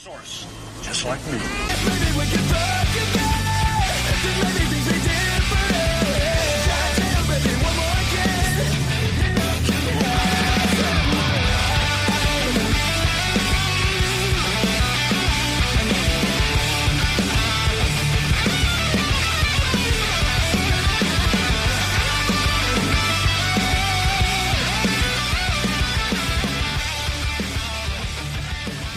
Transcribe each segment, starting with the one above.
Source, just like me.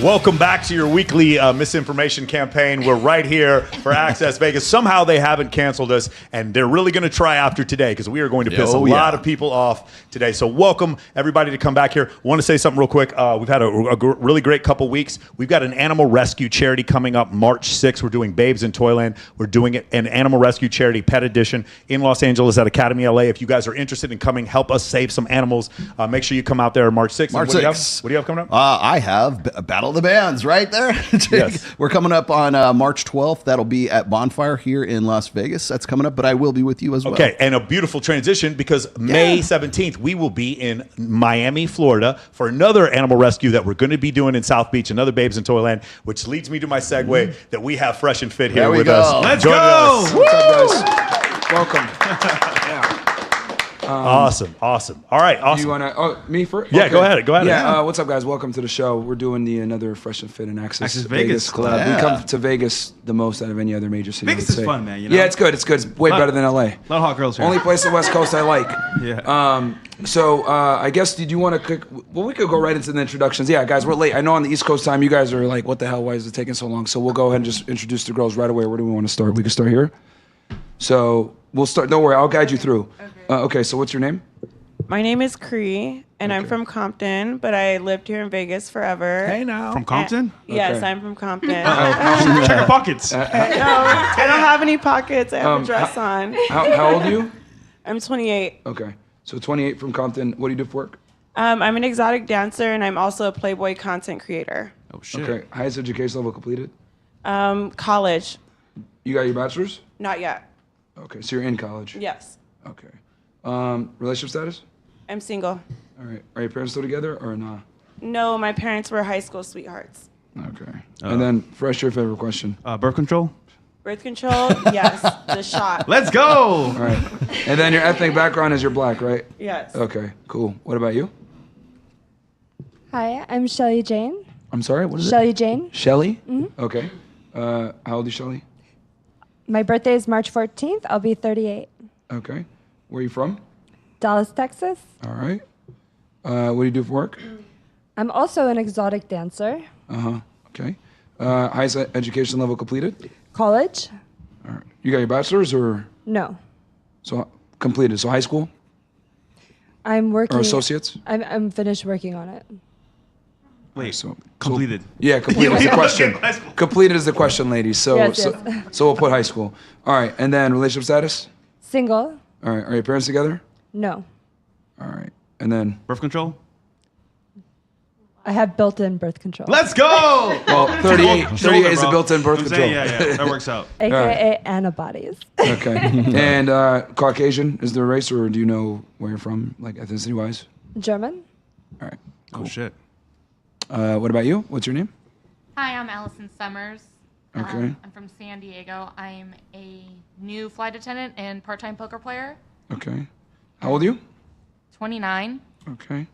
Welcome back to your weekly misinformation campaign. We're right here for Access Vegas. Somehow they haven't canceled us, and they're really going to try after today because we are going to piss a lot of people off today. So welcome everybody to come back here. Want to say something real quick. We've had a really great couple weeks. We've got an animal rescue charity coming up March 6th. We're doing Babes in Toyland. We're doing it an animal rescue charity pet edition in Los Angeles at Academy LA. If you guys are interested in coming, help us save some animals. Make sure you come out there March 6th. March 6th. What do you have coming up? I have Battle of the Bands right there. Yes. We're coming up on March 12th. That'll be at Bonfire here in Las Vegas. That's coming up, but I will be with you as well. Okay, and a beautiful transition because May 17th, we will be in Miami, Florida for another animal rescue that we're going to be doing in South Beach, another Babes in Toyland, which leads me to my segue that we have Fresh and Fit here with us. Let's Joining go! us. What's up, guys? Welcome. Awesome. All right, awesome. You want to? Me first? Yeah, go ahead. Yeah. What's up, guys? Welcome to the show. We're doing another Fresh and Fit and Access Vegas Club. Yeah. We come to Vegas the most out of any other major city. Vegas is fun, man. You know? Yeah, it's good. It's way better than LA. A lot of hot girls here. Only place on the West Coast I like. Yeah. So I guess, did you want to? Well, we could go right into the introductions. Yeah, guys, we're late. I know on the East Coast time, you guys are like, "What the hell? Why is it taking so long?" So we'll go ahead and just introduce the girls right away. Where do we want to start? We can start here. So we'll start. Don't worry, I'll guide you through. Okay. So what's your name? My name is Cree, and I'm from Compton, but I lived here in Vegas forever. Hey now. From Compton? Yes, Okay. I'm from Compton. Check your pockets. No, I don't have any pockets. I have a dress on. How old are you? I'm 28. Okay. So 28 from Compton. What do you do for work? I'm an exotic dancer, and I'm also a Playboy content creator. Oh, shit. Okay. Highest education level completed? College, You got your bachelor's? not yet. Okay. So you're in college? Yes, Okay. Relationship status? I'm single. All right. Are your parents still together or not? No, my parents were high school sweethearts. Okay. And then, Fresh, your favorite question. Birth control? Birth control, yes. The shot, Let's go! All right. And then your ethnic background is you're black, right? yes. Okay. Cool. What about you? Hi, I'm Shelly Jane. I'm sorry. What is it? Shelly Jane. Shelly? Mm-hmm. Okay. How old is Shelly? My birthday is March 14th. I'll be 38. Okay. Where are you from? Dallas, Texas. All right. What do you do for work? I'm also an exotic dancer. Okay. Highest education level completed? College? All right. You got your bachelor's or No. so completed? So high school I'm working. or associates? I'm finished working on it. Wait, So completed. Yeah, completed is the question. High school. Completed is the question, ladies. So, Yes, so, yes. so we'll put high school. All right, and then relationship status. Single? All right, are your parents together? No. All right, and then Birth control? I have built-in birth control. Let's go! well, 38 is a bro. built-in birth I'm control. saying, yeah, that works out. AKA antibodies. Okay, and Caucasian is the race, or do you know where you're from, like ethnicity-wise? German? All right, Oh, shit. what about you? What's your name? Hi, I'm Allison Summers. Okay. I'm from San Diego. I'm a new flight attendant and part-time poker player. Okay, how old are you? 29, Okay.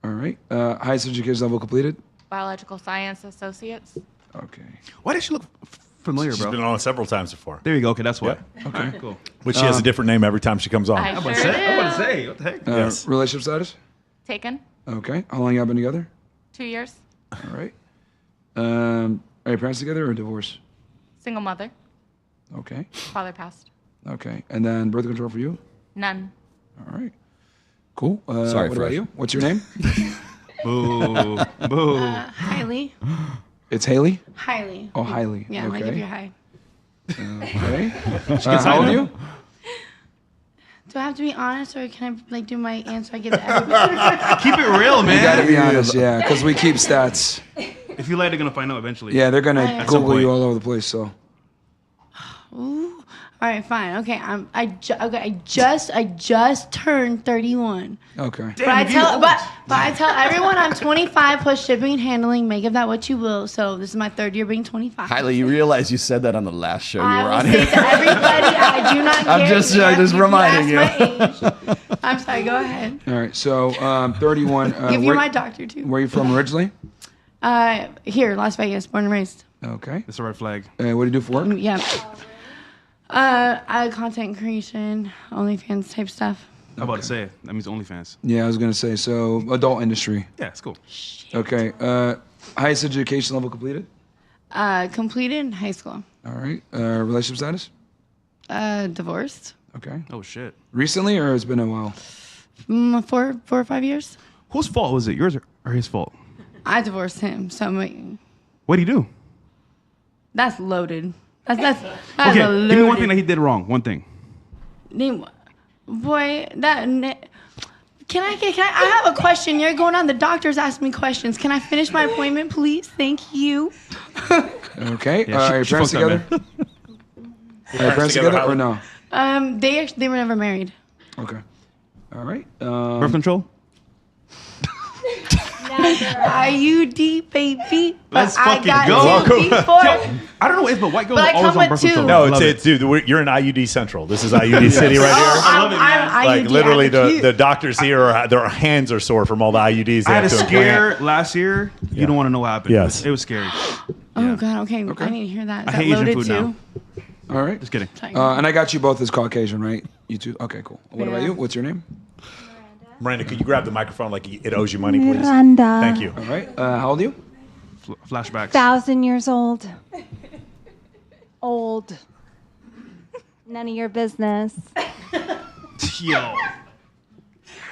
All right. Highest education level completed? biological science associates. Okay. Why does she look familiar, She's bro? been on several times before. There you go. Okay, that's why. Okay. Cool. Which she has a different name every time she comes on. I sure I want to do. say, what the heck? Yes. Relationship status? Taken, Okay. How long y'all been together? 2 years, All right. Are your parents together or divorced? single mother, Okay. father passed. Okay. And then birth control for you? None. All right. Cool. Sorry, what Fresh. about you? What's your name? Boo. Boo. Hailey. It's Haley? Hailey. Oh, Hailey. Yeah, okay. like if you're high. Okay. How old are you? Do I have to be honest or can I like do my answer I give to everybody? Keep it real, man. You gotta be honest, yeah, because we keep stats. If you lie, they're going to find out eventually. Yeah, they're gonna some Google you point. all over the place, so. Ooh. All right, fine. Okay, I just turned 31. Okay. But I tell everyone I'm 25 plus shipping and handling. Make of that what you will. So this is my third year being 25. Kylie, you realize you said that on the last show you I were will on. say to everybody, I do not care. I'm just reminding you. My age. I'm sorry. Go ahead. All right. So 31. Give you my doctor too. Where are you from originally? Here, Las Vegas, born and raised. Okay. That's a red flag. What do you do for work? Yeah. Content creation, OnlyFans type stuff. I'm about to say it. That means OnlyFans. Yeah, I was gonna say so. Adult industry. Yeah, it's cool. Okay. Highest education level completed. Completed in high school. All right. Relationship status. Divorced. Okay. Oh shit. Recently, or it's been a while? 4 or 5 years. Whose fault was it? Yours or his fault? I divorced him. So What did he do? that's loaded. That's Okay, loaded. give me one thing that he did wrong. One thing. Boy, Can I? I have a question. You're going on. The doctor's asking me questions. Can I finish my appointment, please? Thank you. Okay. Yeah, Are your parents fucked up, together? Are your parents together or no? They were never married. Okay. All right. Birth control? IUD, baby. Let's I fucking got go. two before. I don't know if, but white girls But I are always come on with birth two. control. No, I love it. dude, you're in IUD Central. This is IUD City right here. I'm Like IUD literally, advocate. the doctors here their hands are sore from all the IUDs. They I had a have to implant. scare last year. You don't want to know what happened. Yes. It was scary. Oh God. Okay. I need to hear that. Is I that hate Asian loaded food too? now. All right. Just kidding. And I got you both as Caucasian, right? You two? Okay, cool. What about Yeah. you? What's your name? Miranda, could you grab the microphone like it owes you money, please? Miranda. Thank you. All right. How old are you? Flashbacks. 1,000 years old. Old. None of your business. Yo.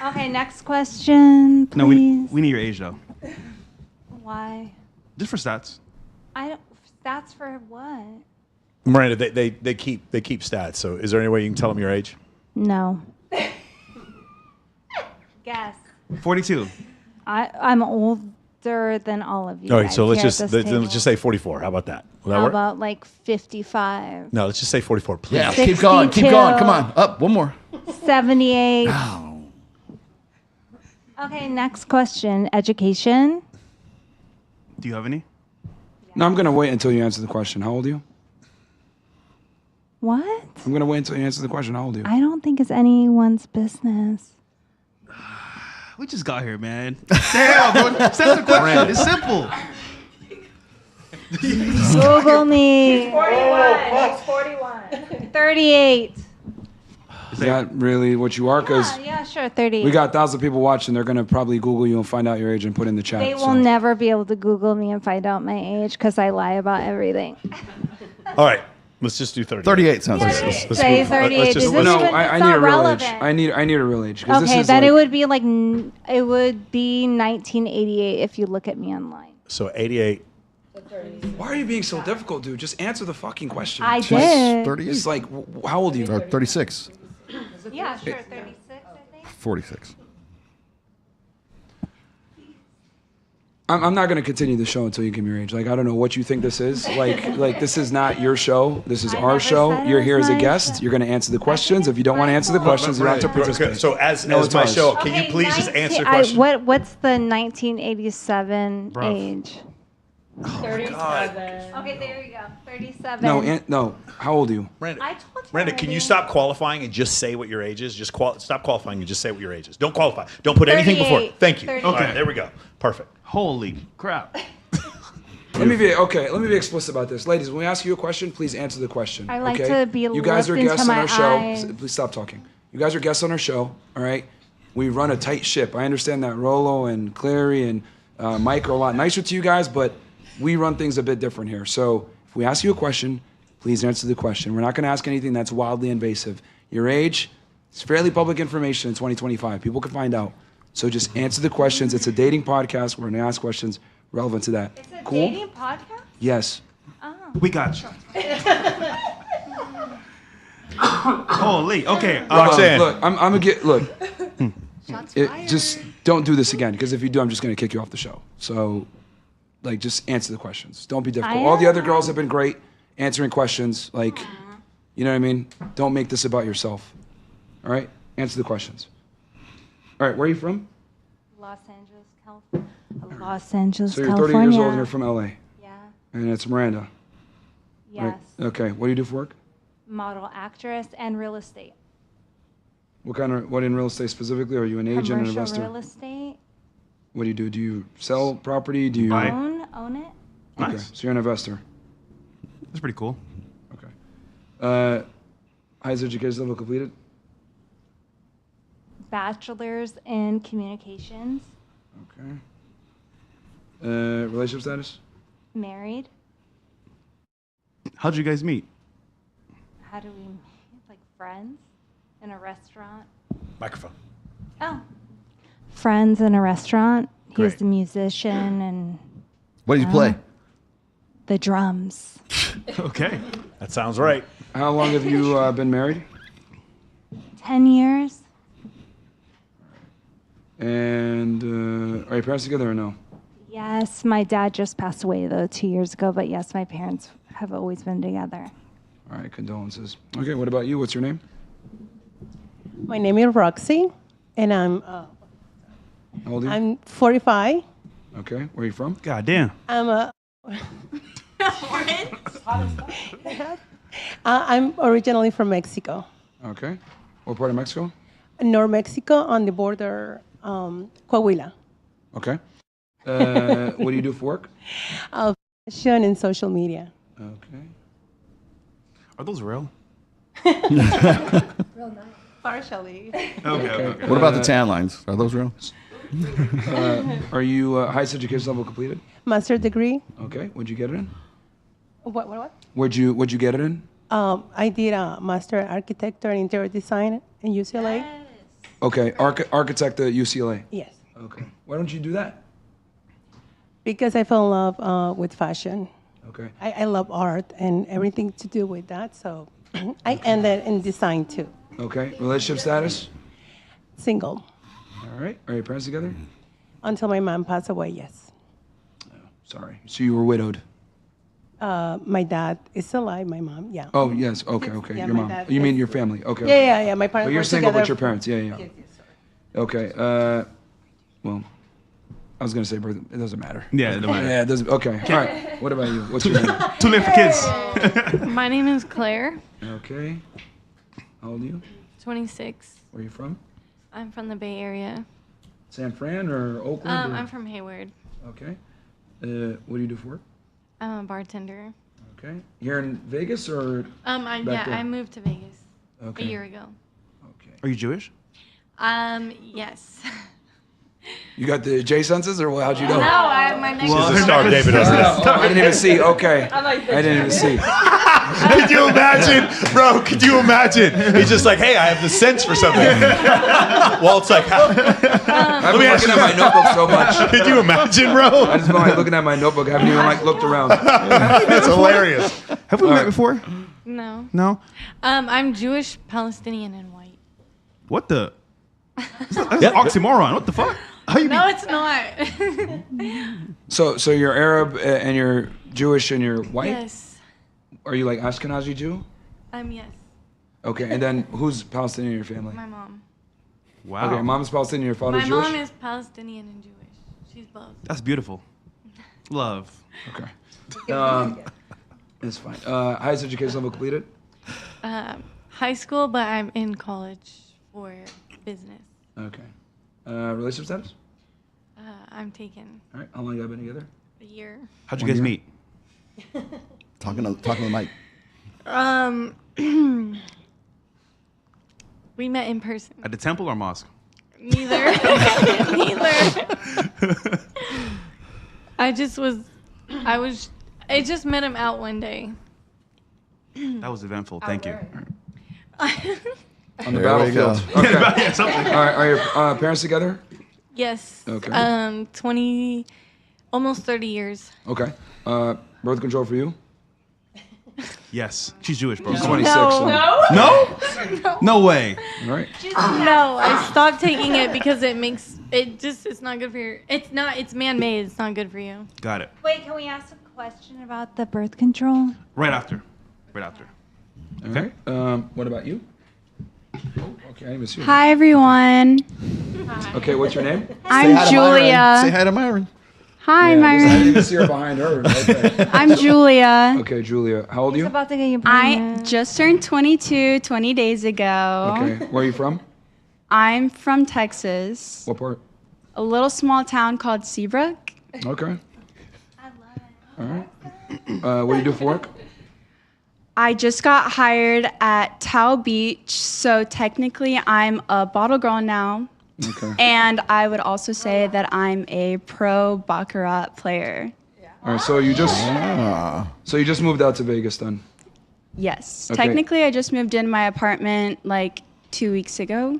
Okay, next question, please. No, we need your age though. Why? Just for stats. I don't. That's for what? Miranda, they keep stats. So, is there any way you can tell them your age? No. Guess. 42. I'm older than all of you. All right, guys so let's here at this let's table. just say 44. How about that? Will that How work? about like 55? No, let's just say 44, please. Yeah, keep going. Keep going. Come on. Up. One more. 78. Ow. Okay, next question. Education. Do you have any? No, I'm gonna wait until you answer the question. How old are you? What? I'm gonna wait until you answer the question. How old are you? I don't think it's anyone's business. We just got here, man. Damn, bro. That's the question. It's simple. Google me. 41. 38. Is that really what you are? Because Yeah, sure, 38. we got 1,000 people watching. They're gonna probably Google you and find out your age and put in the chat. They so. will never be able to Google me and find out my age because I lie about everything. All right, let's just do 38. 38 sounds like Let's Say move- 38. let's just- Is this No, even- I it's need not a real relevant. age. I need a real age. 'Cause Okay, this is then like, it would be like it would be 1988 if you look at me online. So 88. Why are you being so difficult, dude? Just answer the fucking question. I did. 38. It's like, how old are you? 36. Yeah, sure, 36, I think. 46. I'm not gonna continue the show until you give me your age. Like, I don't know what you think this is. Like this is not your show. This is I our never show. said it You're was here as a my guest. show. You're gonna answer the questions. If you don't want to answer the questions, you don't have to participate. So as No, as it's my ours. show, can you please just answer the I- question? What's the 1987 Bruh. age? 37. Okay, there you go. 37. No. How old are you? Miranda, I told you Miranda, can you already. stop qualifying and just say what your age is? Just stop qualifying and just say what your age is. Don't qualify. Don't put anything before. 38. Thank you. 38. All right, there we go. Perfect. Holy crap. Let me be explicit about this, ladies. When we ask you a question, please answer the question. I like okay? to be You guys are looked into guests on my our show. eyes. Please stop talking. You guys are guests on our show. All right. We run a tight ship. I understand that Rolo and Clary and Mike are a lot nicer to you guys, but we run things a bit different here. So if we ask you a question, please answer the question. We're not going to ask anything that's wildly invasive. Your age, it's fairly public information in 2025. People can find out. So just answer the questions. It's a dating podcast. We're going to ask questions relevant to that. It's a Cool? dating podcast? Yes. We got you. Holy. Okay. Roxanne. Look, I'm gonna get. Look, just don't do this again, because if you do, I'm just gonna kick you off the show. So, just answer the questions. Don't be difficult. All the other girls have been great answering questions. You know what I mean? Don't make this about yourself. All right? Answer the questions. All right, where are you from? Los Angeles, California. Los Angeles, So you're California. 30 years old and you're from LA. Yeah. And it's Miranda. Yes. Right. Okay, what do you do for work? Model, actress, and real estate. What in real estate specifically? Are you an agent, an Commercial investor? real estate. What do you do? Do you sell property? Do you Own it. Okay, so you're an investor. That's pretty cool. Okay. Highest education level completed? Bachelor's in communications. Okay. Relationship status? Married. How'd you guys meet? How do we meet? Like friends in a restaurant. Microphone. Oh. Friends in a restaurant. He was Great. the musician and What did you play? the drums. Okay. That sounds right. How long have you been married? 10 years. And are your parents together or no? Yes, my dad just passed away though 2 years ago, but yes, my parents have always been together. All right, condolences. Okay, what about you? What's your name? My name is Roxy, and How old are you? I'm 45. Okay, where are you from? God damn. I'm originally from Mexico, Okay. What part of Mexico? North Mexico, on the border, Coahuila. Okay. What do you do for work? Fashion and social media. Okay. Are those real? Partially. Okay. What about the tan lines? Are those real? Are you highest education level completed? Master degree. Okay. What'd you get it in? What? What'd you get it in? I did a master architecture and interior design in UCLA. Okay. Architect at UCLA. Yes. Okay. Why don't you do that? Because I fell in love with fashion. Okay. I love art and everything to do with that, so I ended in design too. Okay. Relationship status? Single. All right. Are your parents together? Until my mom passed away, yes. Sorry. So you were widowed. My dad is alive, my mom, yeah. Oh, yes. Okay. Yeah, Your my mom. dad You mean is- your family? Okay. Yeah. My parents But you're were single together with your parents. Yeah. Yes, sorry. Okay. Well, I was gonna say birth. It doesn't matter. Yeah, it doesn't matter. Yeah, it doesn't. Okay. All right. What about you? What's your name? Too late for kids. My name is Claire, Okay. How old are you? 26. Where are you from? I'm from the Bay Area. San Fran or Oakland? or- I'm from Hayward. Okay. What do you do for work? I'm a bartender. Okay. Here in Vegas or? Back there? I moved to Vegas Okay. a year ago. Okay. Are you Jewish? Yes. You got the J senses or how'd you know? My next. She's a star, David. I didn't even see. Okay. I didn't even see. Could you imagine, bro? Could you imagine? He's just like, hey, I have the sense for something. Walt's like, I've been looking at my notebook so much. could you imagine, bro? I just been like looking at my notebook. I haven't even like looked around. That's hilarious. Have we met before? No. No. I'm Jewish, Palestinian, and white. What the? That's an oxymoron. What the fuck? How you No, it's not. So you're Arab and you're Jewish and you're white? Yes. Are you like Ashkenazi Jew? Yes. Okay, and then who's Palestinian in your family? My mom. Wow. Okay, mom's Palestinian, your father's My Jewish? mom is Palestinian and Jewish. She's both. That's beautiful. Love. Okay. It's fine. Highest education level completed? High school, but I'm in college for business. Okay. Relationship status? I'm taken All right. How long you guys been together? a year. How'd you guys meet? Talking to the mic. We met in person. At the temple or mosque? Neither. Neither. I just met him out one day. That was eventful. Thank you. On the There we go. battlefield. Okay. Yeah, something. All right. Are your parents together? Yes. Okay. 20, almost 30 years. Okay. Birth control for you? Yes. She's Jewish, bro. She's Come on. 26. so- No? No way. All right. No, I stopped taking it because it's not good for your, it's man-made, it's not good for you. Got it. Wait, can we ask a question about the birth control? Right after. All right. What about you? Oh, okay, I didn't even see you. Hi, everyone. Okay, what's your name? I'm Julia. Say hi to Myron. Hi, I Myron. didn't even see her behind her. Okay. I'm Julia. Okay, Julia. How old are you? About to get your I just turned 22 20 days ago. Okay. Where are you from? I'm from Texas, What part? a little small town called Seabrook. Okay. All right. What do you do for work? I just got hired at Tao Beach, so technically I'm a bottle girl now. Okay. And I would also say that I'm a pro baccarat player. All right. So you just moved out to Vegas then? Yes. Okay. Technically, I just moved in my apartment like 2 weeks ago.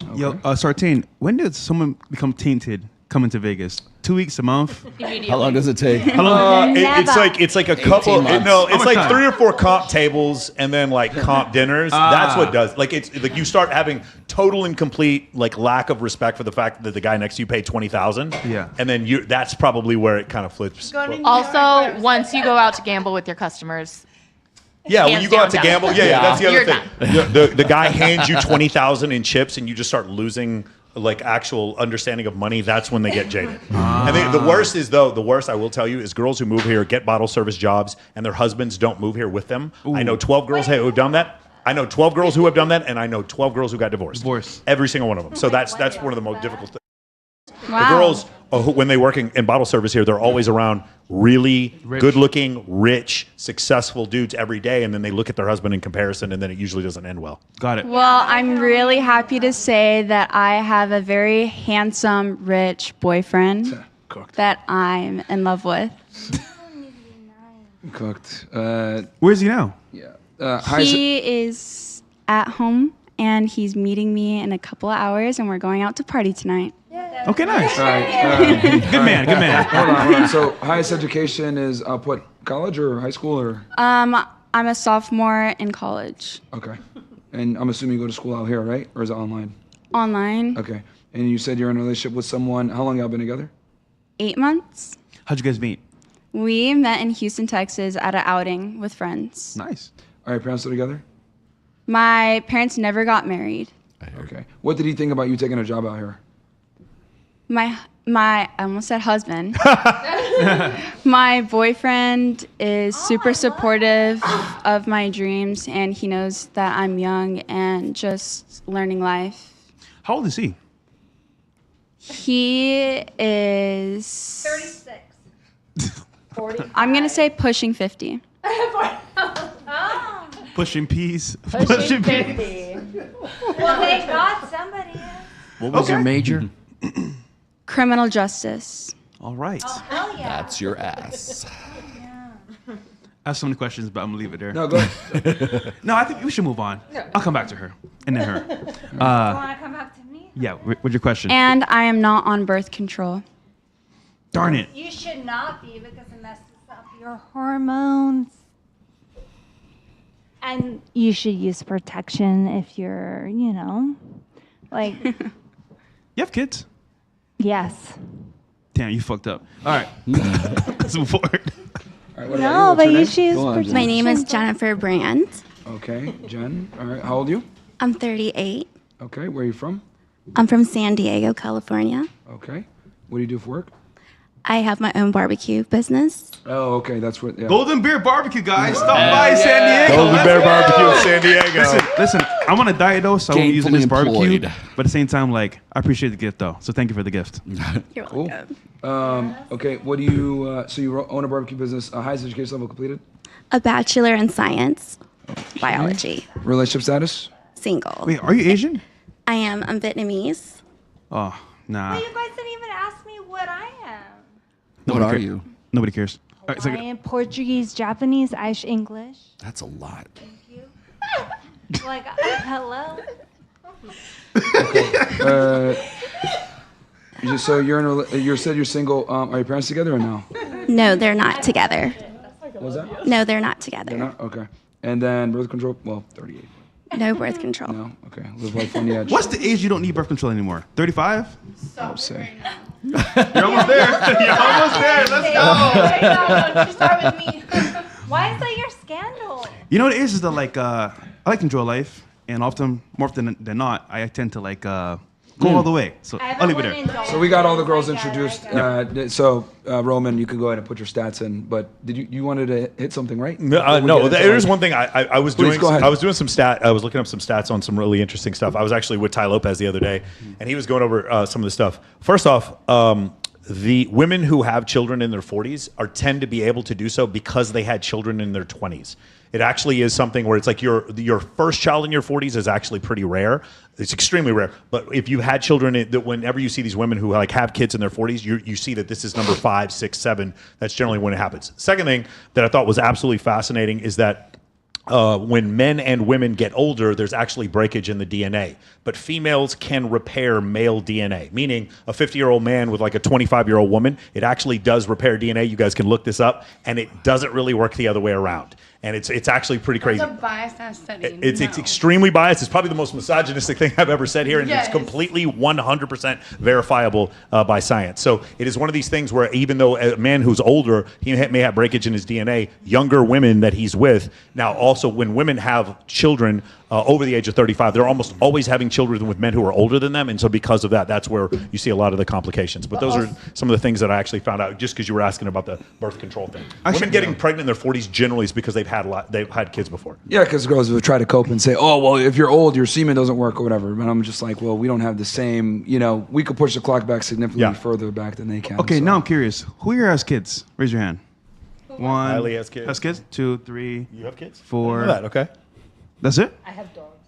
Okay. Yo, Sartain, when did someone become tainted coming to Vegas? 2 weeks, a month? How long does it take? How long? It's like a couple. months. No, it's much like time? 3 or 4 comp tables and then like comp dinners. That's what does. Like it's like you start having total and complete like lack of respect for the fact that the guy next to you paid $20,000. Yeah. And then that's probably where it kind of flips. Also, once you go out to gamble with your customers, Yeah, when hands you go out to down, gamble, that's the other You're thing. The guy hands you $20,000 in chips, and you just start losing like actual understanding of money. That's when they get jaded. And the worst is the worst I will tell you is girls who move here get bottle service jobs, and their husbands don't move here with them. I know 12 girls who have done that. I know 12 girls who have done that, and I know 12 girls who got divorced. Every single one of them. So that's one of the most difficult things. Wow. The girls, when they work in bottle service here, they're always around really good-looking, rich, successful dudes every day, and then they look at their husband in comparison, and then it usually doesn't end well. Got it. Well, I'm really happy to say that I have a very handsome, rich boyfriend that I'm in love with. Cooked. Where's he now? Yeah. He is at home, and he's meeting me in a couple of hours, and we're going out to party tonight. Okay, nice. All right. Good man, good man. Hold on. So highest education is what, college or high school or? I'm a sophomore in college. Okay. And I'm assuming you go to school out here, right? Or is it online? Online. Okay. And you said you're in a relationship with someone. How long y'all been together? 8 months. How'd you guys meet? We met in Houston, Texas at an outing with friends. Nice. All right, parents still together? My parents never got married. Okay. What did he think about you taking a job out here? My I almost said husband. My boyfriend is super supportive of my dreams, and he knows that I'm young and just learning life. How old is he? He is 36. 40. I'm gonna say pushing 50. Pushing peas. Pushing peas. 50. Well, thank God somebody. What was your major? Criminal justice. All right. Oh, hell yeah. That's your ass. I have so many questions, but I'm gonna leave it there. No, go ahead. No, I think we should move on. I'll come back to her and then her. You want to come back to me? Yeah. What's your question? And I am not on birth control. Darn it. You should not be because it messes up your hormones. And you should use protection if you're, like. You have kids? Yes. Damn, you fucked up. All right. Let's move forward. All right, what No, about but you? you What's your should name? use Go on, protection. My name is Jennifer Brand. Okay, Jen. All right, how old are you? I'm 38. Okay, where are you from? I'm from San Diego, California. Okay. What do you do for work? I have my own barbecue business. Oh, okay, that's what. Yeah. Golden Bear Barbecue, guys. Stop by San Diego. Golden Bear Barbecue in San Diego. Listen, I'm on a diet though, so I won't use Gainfully this barbecue. employed. But at the same time, like, I appreciate the gift though. So thank you for the gift. You're Cool. welcome. Okay, what do you? So you own a barbecue business. Highest education level completed. A bachelor in science, biology, Relationship status. single. Wait, are you Asian? I am. I'm Vietnamese. Oh, nah. Well, you guys didn't even ask me what I am. What are you? Nobody cares. All right, Hawaiian, Portuguese, Japanese, Irish, English. That's a lot. Like, hello? So you're in. You said you're single. Are your parents together or no? No, they're not together. What was that? No, they're not together. They're not. Okay. And then birth control. Well, 38. No birth control. No. Okay. Live life on the edge. What's the age you don't need birth control anymore? 35? I would say. You're almost there. You're almost there. Let's go. Don't you start with me. Why is that your scandal? You know what it is that like I like to enjoy life, and more often than not, I tend to like go all the way. So I'll leave it there. So we got all the girls introduced. Roman, you can go ahead and put your stats in. But did you wanted to hit something, right? No. There's one thing I was Please, doing. go ahead. I was doing some I was looking up some stats on some really interesting stuff. I was actually with Ty Lopez the other day, and he was going over some of the stuff. First off, the women who have children in their 40s tend to be able to do so because they had children in their 20s. It actually is something where it's like your first child in your 40s is actually pretty rare. It's extremely rare. But if you had children, whenever you see these women who like have kids in their 40s, you see that this is number 5, 6, 7. That's generally when it happens. Second thing that I thought was absolutely fascinating is that when men and women get older, there's actually breakage in the DNA. But females can repair male DNA, meaning a 50-year-old man with like a 25-year-old woman, it actually does repair DNA. You guys can look this up, and it doesn't really work the other way around. And it's actually pretty crazy. That's a biased ass study. It's extremely biased. It's probably the most misogynistic thing I've ever said here, and it's completely 100% verifiable by science. So it is one of these things where even though a man who's older, he may have breakage in his DNA, younger women that he's with, now also when women have children over the age of 35, they're almost always having children with men who are older than them, and so because of that, that's where you see a lot of the complications. But those are some of the things that I actually found out just because you were asking about the birth control thing. Women getting pregnant in their 40s generally is because they've had kids before. Yeah, because girls will try to cope and say, "Oh, well, if you're old, your semen doesn't work or whatever." But I'm just like, well, we don't have the same. We could push the clock back significantly further back than they can. Okay, now I'm curious. Who here has kids? Raise your hand. 1. Kylie has kids. Has kids? 2, 3. You have kids? 4. I know that. Okay. That's it? I have dogs.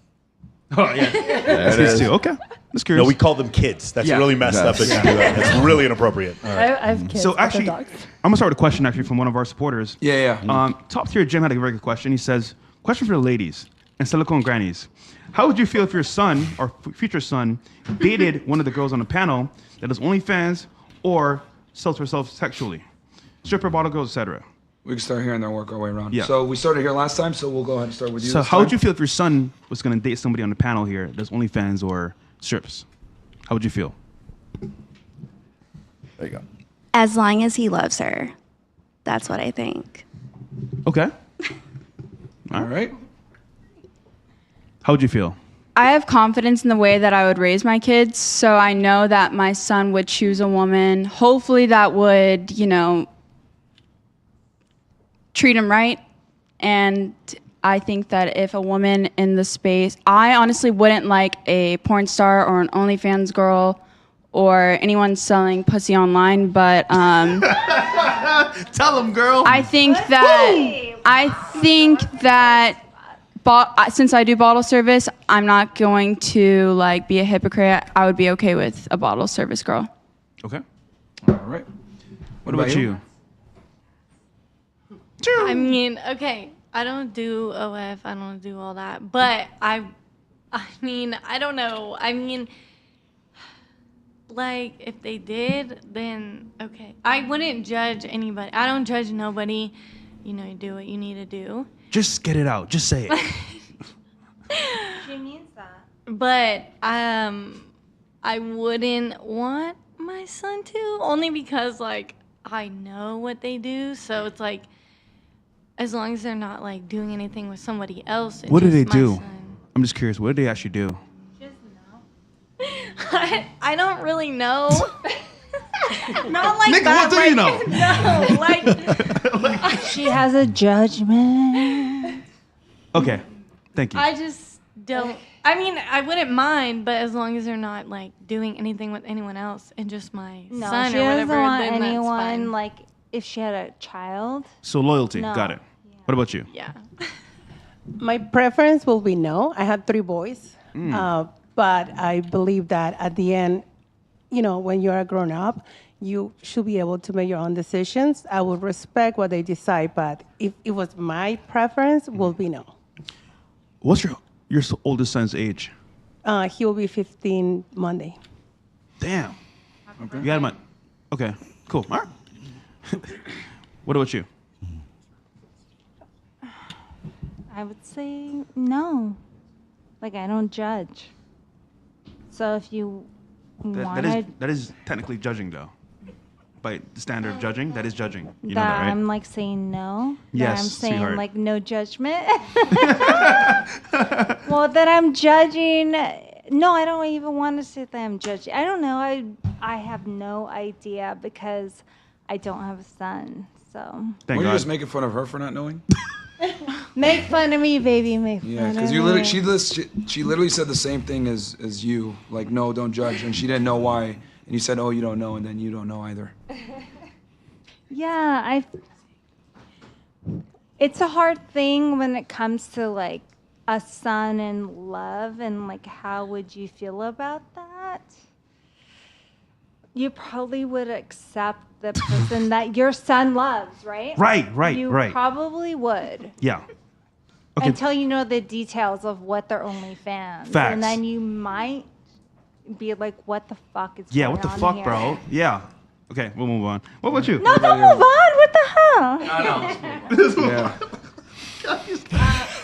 Oh yeah. That's kids too. Okay. Just curious. No, we call them kids. That's really messed up. That you do that. That's really inappropriate. All right. I have kids. So actually, I'm gonna start with a question actually from one of our supporters. Yeah. Top tier Jim had a very good question. He says, "Question for the ladies and silicone grannies: how would you feel if your son or future son dated one of the girls on the panel that does OnlyFans or sells herself sexually, stripper, bottle girls, etc.?" We can start here and then work our way around. Yeah. So we started here last time, so we'll go ahead and start with you. So how would you feel if your son was gonna date somebody on the panel here that does OnlyFans or strips? How would you feel? There you go. As long as he loves her. That's what I think. Okay. All right. How would you feel? I have confidence in the way that I would raise my kids, so I know that my son would choose a woman, hopefully that would, treat him right. And I think that if a woman in the space, I honestly wouldn't like a porn star or an OnlyFans girl or anyone selling pussy online, but tell them, girl. I think that since I do bottle service, I'm not going to be a hypocrite. I would be okay with a bottle service girl. Okay. All right. What about you? I mean, okay, I don't do OF, I don't do all that, but I don't know. I mean, if they did, then okay. I wouldn't judge anybody. I don't judge nobody. You do what you need to do. Just get it out. Just say it. She means that. But I wouldn't want my son to, only because I know what they do, so it's as long as they're not doing anything with somebody else. What do they do? I'm just curious. What do they actually do? Just know. I don't really know. Not like Nick, that. what do you know? No, She has a judgment. Okay. Thank you. I just don't. I mean, I wouldn't mind, but as long as they're not doing anything with anyone else and just my No, son she or doesn't whatever, want then anyone that's fine. if she had a child. So loyalty. No. Got it. What about you? Yeah. My preference will be no. I have 3 boys, but I believe that at the end, when you're a grown up, you should be able to make your own decisions. I will respect what they decide, but if it was my preference, will be no. What's your oldest son's age? He will be 15 Monday. Damn. Okay. You got him at. Okay. Cool. All right. What about you? I would say no. I don't judge. So if you want That is technically judging, though. by the standard of judging. That is judging. You know that that, right? I'm like saying no. Yes, That I'm saying sweetheart. like no judgment. Well, that I'm judging. No, I don't even want to say that I'm judging. I don't know. I have no idea because I don't have a son. So. Were you just making fun of her for not knowing? Make fun of me, baby. Make fun Yeah, because of you me. literally, she literally said the same thing as you, like, no, don't judge, and she didn't know why, and you said, oh, you don't know, and then you don't know either. Yeah, it's a hard thing when it comes to like a son and love, and like how would you feel about that? You probably would accept the person that your son loves, right? Right, You right. probably would. Yeah. Okay. Until you know the details of what they're OnlyFans. Facts. And then you might be like, what the fuck is Yeah, going what the on fuck, here? bro? Yeah. Okay, we'll move on. What about you? No, don't move on. What the hell? Yeah.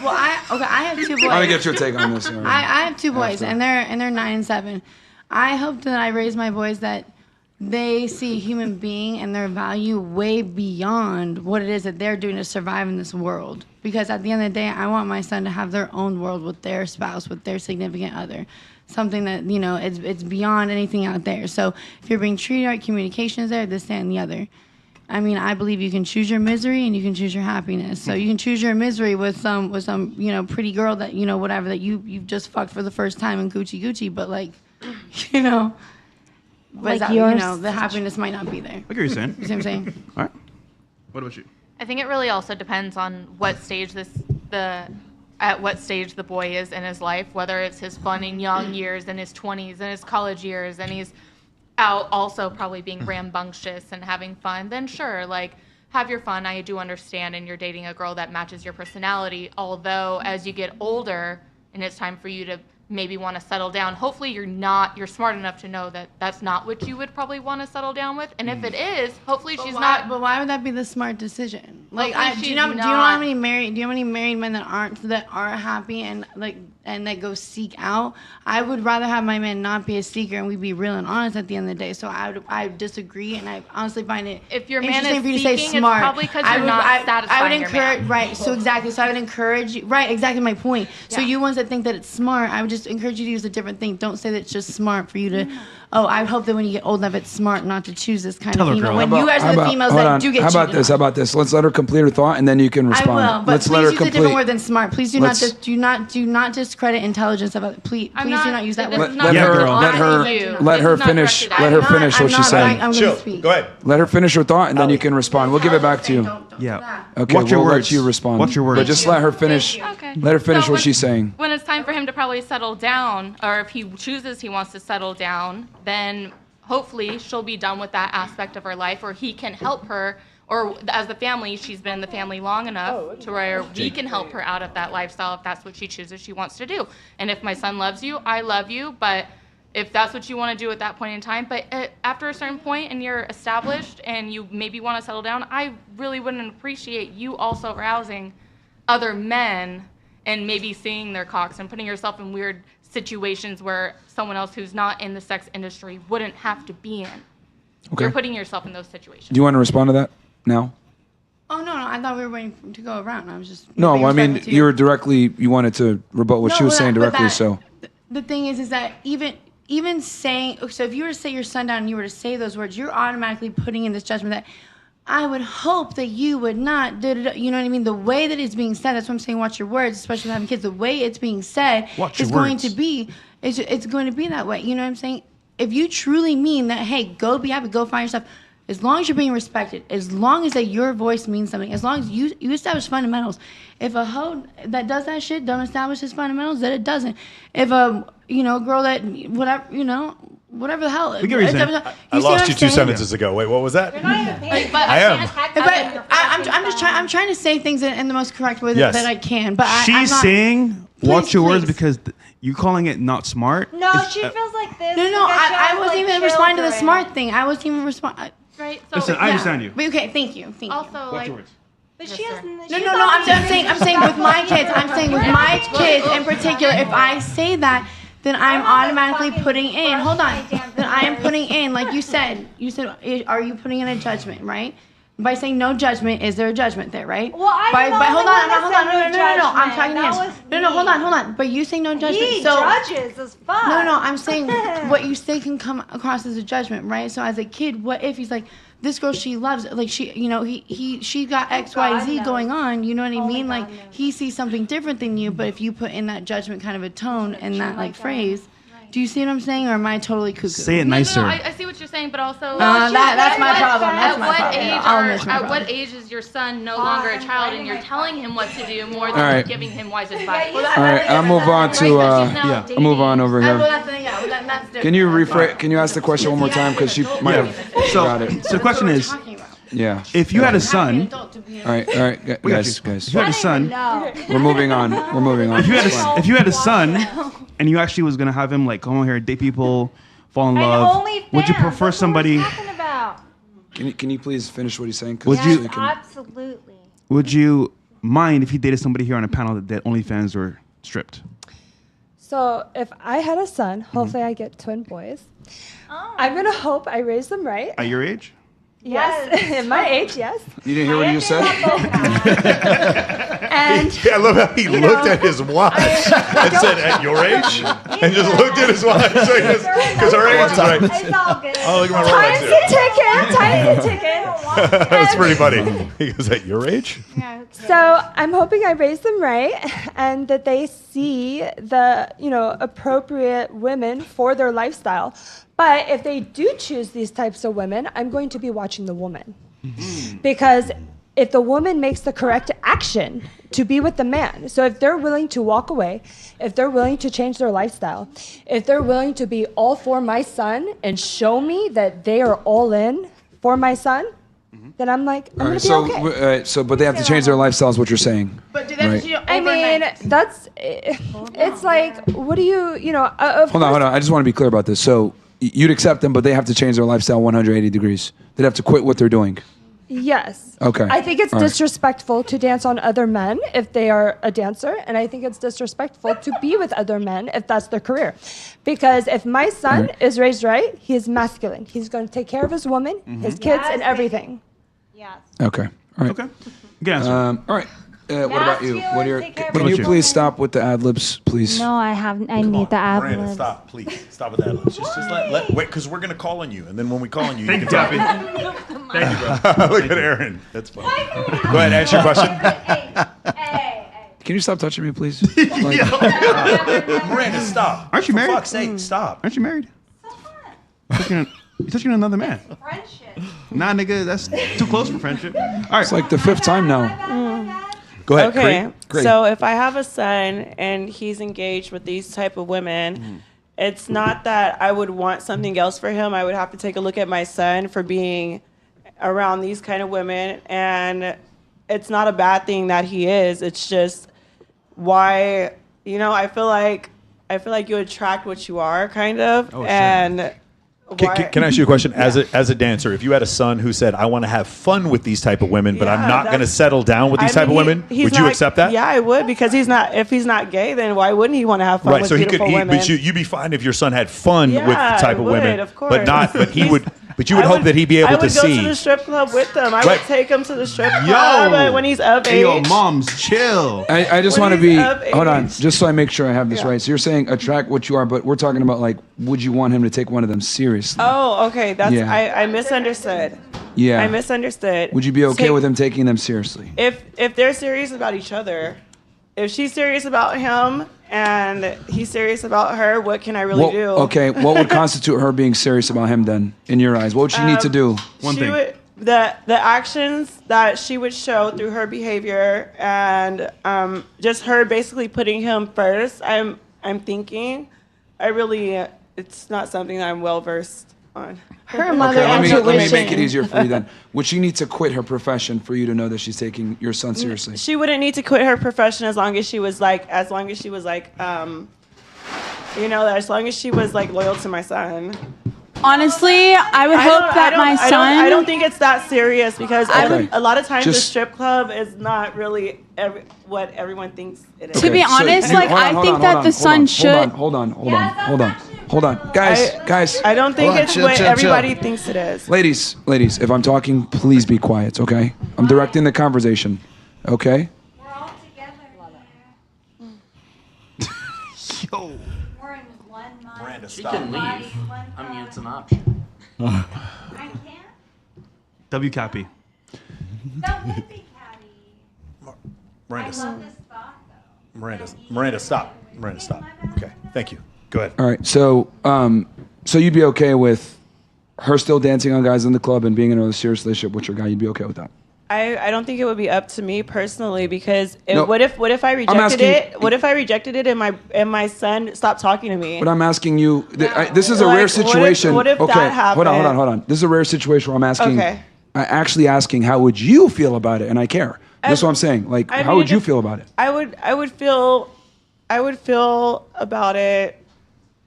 Well, I have two boys. I want to get your take on this. I have two boys, and they're 9 and 7. I hope that I raise my boys that they see a human being and their value way beyond what it is that they're doing to survive in this world. Because at the end of the day, I want my son to have their own world with their spouse, with their significant other. Something that, you know, it's beyond anything out there. So if you're being treated right, communication is there, this, that, and the other. I mean, I believe you can choose your misery and you can choose your happiness. So you can choose your misery with some you know, pretty girl that, you know, whatever, that you've just fucked for the first time in Gucci, but like, you know, but Like that, you yours. know, the happiness might not be there. I get what you're saying. You see what I'm saying? All right. What about you? I think it really also depends on what stage at what stage the boy is in his life, whether it's his fun and young years, in his 20s, in his college years, and he's out also probably being rambunctious and having fun, then sure, like, have your fun. I do understand, and you're dating a girl that matches your personality, although as you get older and it's time for you to maybe want to settle down, hopefully you're smart enough to know that that's not what you would probably want to settle down with, and if it is, hopefully she's not. But why would that be the smart decision? Like, Hopefully do you know she's how many married men that are happy and that go seek out? I would rather have my man not be a seeker and we be real and honest at the end of the day. So I disagree, and I honestly find it If your man interesting is for you to say seeking, it's smart. probably 'cause I you're would- not I would satisfying your encourage man. right. So exactly. So I would encourage you. Right. Exactly my point. So you ones that think that it's smart, I would just encourage you to use a different thing. Don't say that it's just smart for you to. Oh, I hope that when you get old enough, it's smart not to choose this kind Tell her, of female. girl. When How you about- guys how are the about- females hold that on. do get How about cheated this? on. How about this? Let's let her complete her thought, and then you can I respond. will, but Let's let please her use a complete. different word than smart. Please do Let's- not discredit intelligence of other. Please do not use that this word. is not Yeah, directed girl. Let at her you. let This her is not finish. directed at Let you. her finish what she's saying. I'm Chill. going to speak. Go ahead. Let her finish her thought, and then you can respond. We'll give it back to you. Yeah. Okay, Watch your we'll words. let you respond. Watch your words. But just let her finish. Okay. Let her finish So what when- she's saying. When it's time for him to probably settle down, or if he chooses he wants to settle down, then hopefully she'll be done with that aspect of her life, or he can help her, or as the family, she's been in the family long enough to where we can help her out of that lifestyle if that's what she chooses she wants to do. And if my son loves you, I love you, but if that's what you want to do at that point in time, but after a certain point and you're established and you maybe want to settle down, I really wouldn't appreciate you also arousing other men and maybe seeing their cocks and putting yourself in weird situations where someone else who's not in the sex industry wouldn't have to be in. Okay. You're putting yourself in those situations. Do you want to respond to that now? Oh no, I thought we were waiting to go around. I was just. No, being I mean respectful to you were directly. You wanted to rebut what No, she was but saying that- but directly. that- So The thing is that even saying, so if you were to say your son down and you were to say those words, you're automatically putting in this judgment that I would hope that you would not, you know what I mean? The way that it's being said, that's what I'm saying, watch your words, especially with having kids. The way it's being said Watch your is going words. to be, it's going to be that way. You know what I'm saying? If you truly mean that, hey, go be happy, go find yourself, as long as you're being respected, as long as that your voice means something, as long as you establish fundamentals. If a hoe that does that shit don't establish his fundamentals, then it doesn't. If a girl that whatever the hell. We get what you're saying. I lost you 2 sentences ago. Wait, what was that? I am. But I'm trying to say things in the most correct way Yes. that I can. But I'm She's not, saying, watch Please, your words please. because you calling it not smart. No, is- she feels like this. No, because she I has, wasn't like, even responding to the children. smart thing. I wasn't even responding. Right? So Listen, I understand you. But okay, thank you. also you. Watch like your words. But she has. No. I'm saying with my kids. I'm saying with my kids in particular. If I say that, then I'm automatically putting in. Hold on. Then I am putting in, like you said, are you putting in a judgment, right? By saying no judgment, is there a judgment there, right? Well, I hold on, no, I'm talking to him. No, hold on. But you say no judgment. He so judges as fuck. No, I'm saying what you say can come across as a judgment, right? So as a kid, what if he's like, this girl she loves, like she, you know, she got XYZ going on, you know what I mean? Like he sees something different than you, but if you put in that judgment kind of a tone and that like phrase, do you see what I'm saying, or am I totally cuckoo? Say it nicer. No, I see what you're saying, but also that's my problem. That's my problem. At what age is your son no longer a child, and you're telling him what to do more than giving him wise advice? All right, I'll move on to. I'll move on over here. Can you rephrase? Can you ask the question one more time? Because she might have got it. So the question is, yeah. if you had a son, all right, guys. if you had a son, we're moving on. If you had a son, and you actually was gonna have him like come over here, date people, fall in love, would you prefer somebody? Can you please finish what he's saying? Absolutely. Would you mind if he dated somebody here on a panel that OnlyFans were stripped? So if I had a son, hopefully I get twin boys. I'm gonna hope I raise them right. At your age? Yes, at my age, yes. You didn't hear what you said? And I love how he looked at his watch and said, "At your age," and just looked at his watch because her age is right. It's all good. Oh, look at my Rolex. Time's a ticket. That's pretty funny. He goes, "At your age?" So I'm hoping I raise them right, and that they see the appropriate women for their lifestyle. But if they do choose these types of women, I'm going to be watching the woman. Because if the woman makes the correct action to be with the man, so if they're willing to walk away, if they're willing to change their lifestyle, if they're willing to be all for my son and show me that they are all in for my son, then I'm like, I'm going to be okay. But they have to change their lifestyle is what you're saying. But do they I mean, it's like, what do you Hold on. I just want to be clear about this. So you'd accept them, but they have to change their lifestyle 180 degrees. They'd have to quit what they're doing. Yes. Okay. I think it's disrespectful to dance on other men if they are a dancer, and I think it's disrespectful to be with other men if that's their career. Because if my son is raised right, he is masculine. He's going to take care of his woman, his kids, and everything. Yes. Okay. All right. Okay. Good answer. All right. What about you? Can you please stop with the ad libs, please? No, I need the ad Brandon, libs. stop, please. Stop with that. Just wait, because we're gonna call on you, and then when we call on you, you can Thank you, talk. Thank you, bro. Look at Aaron. That's fine. Go ahead, answer your question. Can you stop touching me, please? Miranda, stop. Aren't you married? For fuck's sake, stop. Aren't you married? You're touching another man. Friendship. Nah, nigga, that's too close for friendship. All right. It's like the 5th time now. Go ahead. Okay, Great. so if I have a son and he's engaged with these type of women, it's not that I would want something else for him. I would have to take a look at my son for being around these kind of women, and it's not a bad thing that he is. It's just why, I feel like you attract what you are, kind of, Oh, sure. and. Can I ask you a question? As a dancer, if you had a son who said, "I want to have fun with these type of women, but I'm not going to settle down with these type of women," would you accept that? Yeah, I would, because if he's not gay, then why wouldn't he want to have fun with beautiful women? But you'd be fine if your son had fun with the type of women, of course. but you would hope that he'd be able to see. I would go to the strip club with them. I would take him to the strip club when he's of age. Hey, yo, moms, chill. I just want to be, hold on, just so I make sure I have this right. So you're saying attract what you are, but we're talking about like, would you want him to take one of them seriously? Oh, okay. I misunderstood. Yeah. I misunderstood. Would you be okay with him taking them seriously? If they're serious about each other, if she's serious about him and he's serious about her, what can I really do? Okay, what would constitute her being serious about him then, in your eyes? What would she need to do? The actions that she would show through her behavior and just her basically putting him first. I'm thinking, it's not something that I'm well versed on. Her mother let me make it easier for you then. Would she need to quit her profession for you to know that she's taking your son seriously? She wouldn't need to quit her profession as long as she was like as long as she was like loyal to my son. Honestly, I would hope that my son. I don't think it's that serious because a lot of times the Just- strip club is not really what everyone thinks it is. To be honest, like, I think that the son should. Hold on. Guys. I don't think it's what everybody thinks it is. Ladies, if I'm talking, please be quiet, okay? I'm directing the conversation, okay? We're all together. Yo. We're in one mind. Miranda, She stop. can leave. I mean, it's an option. I can't. WCAPI. That would be catty. Miranda, I love this thought, though. Miranda, stop. Miranda, stop. Okay, thank you. Go ahead. All right, so you'd be okay with her still dancing on guys in the club and being in a serious relationship with your guy? You'd be okay with that? I don't think it would be up to me personally because No. what if I rejected asking- it? What if I rejected it and my son stopped talking to me? But I'm asking you, this is a Like, rare what if- situation. what if okay, that hold on. happened? This is a rare situation where I'm asking, Okay. actually asking, how would you feel about it? And I care. That's what I'm saying. Like, I how mean, would you feel about it? I would feel about it.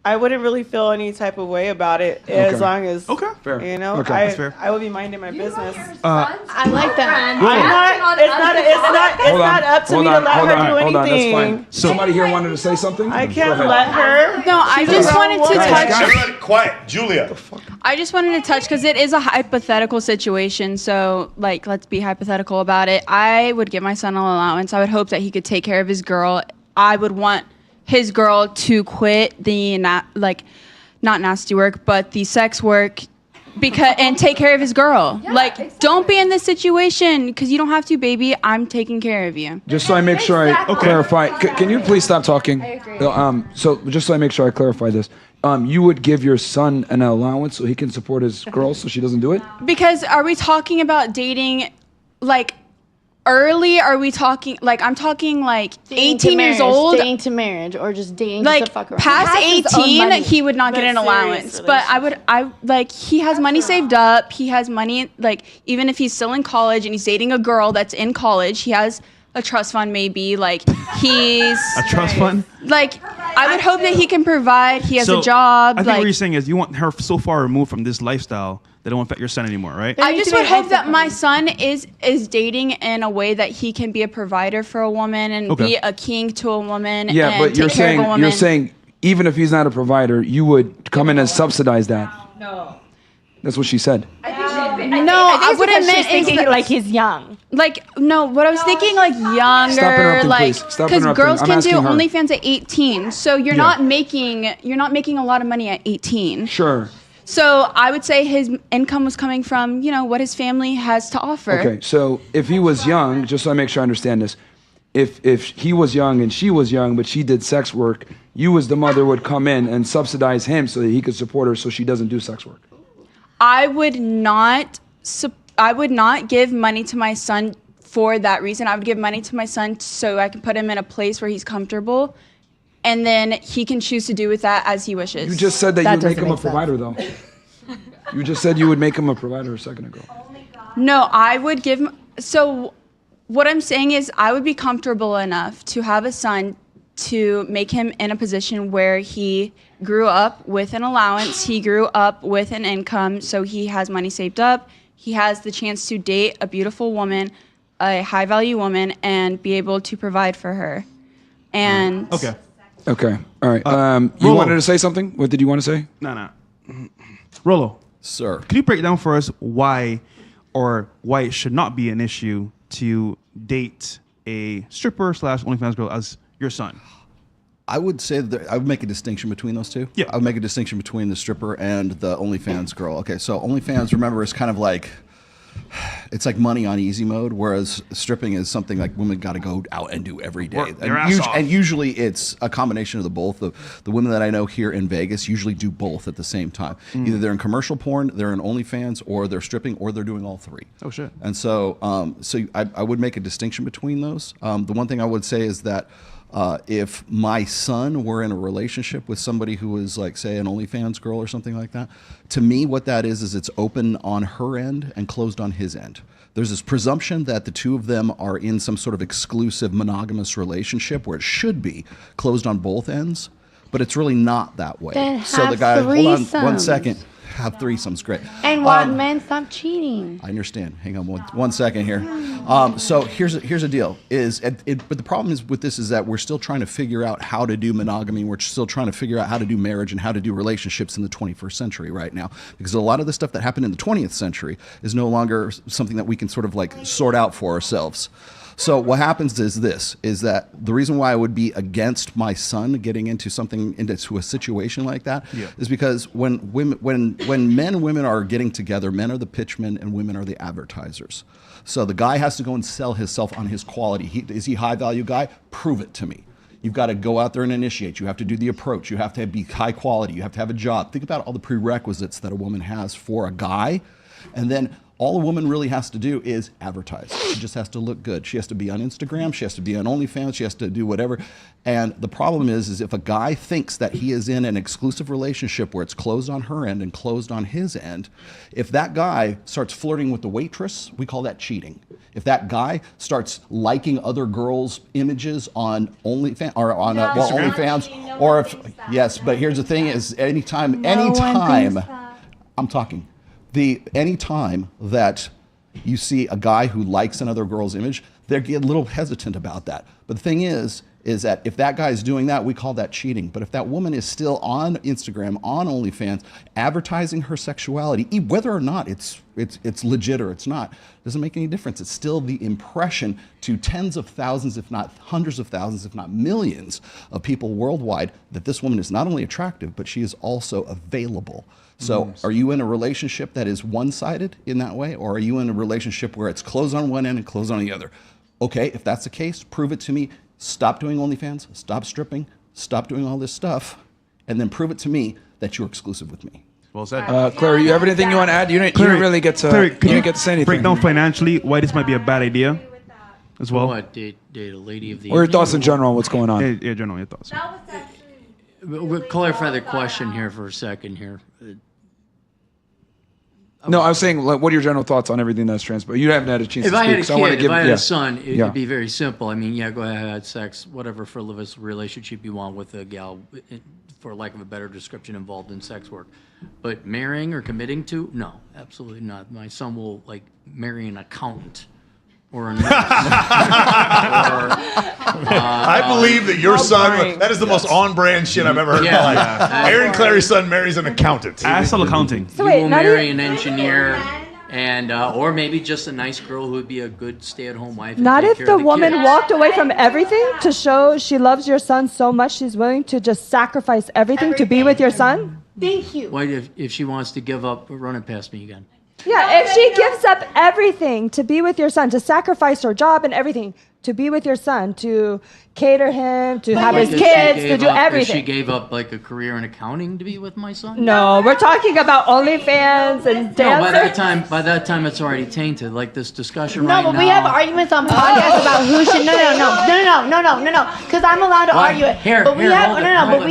I wouldn't really feel any type of way about it as long as Fair. you know. Okay. That's fair. I would be minding my business. I like that. It's not up to me to let her do hold on, that's anything. fine. Somebody here wanted to say something? I Go can't ahead. let her. No, I She's just a wanted to grown touch. woman. Quiet, Julia. I just wanted to touch because it is a hypothetical situation. So, like, let's be hypothetical about it. I would give my son an allowance. I would hope that he could take care of his girl. I would want his girl to quit the not nasty work, but the sex work, and take care of his girl. Don't be in this situation because you don't have to, baby. I'm taking care of you. Just so I make sure I clarify, can you please stop talking? I agree. So just so I make sure I clarify this, you would give your son an allowance so he can support his girl so she doesn't do it? Because are we talking about dating, like, early? Are we talking, like, I'm talking, like, 18 years old? Dating to marriage, or just dating Like, to fuck around. past He has his own 18, money. he would not get an But allowance. serious But he has money saved up. He has money, like, even if he's still in college and he's dating a girl that's in college, he has a trust fund maybe. Like, he's... A trust fund? Like, I would hope that he can provide. He has a job. I think like, what you're saying is you want her so far removed from this lifestyle that it won't affect your son anymore, right? I just would hope that my son is dating in a way that he can be a provider for a woman and be a king to a woman. Yeah, and but take you're care of a woman. saying even if he's not a provider, you would come in and subsidize that. No. That's what she said. What I meant is that, like he's young. like, no, what I was thinking, like, younger, Stop interrupting, like, please. Stop because interrupting. girls I'm can do asking her. OnlyFans at 18, so you're not making a lot of money at 18. Sure. So I would say his income was coming from, what his family has to offer. Okay, so if he was young, just so I make sure I understand this, if he was young and she was young, but she did sex work, you as the mother would come in and subsidize him so that he could support her so she doesn't do sex work. I would not give money to my son for that reason. I would give money to my son so I can put him in a place where he's comfortable, and then he can choose to do with that as he wishes. You just said that you would make him a provider, though. You just said you would make him a provider a second ago. No, I would give him. So what I'm saying is I would be comfortable enough to have a son to make him in a position where he grew up with an allowance, he grew up with an income, so he has money saved up, he has the chance to date a beautiful woman, a high-value woman, and be able to provide for her. And Okay. All right. You Rolo. wanted to say something? What did you want to say? No. Rolo. Sir. Can you break down for us why it should not be an issue to date a stripper / OnlyFans girl as your son? I would say that I would make a distinction between those two. Yeah. I would make a distinction between the stripper and the OnlyFans girl. Okay, so OnlyFans, remember, is kind of like, it's like money on easy mode, whereas stripping is something like women got to go out and do every day. Work their ass off. And usually it's a combination of the both. The women that I know here in Vegas usually do both at the same time. Either they're in commercial porn, they're in OnlyFans, or they're stripping, or they're doing all three. Oh, shit. And so, I would make a distinction between those. The one thing I would say is that if my son were in a relationship with somebody who is like, say, an OnlyFans girl or something like that, to me, what that is it's open on her end and closed on his end. There's this presumption that the two of them are in some sort of exclusive monogamous relationship where it should be closed on both ends, but it's really not that way. Then So the have guy, hold on one threesomes. second. have threesomes. Great. And why men stop cheating? I understand. Hang on one second here. So here's a deal. But the problem is with this is that we're still trying to figure out how to do monogamy. We're still trying to figure out how to do marriage and how to do relationships in the 21st century right now. Because a lot of the stuff that happened in the 20th century is no longer something that we can sort of like sort out for ourselves. So what happens is that the reason why I would be against my son getting into a situation like that is because when men and women are getting together, men are the pitchmen and women are the advertisers. So the guy has to go and sell himself on his quality. Is he a high value guy? Prove it to me. You've got to go out there and initiate. You have to do the approach. You have to be high quality. You have to have a job. Think about all the prerequisites that a woman has for a guy. And then all a woman really has to do is advertise. She just has to look good. She has to be on Instagram. She has to be on OnlyFans. She has to do whatever. And the problem is if a guy thinks that he is in an exclusive relationship where it's closed on her end and closed on his end, if that guy starts flirting with the waitress, we call that cheating. If that guy starts liking other girls' images on OnlyFans or on OnlyFans, or if yes, but here's the thing: is anytime, I'm talking. Anytime that you see a guy who likes another girl's image, they get a little hesitant about that. But the thing is that if that guy is doing that, we call that cheating. But if that woman is still on Instagram, on OnlyFans, advertising her sexuality, whether or not it's legit or it's not, doesn't make any difference. It's still the impression to tens of thousands, if not hundreds of thousands, if not millions of people worldwide that this woman is not only attractive, but she is also available. So are you in a relationship that is one-sided in that way, or are you in a relationship where it's closed on one end and closed on the other? Okay, if that's the case, prove it to me. Stop doing OnlyFans, stop stripping, stop doing all this stuff, and then prove it to me that you're exclusive with me. Well said. Claire, you have anything you want to add? You didn't really get to. Claire, you didn't get to say anything. Break down financially why this might be a bad idea, as well. What date a lady of the? Or your thoughts in general? What's going on? Yeah, general, your thoughts. We'll clarify the question here for a second here. No, I was saying, like, what are your general thoughts on everything that's transpired? You haven't had a chance to speak. If I had a son, it'd be very simple. I mean, go ahead, have sex, whatever frivolous relationship you want with a gal, for lack of a better description, involved in sex work. But marrying or committing to, no, absolutely not. My son will marry an accountant. Or a nurse. I believe that your son, that is the most on-brand shit I've ever heard in my life. Aaron Clary's son marries an accountant. Asshole accounting. You will marry an engineer, and or maybe just a nice girl who would be a good stay-at-home wife. Not if the woman kids. walked away from everything to show she loves your son so much she's willing to just sacrifice everything to be with your son? Thank you. Why, if she wants to give up, run it past me again. Yeah, if she gives up everything to be with your son, to sacrifice her job and everything, to be with your son, to cater him, to have his kids, to do everything. If she gave up a career in accounting to be with my son? No, we're talking about OnlyFans and dancers. No, by that time it's already tainted. Like this discussion right now. No, but we have arguments on podcasts about who should. No. Because I'm allowed to argue it. But we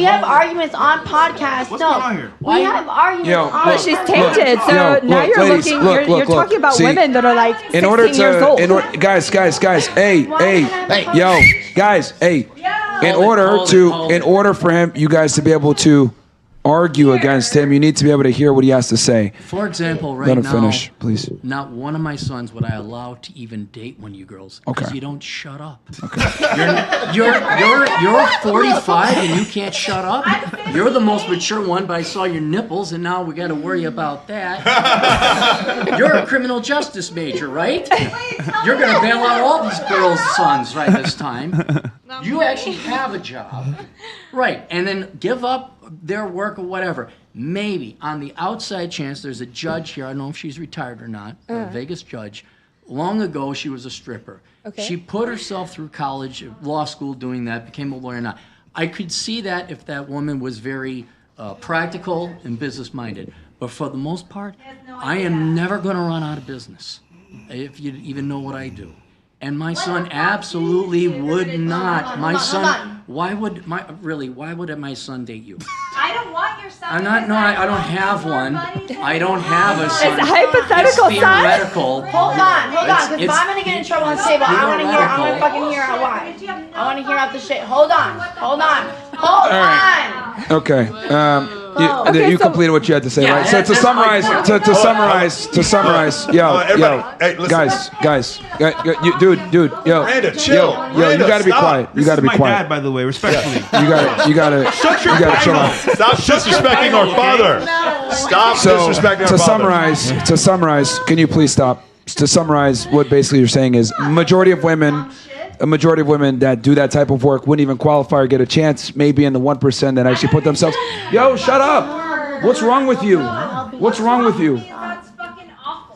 have arguments on podcasts. What's going on here? We have arguments on. But she's tainted, so now you're talking about women that are like 16 years old. Guys, in order for him, you guys to be able to argue against him, you need to be able to hear what he has to say. For example, right now, let him finish, please. Not one of my sons would I allow to even date one of you girls. Because you don't shut up. Okay. You're 45 and you can't shut up. You're the most mature one, but I saw your nipples, and now we got to worry about that. You're a criminal justice major, right? You're going to bail out all these girls' sons right this time. You actually have a job. Right, and then give up their work or whatever. Maybe on the outside chance, there's a judge here, I don't know if she's retired or not, a Vegas judge. Long ago, she was a stripper. Okay. She put herself through college, law school doing that, became a lawyer now. I could see that if that woman was very practical and business-minded. But for the most part, I am never going to run out of business, if you even know what I do. And my son absolutely would not. My son, why would my son date you? I don't want your son. I don't have one. I don't have a son. It's hypothetical, it's theoretical. Hold on. Because if I'm gonna get in trouble on the table, I wanna fucking hear out why. I wanna hear out the shit. Hold on. Okay. You completed what you had to say, right? So to summarize, guys, dude, yo, Miranda, chill. yo, you Miranda, gotta be stop. quiet. You gotta be my quiet. dad, by the way, respectfully. You gotta chill out. Stop disrespecting our father. Stop disrespecting our father. To summarize, can you please stop? To summarize, what basically you're saying is a majority of women that do that type of work wouldn't even qualify or get a chance, maybe in the 1% that actually put themselves. Yo, shut up! What's wrong with you? What's wrong with you?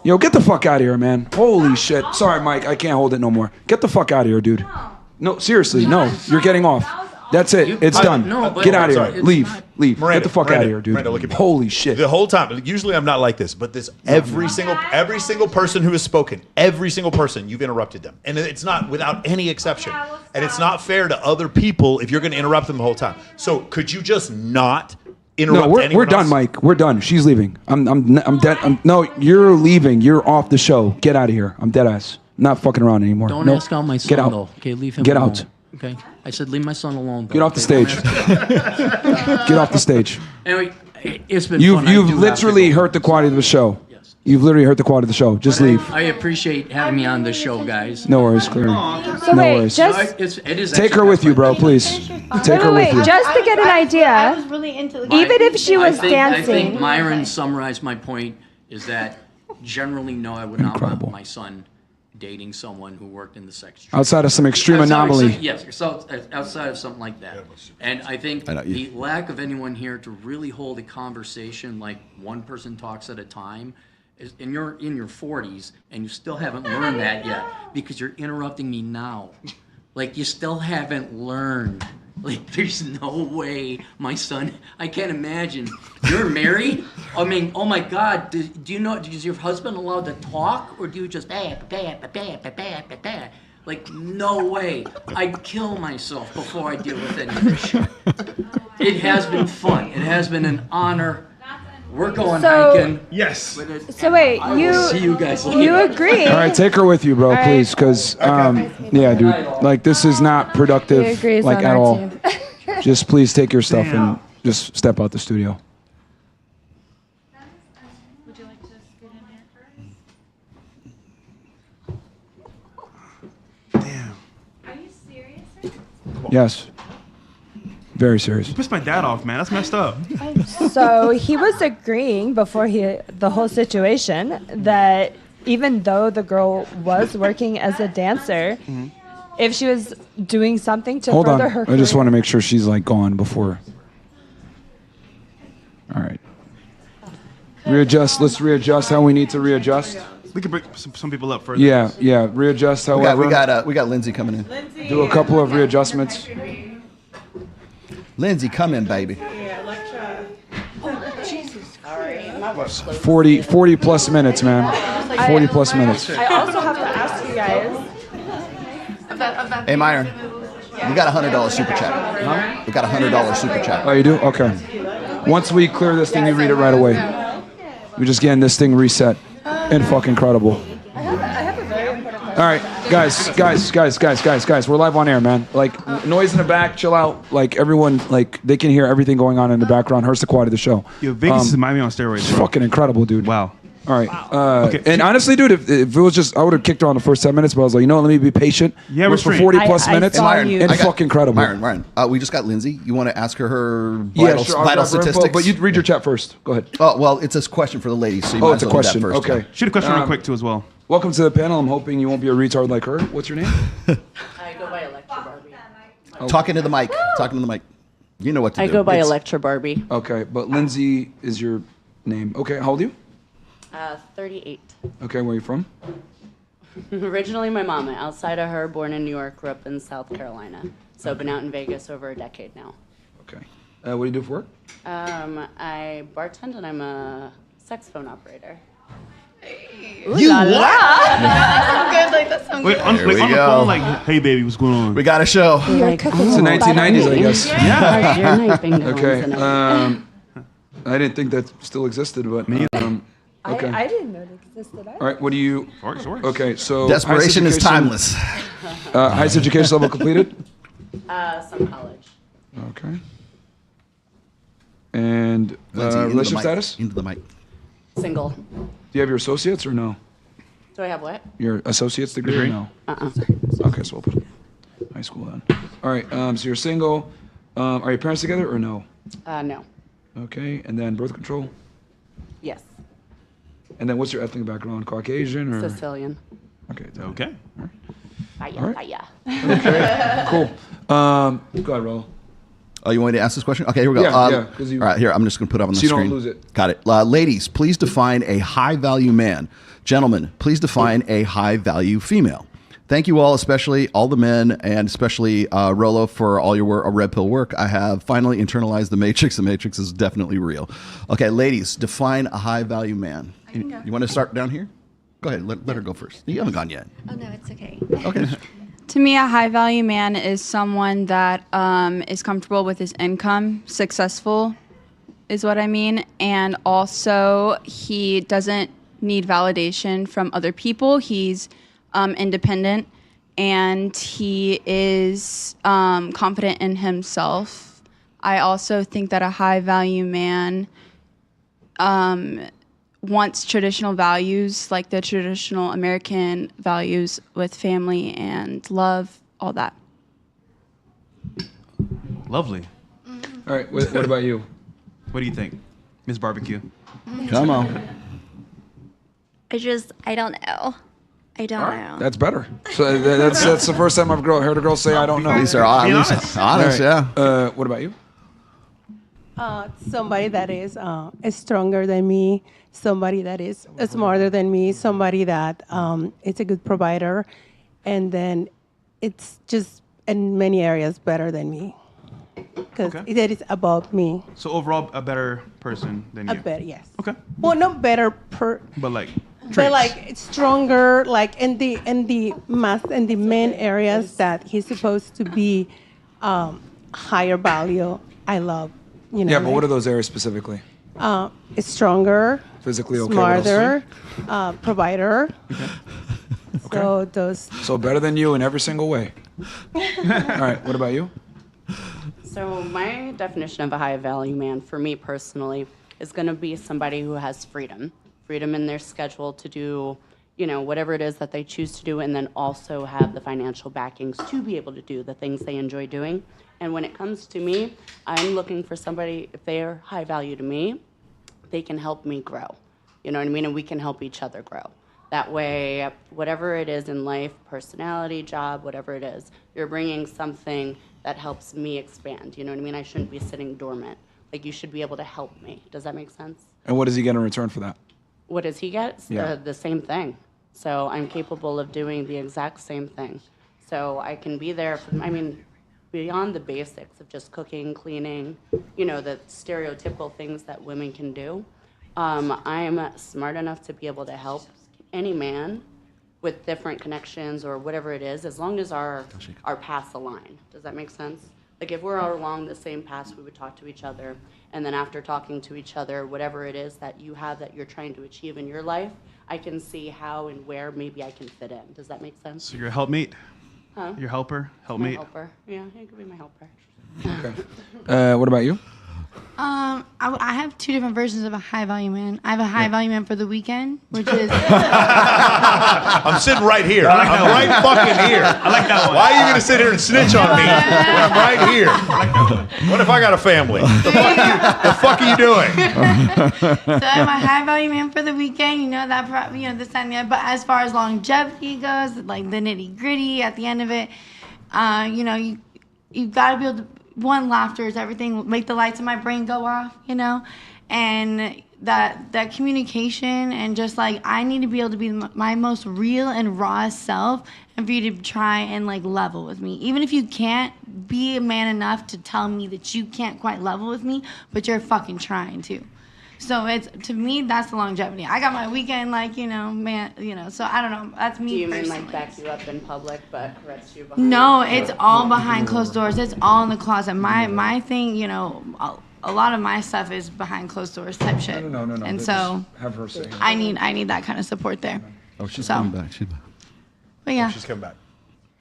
Yo, get the fuck out of here, man. Holy shit. Sorry, Mike, I can't hold it no more. Get the fuck out of here, dude. No, seriously, no. You're getting off. That's it. It's done. Get out of here. Leave. Miranda, Get the fuck out of here, dude. Miranda, look at me. Holy shit. The whole time. Usually I'm not like this, but every single person who has spoken, every single person, you've interrupted them, and it's not without any exception. And it's not fair to other people if you're going to interrupt them the whole time. So could you just not interrupt? No, we're anyone done, else? Mike. We're done. She's leaving. I'm dead. No, you're leaving. You're off the show. Get out of here. I'm dead ass. Not fucking around anymore. Don't Nope. ask out my son, Get out. though. Okay, leave him Get alone. out. Okay, I said leave my son alone. Though. Get off the Okay, stage. don't Get off the stage. Anyway, it's been fun. You've I do have to literally go. hurt the quality of the show. You've literally hurt the quality of the show. Just leave. I appreciate having me on the show, guys. No worries, Claire. So No wait, worries. just It is Take her with you, bro, please. Take her with wait, you. just to get an I idea. was really into the Even if she was I think dancing, Myron summarized my point is that generally, no, I would not Incredible. want my son dating someone who worked in the sex trade. Outside of some extreme anomaly. Yes, so outside of something like that. And I think the lack of anyone here to really hold a conversation like one person talks at a time, and you're in your 40s and you still haven't learned that yet because you're interrupting me now. Like you still haven't learned. Like there's no way my son, I can't imagine. You're married? I mean, oh my God, do you know, is your husband allowed to talk or do you just like no way. I'd kill myself before I deal with any of this shit. It has been fun. It has been an honor. We're going hiking. Yes. so wait, See you guys later. you agree? All right, take her with you, bro, please, because yeah, dude, like this is not productive, He agrees like on at our all. team. Just please take your stuff Damn. and just step out the studio. Would you like to scoot in here? Damn. Are you serious? Yes, very serious. You pissed my dad off, man. That's messed up. So he was agreeing before the whole situation that even though the girl was working as a dancer, if she was doing something to Hold on, further her I just career- want to make sure she's like gone before. All right. Readjust. Let's readjust how we need to readjust. We could bring some people up further. Yeah, yeah. Readjust. However, We got Lindsay coming in. do a couple of readjustments. Lindsay, come in, baby. 40 plus minutes, man. 40 plus minutes. I also have to ask you guys. Hey, Myron, we got a $100 super chat. We got a $100 super chat. Oh, you do? Okay. Once we clear this thing, you read it right away. We're just getting this thing reset. And fucking incredible. All right, guys, we're live on air, man. Like, noise in the back, chill out. Like, everyone, like, they can hear everything going on in the background. Hurts the quality of the show. Yo, Vegas is Miami on steroids, It's bro. fucking incredible, dude. Wow. All right. Okay. And honestly, dude, if it was just, I would have kicked her on the first 10 minutes, but I was like, you know what, let me be patient. Yeah, Work for restraint. 40 plus I minutes. saw Myron, you. And I got- fucking incredible. Myron, we just got Lindsay. You want to ask her Yeah, vital, sure. I'll vital grab her info, statistics? but you read your chat first. Go ahead. Oh, well, it's a question for the ladies, so you Oh, might it's a as well do question. that first. Okay. Shoot a question real quick, too, as well. Welcome to the panel. I'm hoping you won't be a retard like her. What's your name? I go by Electra Barbie. Yeah. Talking to the mic. Talking to the mic. You know what to I do. go by It's- Electra Barbie. Okay, but Lindsay is your name. Okay, how old are you? 38. Okay, where are you from? Originally my mama. Outside of her, born in New York, grew up in South Carolina. So been out in Vegas over a decade now. Okay. What do you do for work? I bartend and I'm a saxophone operator. You what? Wait, on There we the go. phone, like, hey, baby, what's going on? We got a show. Like, It's the 1990s, I guess. yeah. Your night bingo Okay. was in it. I didn't think that still existed, but okay. I didn't know it existed. All right. What do you? Works. Okay, so Desperation is highest education- timeless. Highest education level completed. Some college. Okay. And Lindsay, into the relationship mic. status? Into the mic. Single. Do you have your associates or no? Do I have what? Your associate's degree or no? Okay, so we'll put high school then. All right, so you're single. Are your parents together or no? No. Okay, and then birth control? Yes. And then what's your ethnic background? Caucasian or? Sicilian. Okay. Okay. Fire, All right. fire. Okay, cool. Go ahead, Rolo. Oh, you want me to ask this question? Okay, here we go. Yeah, 'cause you- all right, here, I'm just going to put it up on the So you screen. don't lose it. Got it. Ladies, please define a high-value man. Gentlemen, please define a high-value female. Thank you all, especially all the men, and especially Rolo for all your red pill work. I have finally internalized the Matrix. The Matrix is definitely real. Okay, ladies, define a high-value man. You want to start down here? Go ahead. Let her go first. You haven't gone yet. Oh, no, it's okay. Okay. To me, a high value man is someone that is comfortable with his income, successful is what I mean. And also, he doesn't need validation from other people. He's independent and he is confident in himself. I also think that a high value man wants traditional values, like the traditional American values with family and love, all that. Lovely. All right, what about you? What do you think, Miss Barbecue? Come on. I don't know. I don't know. That's better. So that's the first time I've heard a girl say I don't know. These are honest, All right. yeah. What about you? Somebody that is stronger than me, somebody that is smarter than me, somebody that is a good provider, and then it's just in many areas better than me, because it is above me. So overall, a better person than you. A better, yes. Okay. Well, not better But like. but traits. like stronger, like in the main areas that he's supposed to be higher value. I love. Yeah, but what are those areas specifically? Stronger, Physically okay. smarter, provider. So those. So better than you in every single way. All right, what about you? So my definition of a high value man for me personally is going to be somebody who has freedom in their schedule to do, whatever it is that they choose to do, and then also have the financial backings to be able to do the things they enjoy doing. And when it comes to me, I'm looking for somebody, if they're high value to me, they can help me grow. You know what I mean? And we can help each other grow. That way, whatever it is in life, personality, job, whatever it is, you're bringing something that helps me expand. You know what I mean? I shouldn't be sitting dormant. Like, you should be able to help me. Does that make sense? And what does he get in return for that? What does he get? Yeah. The same thing. So I'm capable of doing the exact same thing. So I can be there for, beyond the basics of just cooking, cleaning, the stereotypical things that women can do. I'm smart enough to be able to help any man with different connections or whatever it is, as long as our paths align. Does that make sense? Like, if we're all along the same paths, we would talk to each other, and then after talking to each other, whatever it is that you have that you're trying to achieve in your life, I can see how and where maybe I can fit in. Does that make sense? So you're a helpmate? Huh? Your helper? My Helpmate? helper. Yeah, he could be my helper. Okay. What about you? I have two different versions of a high value man. I have a high value man for the weekend, which is I'm sitting right here. I'm right fucking here. I like that one. Why are you gonna sit here and snitch on me when I'm right here? What if I got a family? The fuck are you doing? So I'm a high value man for the weekend. This, that, and the other. But as far as longevity goes, like the nitty gritty at the end of it, you got to be able to. One, laughter is everything. Make the lights in my brain go off, and that communication, and just like I need to be able to be my most real and raw self, and for you to try and like level with me, even if you can't be a man enough to tell me that you can't quite level with me, but you're fucking trying to. So to me, that's the longevity. I got my weekend, so I don't know. That's me. Do you mean personally. like back you up in public, but caress you behind? No, it's all behind closed doors. It's all in the closet. My thing, a lot of my stuff is behind closed doors type shit. No. And so Have her say. I need that kind of support there. Oh, she's So. coming back. But yeah. She's coming back.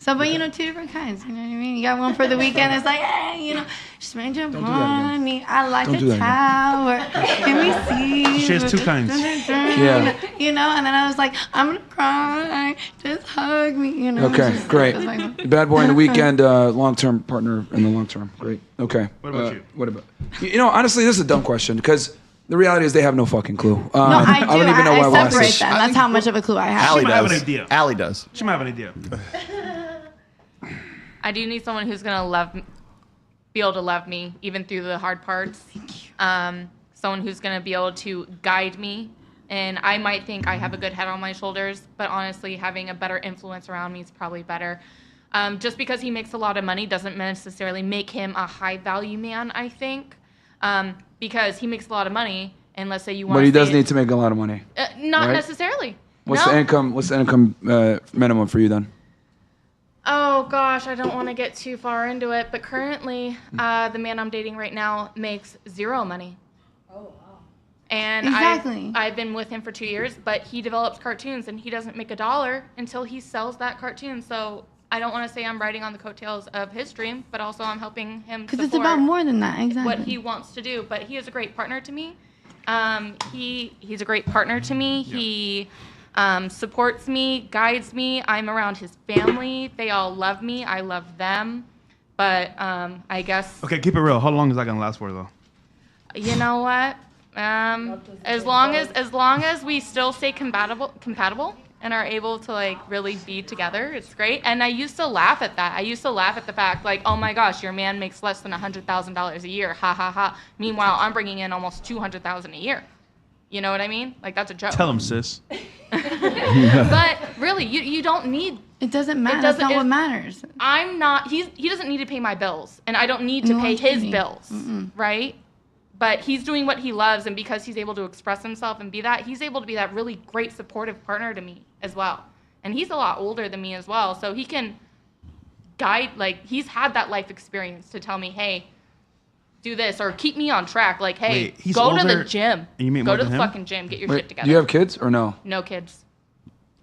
So, but you know, two different kinds. You know what I mean? You got one for the weekend. It's like, hey, you know, just make your money. I like the tower. Let me see. She has two kinds. Yeah. You know, and then I was like, I'm gonna cry. Just hug me. You know. Okay, Just, great. I was like, Bad boy in the weekend, long-term partner in the long term. Great. Okay. What about you? What about? You know, honestly, this is a dumb question because the reality is they have no fucking clue. no, I do. don't even know why I I separate asked them. this. That's how much of a clue I have. She might have an idea. Allie does. She might have an idea. I do need someone who's gonna be able to love me even through the hard parts. Someone who's gonna be able to guide me. And I might think I have a good head on my shoulders, but honestly, having a better influence around me is probably better. Just because he makes a lot of money doesn't necessarily make him a high value man, I think. Because he makes a lot of money, and let's say you want. But he does need to make a lot of money. Not right? necessarily. What's No. the income? What's the income minimum for you then? Oh gosh, I don't want to get too far into it, but currently, the man I'm dating right now makes zero money. Oh wow! And Exactly. I've been with him for 2 years, but he develops cartoons, and he doesn't make $1 until he sells that cartoon. So I don't want to say I'm riding on the coattails of his dream, but also I'm helping him Because support it's about more than that. Exactly. what he wants to do. But he is a great partner to me. He's a great partner to me. He supports me, guides me. I'm around his family. They all love me. I love them. But I guess, Okay, keep it real. How long is that gonna last for, though? you know what? As long as we still stay compatible and are able to like really be together, it's great. And I used to laugh at that. I used to laugh at the fact like, oh my gosh, your man makes less than $100,000 a year. Ha ha ha. Meanwhile, I'm bringing in almost $200,000 a year. You know what I mean? Like that's a joke. Tell him, sis. But really, you don't need. It doesn't matter. That's not what matters. I'm not. He doesn't need to pay my bills, and I don't need to No, pay I'm his kidding. bills, right? But he's doing what he loves, and because he's able to express himself and be that, he's able to be that really great supportive partner to me as well. And he's a lot older than me as well, so he can guide. Like he's had that life experience to tell me, hey, do this or keep me on track. Like, hey, Wait, he's go to older the gym. and you make Go more to than the him? fucking gym. Get your Wait, shit together. do you have kids or no? No kids.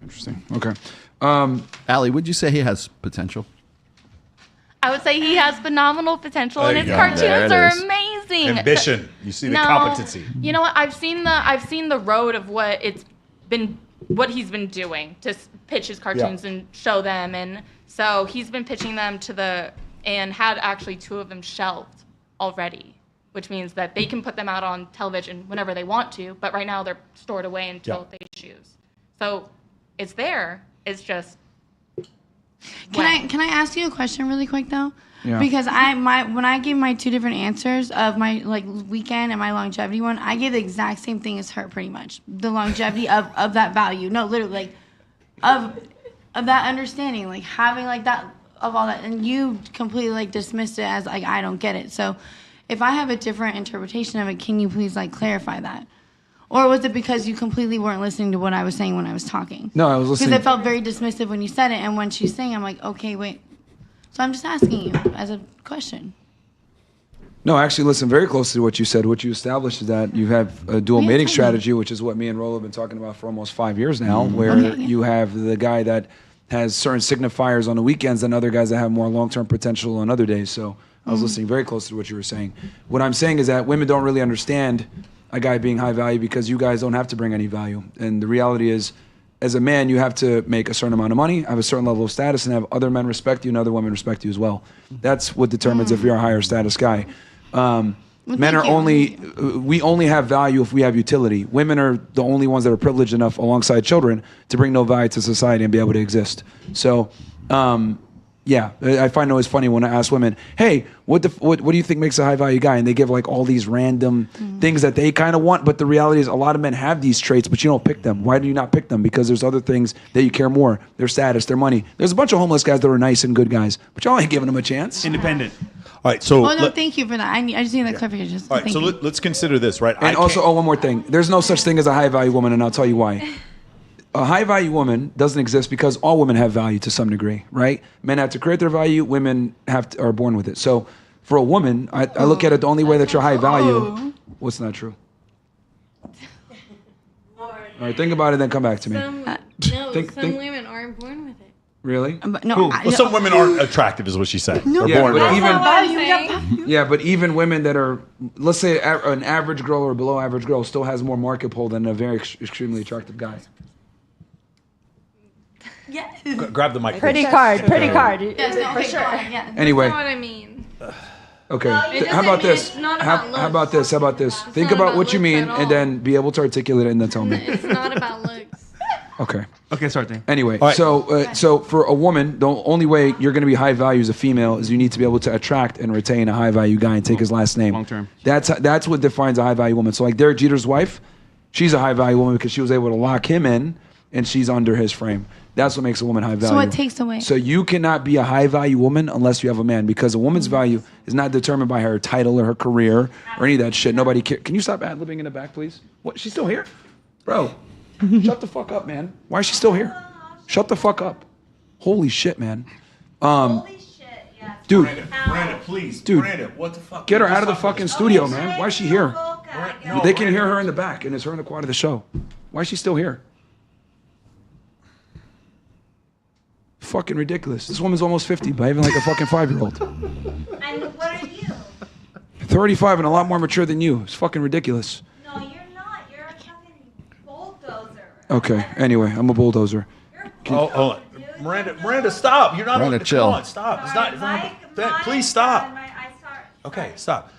Interesting. Okay. Allie, would you say he has potential? I would say he has phenomenal potential, There and you his go. cartoons There it are is. amazing. Ambition. You see the No, competency. You know what? I've seen the road of what he's been doing to pitch his cartoons and show them, and so he's been pitching them and had actually 2 of them shelved already, which means that they can put them out on television whenever they want to, but right now they're stored away until they choose. So it's there. It's just. Can I ask you a question really quick though? Yeah. Because when I gave my 2 different answers of my like weekend and my longevity one, I gave the exact same thing as her pretty much. The longevity of that value. No, literally like of that understanding, like having like that of all that, and you completely like dismissed it as like I don't get it. So if I have a different interpretation of it, can you please like clarify that? Or was it because you completely weren't listening to what I was saying when I was talking? No, I was listening. Because it felt very dismissive when you said it, and when she's saying, I'm like, okay, wait. So I'm just asking you as a question. No, actually, listen very closely to what you said. What you established is that you have a dual mating strategy, which is what me and Rolo have been talking about for almost 5 years now, where you have the guy that has certain signifiers on the weekends and other guys that have more long-term potential on other days. So I was listening very closely to what you were saying. What I'm saying is that women don't really understand a guy being high value because you guys don't have to bring any value. And the reality is, as a man, you have to make a certain amount of money, have a certain level of status, and have other men respect you and other women respect you as well. That's what determines if you're a higher status guy. Men are we only have value if we have utility. Women are the only ones that are privileged enough alongside children to bring no value to society and be able to exist. So, yeah, I find it always funny when I ask women, hey, what do you think makes a high value guy? And they give like all these random things that they kind of want. But the reality is a lot of men have these traits, but you don't pick them. Why do you not pick them? Because there's other things that you care more. Their status, their money. There's a bunch of homeless guys that are nice and good guys, but y'all ain't giving them a chance. Independent. All right, so Oh, no, thank you for that. I just need that clarification. all right, so let's consider this, right? And also, one more thing. There's no such thing as a high value woman, and I'll tell you why. A high value woman doesn't exist because all women have value to some degree, right? Men have to create their value. Women are born with it. So for a woman, I look at it the only way that you're high value. What's not true? All right, think about it, then come back to me. Some women aren't born with it. Really? But no, Well, some women aren't attractive, is what she's saying. No, They're born but attractive. even but even women that are, let's say, an average girl or below average girl still has more market pull than a very extremely attractive guy. Yes. Grab the mic. Pretty please. card. Yes, no, for okay, sure. fine, yeah. Anyway. That's not what I mean. Okay. It How about doesn't mean this? it's not How about looks. about this? How about this? Think not about about what you looks mean at and then be able to articulate it and then tell me. It's not about looks. Okay. Okay, start there. Anyway, All right. so for a woman, the only way you're going to be high value as a female is you need to be able to attract and retain a high value guy and take his last name. Long term. That's what defines a high value woman. So like Derek Jeter's wife, she's a high value woman because she was able to lock him in and she's under his frame. That's what makes a woman high value. So what takes away? So you cannot be a high value woman unless you have a man because a woman's value is not determined by her title or her career or any of that shit. Nobody cares. Can you stop ad-libbing in the back, please? What? She's still here? Bro, shut the fuck up, man. Why is she still here? Shut the fuck up. Holy shit, man. Dude. Brandon, please. Dude. Brandon, what the fuck? Get her out of the fucking studio, man. Why is she here? They can hear her in the back, and it's her in the quad of the show. Why is she still here? Fucking ridiculous. This woman's almost 50, behaving like a fucking 5-year-old. And what are you? 35 and a lot more mature than you. It's fucking ridiculous. No, you're not. You're a fucking bulldozer. Okay, anyway, I'm a bulldozer. Hold on. Miranda, stop. You're not Miranda, on. chill. Come on, stop. It's not. Please stop. Okay, stop.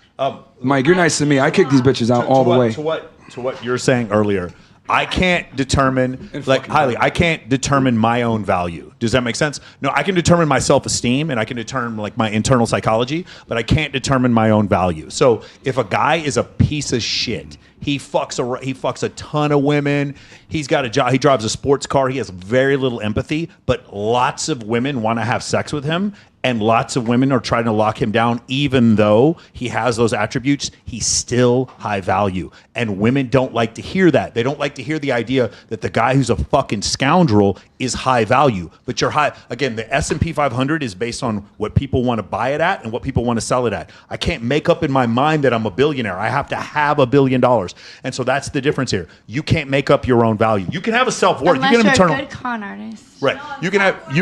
Mike, you're nice to me. I kick these bitches out all the way. To what you're saying earlier, I can't determine, I can't determine my own value. Does that make sense? No, I can determine my self-esteem and I can determine like my internal psychology, but I can't determine my own value. So if a guy is a piece of shit, he fucks a ton of women. He's got a job. He drives a sports car. He has very little empathy, but lots of women want to have sex with him. And lots of women are trying to lock him down, even though he has those attributes. He's still high value. And women don't like to hear that. They don't like to hear the idea that the guy who's a fucking scoundrel is high value. But you're high. Again, the S&P 500 is based on what people want to buy it at and what people want to sell it at. I can't make up in my mind that I'm a billionaire. I have to have $1 billion. And so that's the difference here. You can't make up your own value. You can have a self-worth. Unless you can have you're internal. a good con artist. Right. You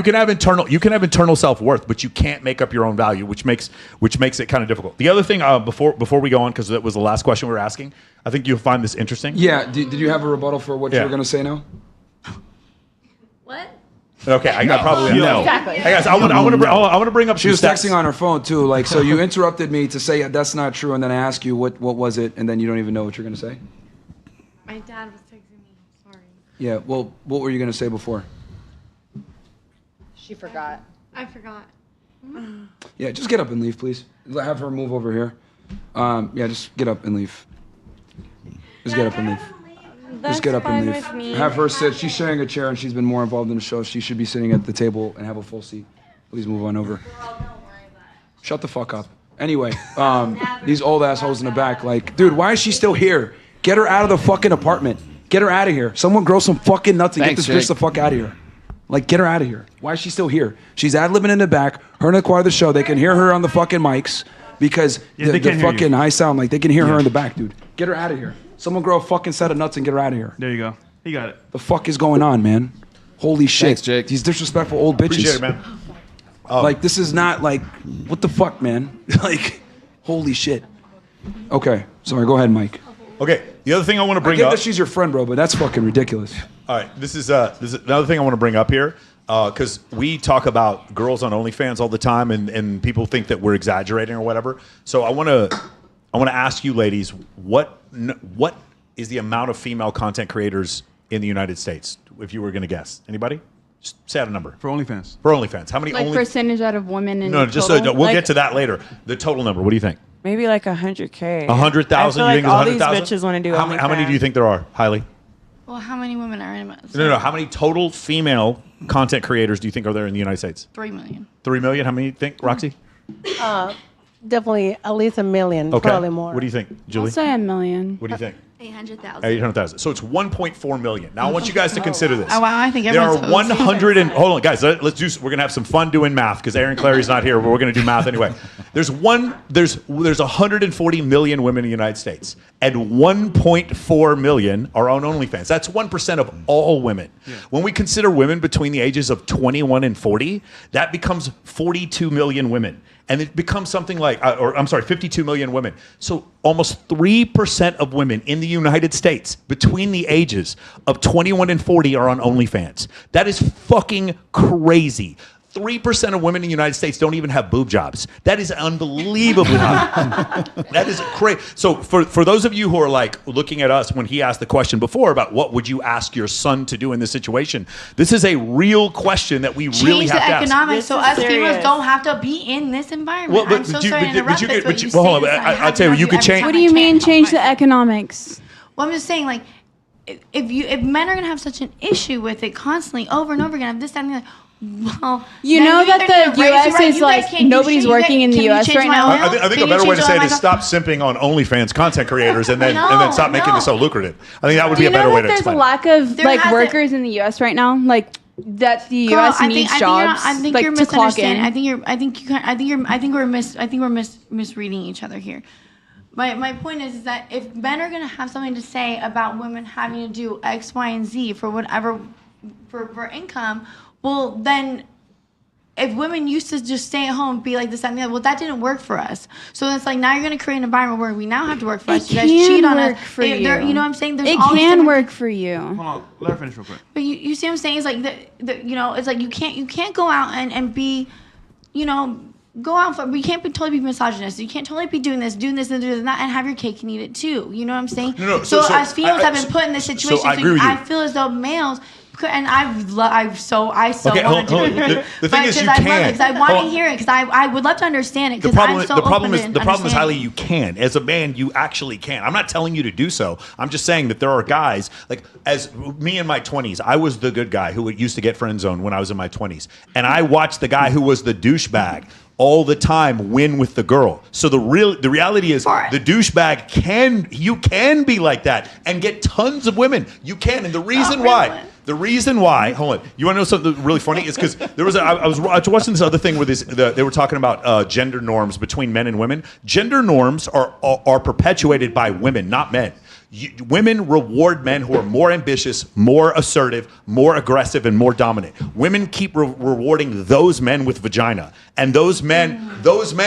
can have internal self-worth, but you can't make up your own value, which makes it kind of difficult. The other thing before we go on, because that was the last question we were asking, I think you'll find this interesting. Yeah. Did you have a rebuttal for what you were going to say now? What? Okay, I got probably no. Exactly. Hey guys, I want to bring up. She was stats. texting on her phone too. Like, so you interrupted me to say that's not true, and then I ask you what was it, and then you don't even know what you're going to say. My dad was texting me. Sorry. Yeah. Well, what were you going to say before? She forgot. I forgot. Yeah, just get up and leave, please. Have her move over here. Yeah, just get up and leave. Just get up and leave. Just get up and leave. Have her sit. She's sharing a chair and she's been more involved in the show. She should be sitting at the table and have a full seat. Please move on over. Shut the fuck up. Anyway, these old assholes in the back, like, dude, why is she still here? Get her out of the fucking apartment. Get her out of here. Someone grow some fucking nuts and get this bitch the fuck out of here. Like, get her out of here. Why is she still here? She's ad-libbing in the back. Her and the choir of the show, they can hear her on the fucking mics because the fucking high sound, like, they can hear her in the back, dude. Get her out of here. Someone grow a fucking set of nuts and get her out of here. There you go. You got it. The fuck is going on, man? Holy shit. Thanks, Jake. These disrespectful old bitches. Appreciate it, man. Like, this is not like, what the fuck, man? Like, holy shit. Okay, sorry, go ahead, Mike. Okay, the other thing I want to bring I get up. that she's your friend, bro, but that's fucking ridiculous. All right, this is another thing I want to bring up here because we talk about girls on OnlyFans all the time, and people think that we're exaggerating or whatever. So I want to ask you, ladies, what is the amount of female content creators in the United States? If you were going to guess, anybody? Just say out a number For OnlyFans. For OnlyFans, how many? Like percentage out of women in No, just total? we'll get to that later. The total number. What do you think? Maybe like 100K. 100,000. I You feel think like all it's these 100,000? bitches want to do How many do you think there are, Hailey? Well, how many women are in it? No. How many total female content creators do you think are there in the United States? 3 million. 3 million. How many do you think, Roxy? Definitely at least 1 million, Okay. probably more. What do you think, I'll Julie? say 1 million. What do you think? 800,000. 800,000. So it's 1.4 million. Now I want you guys to consider this. Oh, wow, I think there are everyone's 100 and hold on, guys. Let's do. We're gonna have some fun doing math because Aaron Clary's not here, but we're gonna do math anyway. There's 140 million women in the United States, and 1.4 million are on OnlyFans. That's 1% of all women. Yeah. When we consider women between the ages of 21 and 40, that becomes 42 million women. And it becomes something like, 52 million women. So almost 3% of women in the United States between the ages of 21 and 40 are on OnlyFans. That is fucking crazy. 3% of women in the United States don't even have boob jobs. That is unbelievably high. That is crazy. So for those of you who are like looking at us when he asked the question before about what would you ask your son to do in this situation, this is a real question that we really have to ask. Change the economics so us females don't have to be in this environment. I'm so sorry to interrupt this, but you say hold on, this, I'll tell you, you could change. What do you mean change the economics? Well, I'm just saying, like, if men are gonna have such an issue with it constantly over and over again, have this, that, and the other. Well, you know that the U.S. is like nobody's working in the U.S. right now. I think a better way to say it is stop simping on OnlyFans content creators and then stop making it so lucrative. I think that would be a better way to explain. Do you know that there's a lack of like workers in the U.S. right now? Like that the U.S. needs jobs. I think you're misunderstanding. I think we're misreading each other here. My point is that if men are gonna have something to say about women having to do X, Y, and Z for whatever for income. Well, then, if women used to just stay at home and be like this, that, and the other, well, that didn't work for us. So it's like now you're going to create an environment where we now have to work for us. You guys cheat on us. You know what I'm saying? It can work for you. Hold on, let her finish real quick. But you see what I'm saying? It's like it's like you can't go out and be, go out for. We can't totally be misogynist. You can't totally be doing this, and doing that, and have your cake and eat it too. You know what I'm saying? No, so as females have been put in this situation, so I agree with you. I feel as though males. And I so want to do it. The thing is, you can't. Because I want to hear it. Because I would love to understand it. The problem is, Hailey, you can. As a man, you actually can. I'm not telling you to do so. I'm just saying that there are guys like as me in my 20s. I was the good guy who used to get friend zoned when I was in my 20s, and I watched the guy who was the douchebag all the time win with the girl. So the reality is the douchebag can be like that and get tons of women. You can, and the reason why, hold on, you want to know something really funny? Is because there was I was watching this other thing where they were talking about gender norms between men and women. Gender norms are perpetuated by women, not men. Women reward men who are more ambitious, more assertive, more aggressive, and more dominant. Women keep rewarding those men with vagina, and those men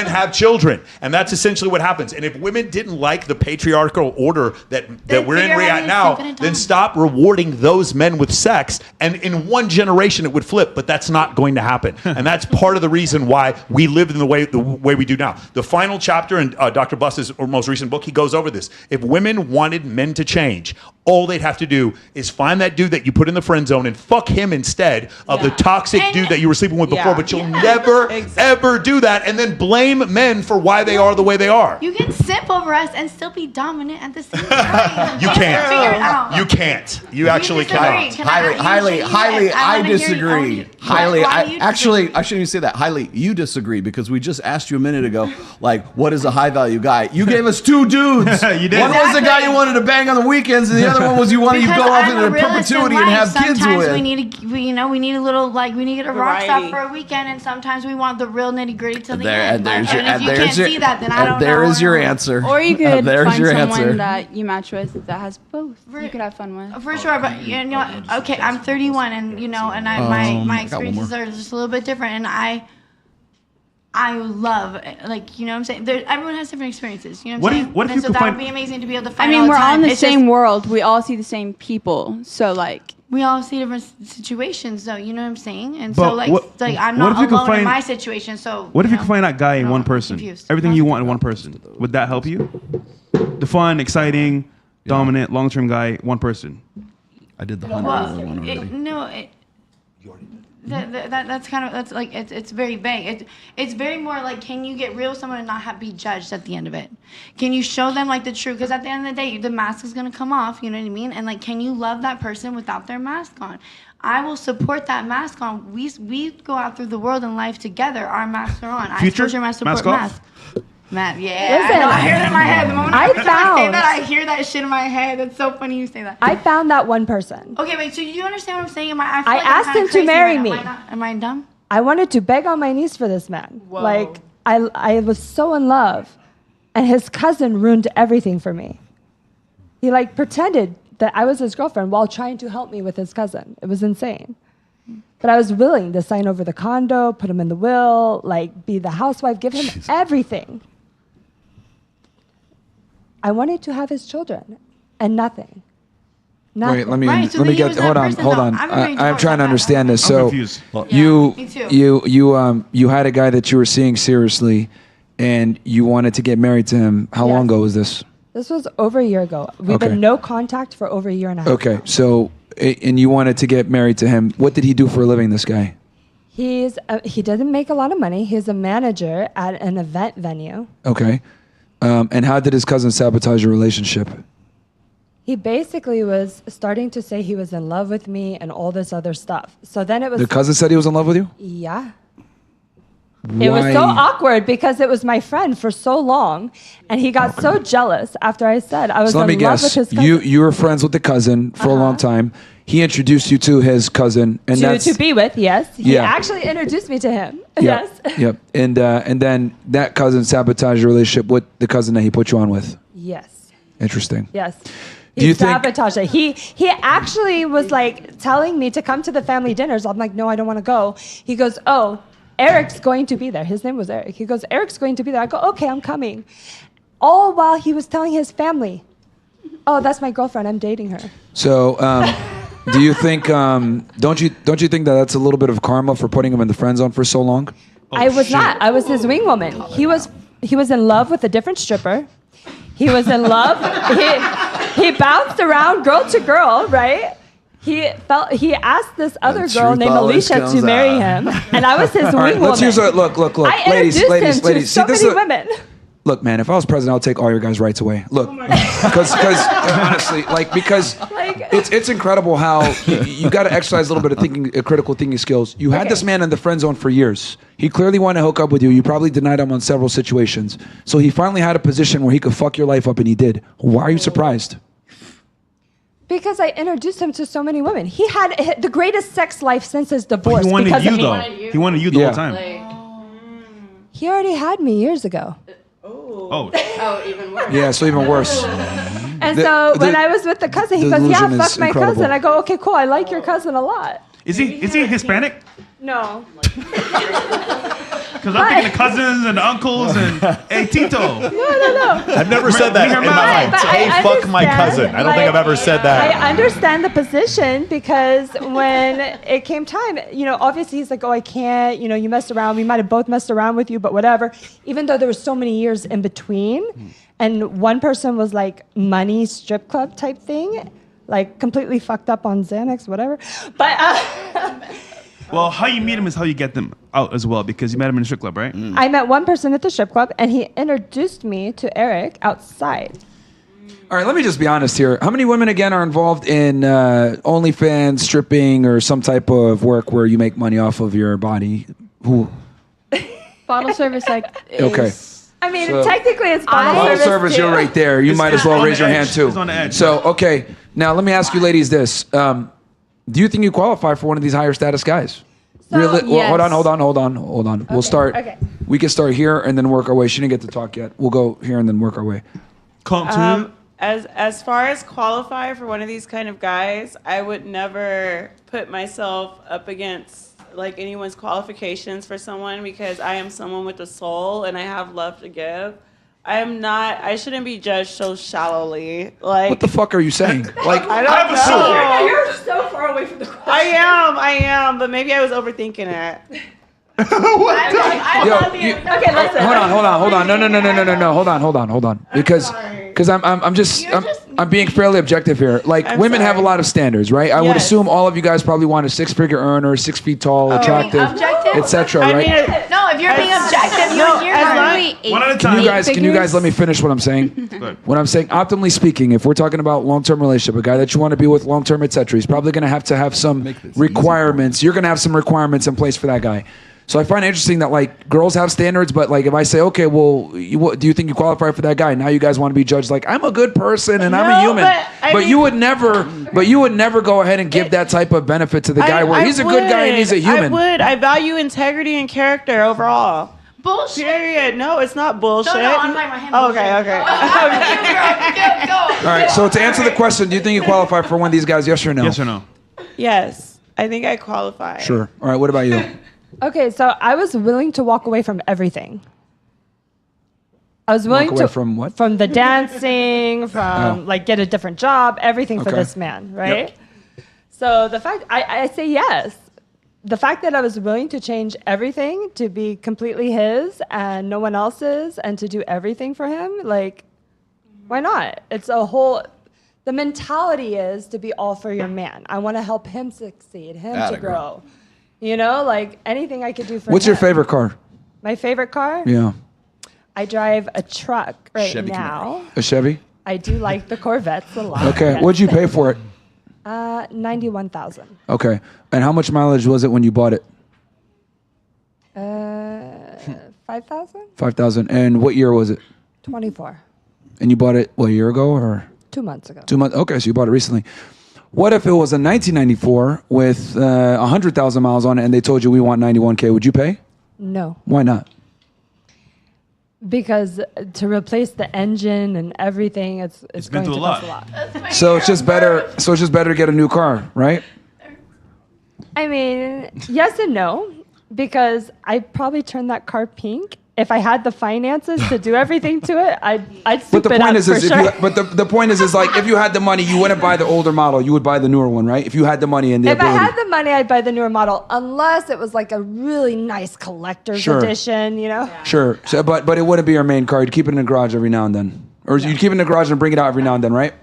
have children, and that's essentially what happens. And if women didn't like the patriarchal order that we're in right now, then stop rewarding those men with sex, and in one generation it would flip. But that's not going to happen, and that's part of the reason why we live in the way we do now. The final chapter in Dr. Buss's most recent book, he goes over this. If women wanted men to change, all they'd have to do is find that dude that you put in the friend zone and fuck him instead of the toxic dude that you were sleeping with before. But you'll never, ever do that and then blame men for why they are the way they are. You can simp over us and still be dominant at the same time. You can't. You can't. You actually cannot. Hailey, I disagree. Hailey, I shouldn't even say that. Hailey, you disagree because we just asked you a minute ago, like, what is a high value guy? You gave us two dudes. You did. One was the guy you wanted to bang on the weekends, and the other one was you wanted to go off into perpetuity and have kids with. Sometimes we need a little, like, we need a rock star for a weekend, and sometimes we want the real nitty gritty to the end. And if you can't see that, then I don't know. There is your answer. Or you could find someone that you match with that has both. You could have fun with. For sure, but okay, I'm 31, and and my experiences are just a little bit different, and I love, like, you know what I'm saying? Everyone has different experiences, you know what I'm saying? What if you could that find... would be amazing to be able to find. I mean, we're all in the same world. We all see the same people. So, like... We all see different situations, though, you know what I'm saying? And so, I'm not alone in my situation, so... What if you could find that guy in one person? Everything you want in one person. Would that help you? The fun, exciting, dominant, long-term guy, one person. I did the 100 one already. It's very vague. It's very more like, can you get real with someone and not be judged at the end of it? Can you show them like the truth? Because at the end of the day, the mask is gonna come off. You know what I mean? And like, can you love that person without their mask on? I will support that mask on. We go out through the world and life together. Our masks are on. Future? I support your mask. Man, yeah. Listen, I know, I hear that in my head. The moment I I say found- that, I hear that shit in my head. That's so funny you say that. I found that one person. Okay, wait. So you understand what I'm saying? I I asked him to marry me. Am I dumb? I wanted to beg on my knees for this man. Whoa. Like, I was so in love. And his cousin ruined everything for me. He like pretended that I was his girlfriend while trying to help me with his cousin. It was insane. But I was willing to sign over the condo, put him in the will, like be the housewife, give him everything. I wanted to have his children and nothing. Wait, let me Right, so let me then get. you Hold was on, that hold person, on. though. I'm very I'm trying to understand this. I'm So confused. you me too. you had a guy that you were seeing seriously, and you wanted to get married to him. How long ago was this? This was over a year ago. We've Okay. been no contact for over a year and a half. Okay, so and you wanted to get married to him. What did he do for a living? This guy. He doesn't make a lot of money. He's a manager at an event venue. Okay, and how did his cousin sabotage your relationship? He basically was starting to say he was in love with me and all this other stuff. So then it was The cousin said he was in love with you. Yeah. It was so awkward because it was my friend for so long, and he got so jealous after I said I was So let me in love with guess. his cousin. You were friends with the cousin for a long time. He introduced you to his cousin, and that's to be with, yes. He Yeah. actually introduced me to him. Yep, Yes. Yep. And then that cousin sabotaged your relationship with the cousin that he put you on with. Yes. Interesting. Yes. Do you think- sabotaged it. He actually was like telling me to come to the family dinners. I'm like, no, I don't want to go. He goes, oh, Eric's going to be there. His name was Eric. He goes, Eric's going to be there. I go, okay, I'm coming. All while he was telling his family, oh, that's my girlfriend. I'm dating her. So, do you think? Don't you think that that's a little bit of karma for putting him in the friend zone for so long? I was not. I was his wing woman. He was in love with a different stripper. He was in love. He bounced around girl to girl, right? He asked this other girl named Alicia to marry him, and I was his All wing right, woman. let's use a look, I ladies, introduced him to so this many is women. Look, man, if I was president, I'll take all your guys' rights away. Look, because honestly, because it's incredible how you got to exercise a little bit of critical thinking skills. You had this man in the friend zone for years. He clearly wanted to hook up with you. You probably denied him on several situations. So he finally had a position where he could fuck your life up, and he did. Why are you surprised? Because I introduced him to so many women. He had the greatest sex life since his divorce. He wanted because you of me. though. He wanted you the whole time. He already had me years ago. Oh. Oh, even worse. Yeah, so even worse. And so when I was with the cousin, he goes, yeah, delusion fuck is my incredible. cousin. I go, okay, cool. I like your cousin a lot. Is he Hispanic? No. Because I'm thinking the cousins and the uncles and hey Tito. No. I've never said that in my life. But Hey, I fuck my understand, cousin. I don't think I've ever said that. I understand the position because when it came time, obviously he's like, oh, I can't, you messed around. We might have both messed around with you, but whatever. Even though there were so many years in between. And one person was like money strip club type thing, like completely fucked up on Xanax, whatever. But Well, how you meet him is how you get them out as well, because you met him in a strip club, right? I met one person at the strip club, and he introduced me to Eric outside. All right, let me just be honest here. How many women, again, are involved in OnlyFans, stripping, or some type of work where you make money off of your body? Who? Bottle service, like. Okay. I mean, So- technically it's bottle Bottle service, too. you're right there. You might as well raise your hand, too. It's on the edge. So, okay. Now, let me ask you ladies this. Do you think you qualify for one of these higher status guys? Well, yes. hold on. We'll start. Okay. We can start here and then work our way. She didn't get to talk yet. We'll go here and then work our way. As far as qualify for one of these kind of guys, I would never put myself up against like anyone's qualifications for someone, because I am someone with a soul and I have love to give. I shouldn't be judged so shallowly. Like, What the fuck are you saying? Like, I don't know. You're so far away from the question. I am, but maybe I was overthinking it. Okay, listen. Hold on. No. Hold on. Because I'm being fairly objective here. Like, I'm women have a sorry. lot of standards, right? I would Yes. assume all of you guys probably want a 6-figure earner, 6 feet tall, attractive, objective? etc. I Right? mean, No, if you're being objective, you're as probably One at a Can time. you guys let me finish what I'm saying? When I'm saying optimally speaking, if we're talking about long-term relationship, a guy that you want to be with long-term, etc., he's probably going to have some requirements. You're going to have some requirements in place for that guy. So I find it interesting that like girls have standards, but like if I say, okay, well, do you think you qualify for that guy? Now you guys want to be judged like I'm a good person and I'm a human. But you would never go ahead and give that type of benefit to the guy where he's a good guy and he's a human. I would. I value integrity and character overall. Bullshit. Period. No, it's not bullshit. No, I'm like my hand. Okay. All right. So to answer the question, do you think you qualify for one of these guys? Yes or no? Yes or no? Yes, I think I qualify. Sure. All right. What about you? Okay, so I was willing to walk away from everything. I was willing Walk away from what? From the dancing, from like get a different job, everything for Okay. this man, right? So the fact I say yes. The fact that I was willing to change everything to be completely his and no one else's and to do everything for him, like, why not? It's a whole, the mentality is to be all for your man. I want to help him succeed, him to grow. You know, like anything I could do for him. What's your favorite car? My favorite car? Yeah. I drive a truck right Chevy now. A Chevy? I do like the Corvettes a lot. Okay. yes. What'd you pay for it? 91,000. Okay. And how much mileage was it when you bought it? 5,000? 5,000. And what year was it? 24. And you bought it, what, a year ago or? 2 months ago. 2 months. Okay, so you bought it recently. What if it was a 1994 with 100,000 miles on it and they told you we want 91K? Would you pay? No. Why not? Because to replace the engine and everything, it's been going through to a cost lot. a lot. So it's just better. So it's just better to get a new car, right? I mean, yes and no, because I'd probably turn that car pink. If I had the finances to do everything to it, I'd soup But the it point up is, for if sure. you, but the point is like if you had the money, you wouldn't buy the older model. You would buy the newer one, right? If you had the money and the If I ability. had the money, I'd buy the newer model, unless it was like a really nice collector's Sure. edition, you know? Sure. So, but it wouldn't be your main car. You'd keep it in the garage every now and then, or you'd keep it in the garage and bring it out every now and then, right?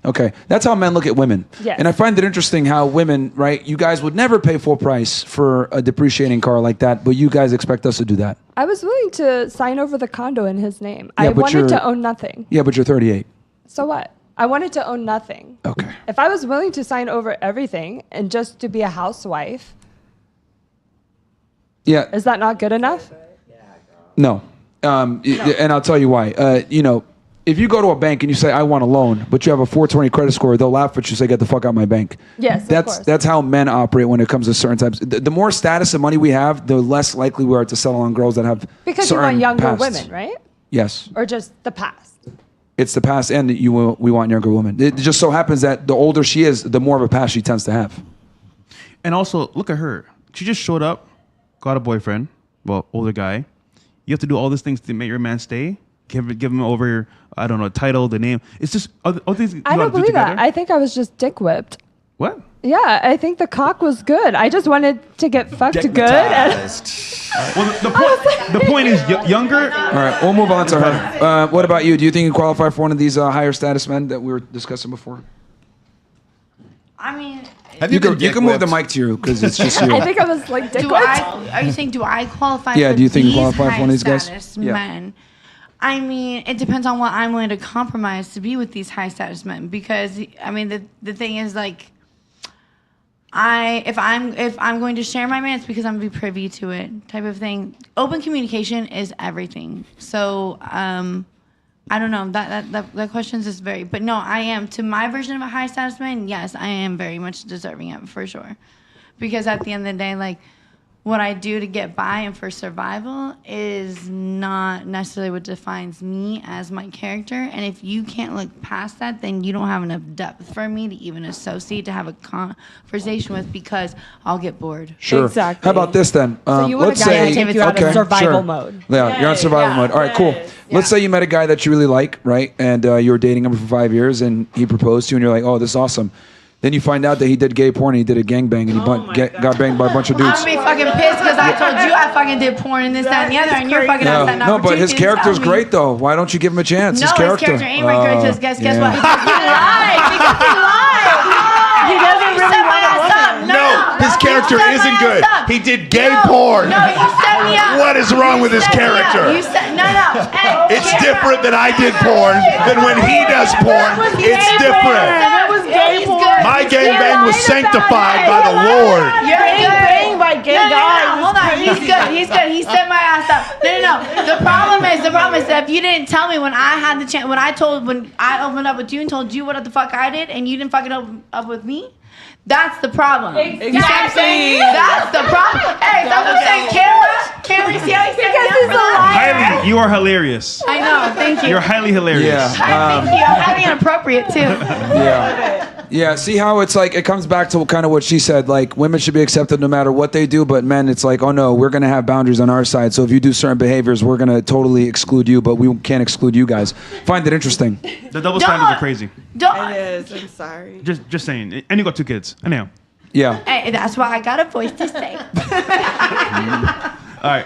Okay, that's how men look at women. Yes. And I find it interesting how women, right? You guys would never pay full price for a depreciating car like that, but you guys expect us to do that. I was willing to sign over the condo in his name. Yeah, I but wanted you're- to own nothing. Yeah, but you're 38. So what? I wanted to own nothing. Okay. If I was willing to sign over everything and just to be a housewife, Yeah. is that not good enough? No. And I'll tell you why. If you go to a bank and you say I want a loan, but you have a 420 credit score, they'll laugh at you and say get the fuck out of my bank. Yes, of That's course. that's how men operate when it comes to certain types. The more status and money we have, the less likely we are to settle on girls that have Because you certain want younger pasts. women, right? Yes. Or just the past? It's the past, and we want younger women. It just so happens that the older she is, the more of a past she tends to have. And also, look at her. She just showed up, got a boyfriend, well, older guy. You have to do all these things to make your man stay. Give him over, I don't know, title, the name. It's just all things you I gotta don't do believe together. that. I think I was just dick whipped. What? Yeah, I think the cock was good. I just wanted to get fucked good. And Well, the point is younger. All right, we'll move on to her. What about you? Do you think you qualify for one of these higher status men that we were discussing before? I mean, You can move the mic to you because it's just you. I think I was like dick do whipped. are you saying do I qualify? Yeah, for do you think you these qualify for one of these guys? high-status Yeah. Men? I mean, it depends on what I'm willing to compromise to be with these high status men. Because I mean, the thing is like, if I'm going to share my man, it's because I'm gonna be privy to it, type of thing. Open communication is everything. So I don't know. That question is very, but no, I am to my version of a high status man. Yes, I am very much deserving of it for sure, because at the end of the day, like what I do to get by and for survival is not necessarily what defines me as my character. And if you can't look past that, then you don't have enough depth for me to even associate to have a conversation with, because I'll get bored. Sure. Exactly. How about this then? So you want let's a guy say to take you out of survival sure. mode. Yeah, you're on survival mode. All right, cool. Let's say you met a guy that you really like, right? And you were dating him for 5 years, and he proposed to you, and you're like, oh, this is awesome. Then you find out that he did gay porn, and he did a gangbang, and he got banged by a bunch of dudes. I'm gonna be fucking pissed because I told you I fucking did porn and this, that, and the other, and you're fucking upset. No, but his character's great, though. Why don't you give him a chance? No, his character. ain't my character. Guess yeah. what? Because he lied. Because he lied. He doesn't you really set my want a ass up. No, his character You set my isn't ass good. up. He did gay No, porn. No, you set me up. What is wrong with his set me up. character? You set, no. Hey, It's different that I did porn than when he does porn. It's different. That was gay porn. My gangbang was sanctified by the Lord. You're good. Bang by like getting going. Hold on. He's good. He set my ass up. No. The problem is that if you didn't tell me when I had the chance, when I opened up with you and told you what the fuck I did, and you didn't fucking open up with me. That's the problem. Exactly. That's the problem. Hey, someone say Cameron, see how he said Highly, you are hilarious. I know. Thank you. You're highly hilarious. Yeah. Thank you. I'm highly inappropriate too. Yeah, see how it's like, it comes back to kind of what she said, like women should be accepted no matter what they do, but men, it's like, oh no, we're going to have boundaries on our side. So if you do certain behaviors, we're going to totally exclude you, but we can't exclude you guys. Find it interesting. The double standards are crazy. It is. I'm sorry. Just saying. And you got 2 kids. Anyhow. Yeah. Hey, that's why I got a voice to say. All right.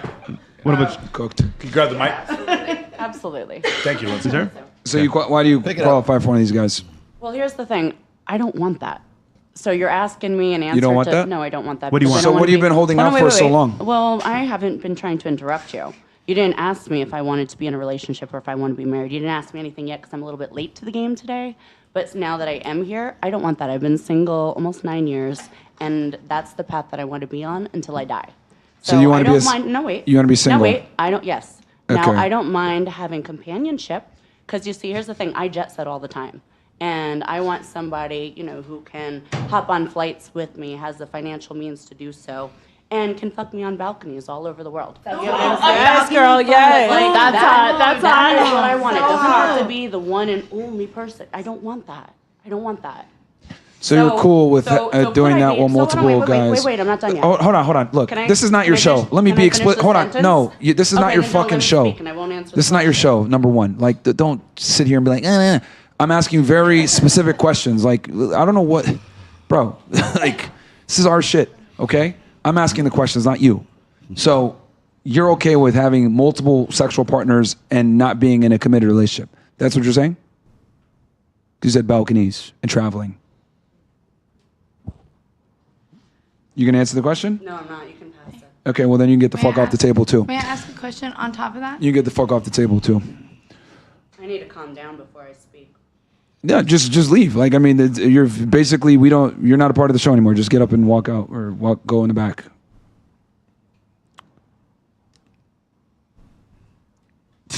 What about you? Cooked? Can you grab the mic? Absolutely. Thank you, Lindsay. So why do you qualify for one of these guys? Well, here's the thing. I don't want that. So you're asking me an answer. You don't want that? No, I don't want that. What do you want? because I don't So what wanna have you been holding out for so long? Well, I haven't been trying to interrupt you. You didn't ask me if I wanted to be in a relationship or if I want to be married. You didn't ask me anything yet because I'm a little bit late to the game today. But now that I am here, I don't want that. I've been single almost 9 years, and that's the path that I want to be on until I die. So you want to be No, wait. You want to be single? No, wait. I don't. Yes. Now Okay. I don't mind having companionship because you see, here's the thing. I jet set all the time. And I want somebody, who can hop on flights with me, has the financial means to do so, and can fuck me on balconies all over the world. Yes, girl. Yes. Like, That's hot. That's that is hot. what I want. It doesn't have to be the one and only person. I don't want that. I don't want that. So you're cool with so doing could I that be- while so hold on, multiple guys. Wait, I'm not done yet. Oh, hold on. Look, Can I- this is not can your I show. finish- Let me can be I finish explicit. the Hold on. sentence? No, this is not Okay, your then don't let fucking me show. speak and I won't answer This is the not your question. show. Number one, like, don't sit here and be like, I'm asking very specific questions. Like, I don't know what, bro. Like, this is our shit. Okay, I'm asking the questions, not you. So you're okay with having multiple sexual partners and not being in a committed relationship? That's what you're saying? You said balconies and traveling. You gonna answer the question? No, I'm not. You can pass it. Okay, well then you can get the May fuck I off the ask- table too. May I ask a question on top of that? You can get the fuck off the table too. I need to calm down before I speak. Yeah, just leave. Like, I mean, you're basically you're not a part of the show anymore. Just get up and walk out or go in the back.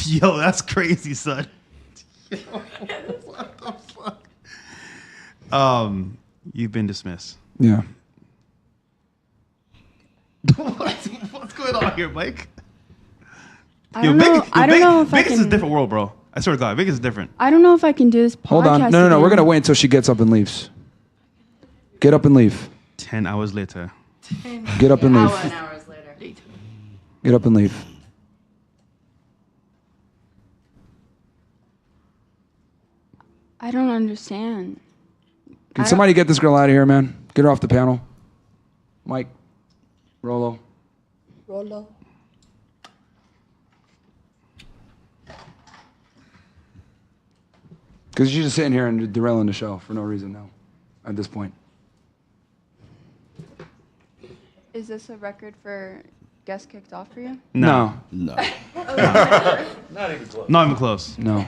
Yo, that's crazy, son. What the fuck? You've been dismissed. Yeah. What's going on here, Mike? I don't know if I Vegas is a can. different world, bro. I swear to God, Vegas is different. I don't know if I can do this podcast. Hold on. No. We're again. gonna wait until she gets up and leaves. Get up and leave. 10 hours later. Get up and leave. 10 hours later. Get up and leave. I don't understand. Can somebody get this girl out of here, man? Get her off the panel. Mike. Rolo. Rolo. Because she's just sitting here and derailing the show for no reason now, at this point. Is this a record for guest kicked off for you? No. No. Not even close. Not even close. No.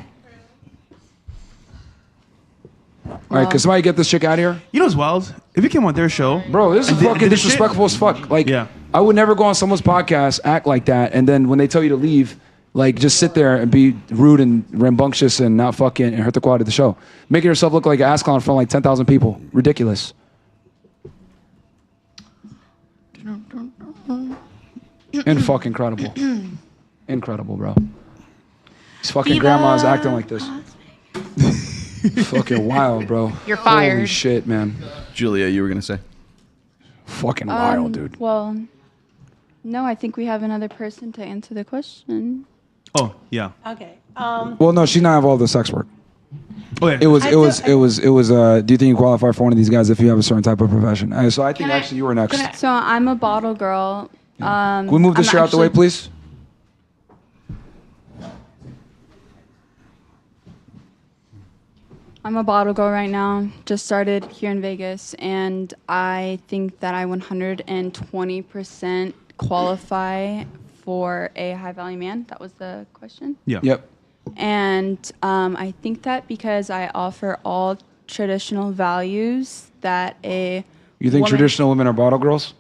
All right, can somebody get this chick out of here? You know what's wild? If you came on their show, Bro, this is and did fucking this shit- disrespectful as fuck. Like, Yeah. I would never go on someone's podcast, act like that, and then when they tell you to leave, like, just sit there and be rude and rambunctious and not fucking and hurt the quality of the show. Making yourself look like an ass clown in front of like 10,000 people. Ridiculous. And fucking incredible. Incredible, bro. These fucking grandmas acting like this. Fucking wild, bro. You're Holy fired. shit, man. Julia, you were gonna say? Fucking wild, dude. Well, no, I think we have another person to answer the question. Oh, yeah. Okay. Well, no, she's not involved in sex work. Oh, yeah. It was. Do you think you qualify for one of these guys if you have a certain type of profession? So I think actually you were next. So I'm a bottle girl. Can we move this I'm chair out the way, actually- please? I'm a bottle girl right now. Just started here in Vegas, and I think that I 120% qualify for a high value man. That was the question. Yeah. Yep. And I think that because I offer all traditional values that a You think woman- traditional women are bottle girls?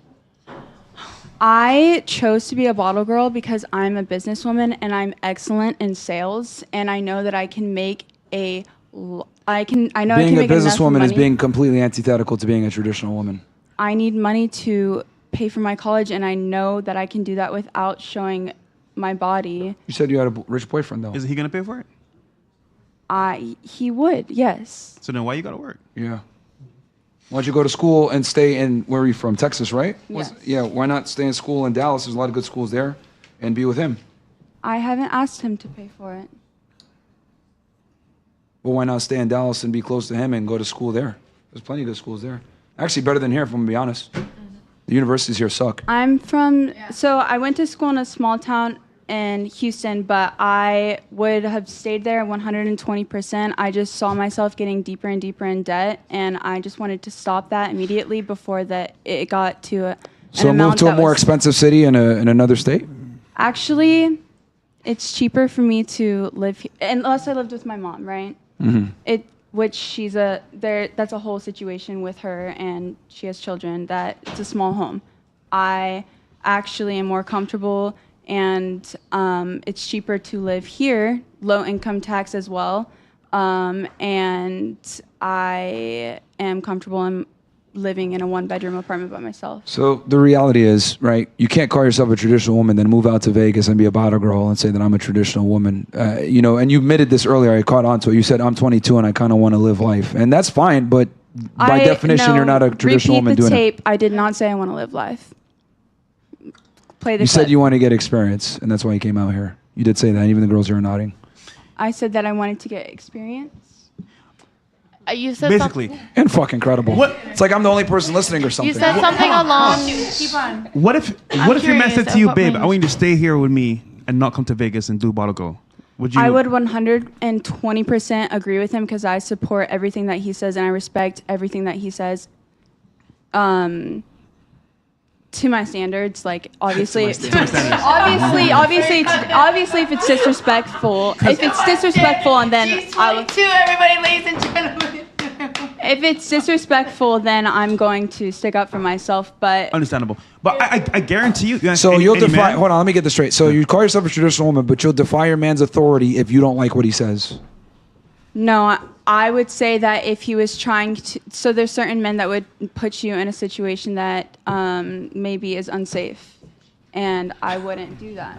I chose to be a bottle girl because I'm a businesswoman and I'm excellent in sales, and I know that I can make I know I can Being make a enough businesswoman is money. being completely antithetical to being a traditional woman. I need money to pay for my college, and I know that I can do that without showing my body. You said you had a rich boyfriend, though. Is he gonna pay for it? He would, yes. So then why you gotta work? Yeah. Why don't you go to school and stay in, where are you from? Texas, right? Yes. Yeah, why not stay in school in Dallas? There's a lot of good schools there, and be with him. I haven't asked him to pay for it. Well, why not stay in Dallas and be close to him and go to school there? There's plenty of good schools there. Actually, better than here, if I'm gonna be honest. The universities here suck. I'm from, so I went to school in a small town in Houston, but I would have stayed there 120%. I just saw myself getting deeper and deeper in debt, and I just wanted to stop that immediately before it got to an So move amount to a that more was- expensive city in another state? Actually, it's cheaper for me to live here, unless I lived with my mom, right? Mm-hmm. Which that's a whole situation with her, and she has children, that it's a small home. I actually am more comfortable, and it's cheaper to live here, low income tax as well, and I am comfortable in living in a 1-bedroom apartment by myself. So the reality is, right, you can't call yourself a traditional woman, then move out to Vegas and be a bottle girl and say that I'm a traditional woman. You know, and you admitted this earlier, I caught on to it. You said, I'm 22 and I kind of want to live life. And that's fine, but by definition, you're not a traditional woman doing Repeat the tape. it. I did not say I want to live life. Play the You clip. said you want to get experience, and that's why you came out here. You did say that, and even the girls here are nodding. I said that I wanted to get experience. You said Basically. And fucking incredible. What? It's like I'm the only person listening or something. You said something along. Keep on. What if your man said curious to you, about babe, my- I want you to stay here with me and not come to Vegas and do bottle girl? Would you? I would 120% agree with him because I support everything that he says and I respect everything that he says. To my standards, like obviously, obviously, if it's disrespectful, and then everybody, ladies and gentlemen. if it's disrespectful, then I'm going to stick up for myself. But Understandable. But I guarantee you. So any you'll defy. man- Hold on, let me get this straight. So you call yourself a traditional woman, but you'll defy your man's authority if you don't like what he says. no, I would say that if he was trying to, so there's certain men that would put you in a situation that maybe is unsafe, and I wouldn't do that.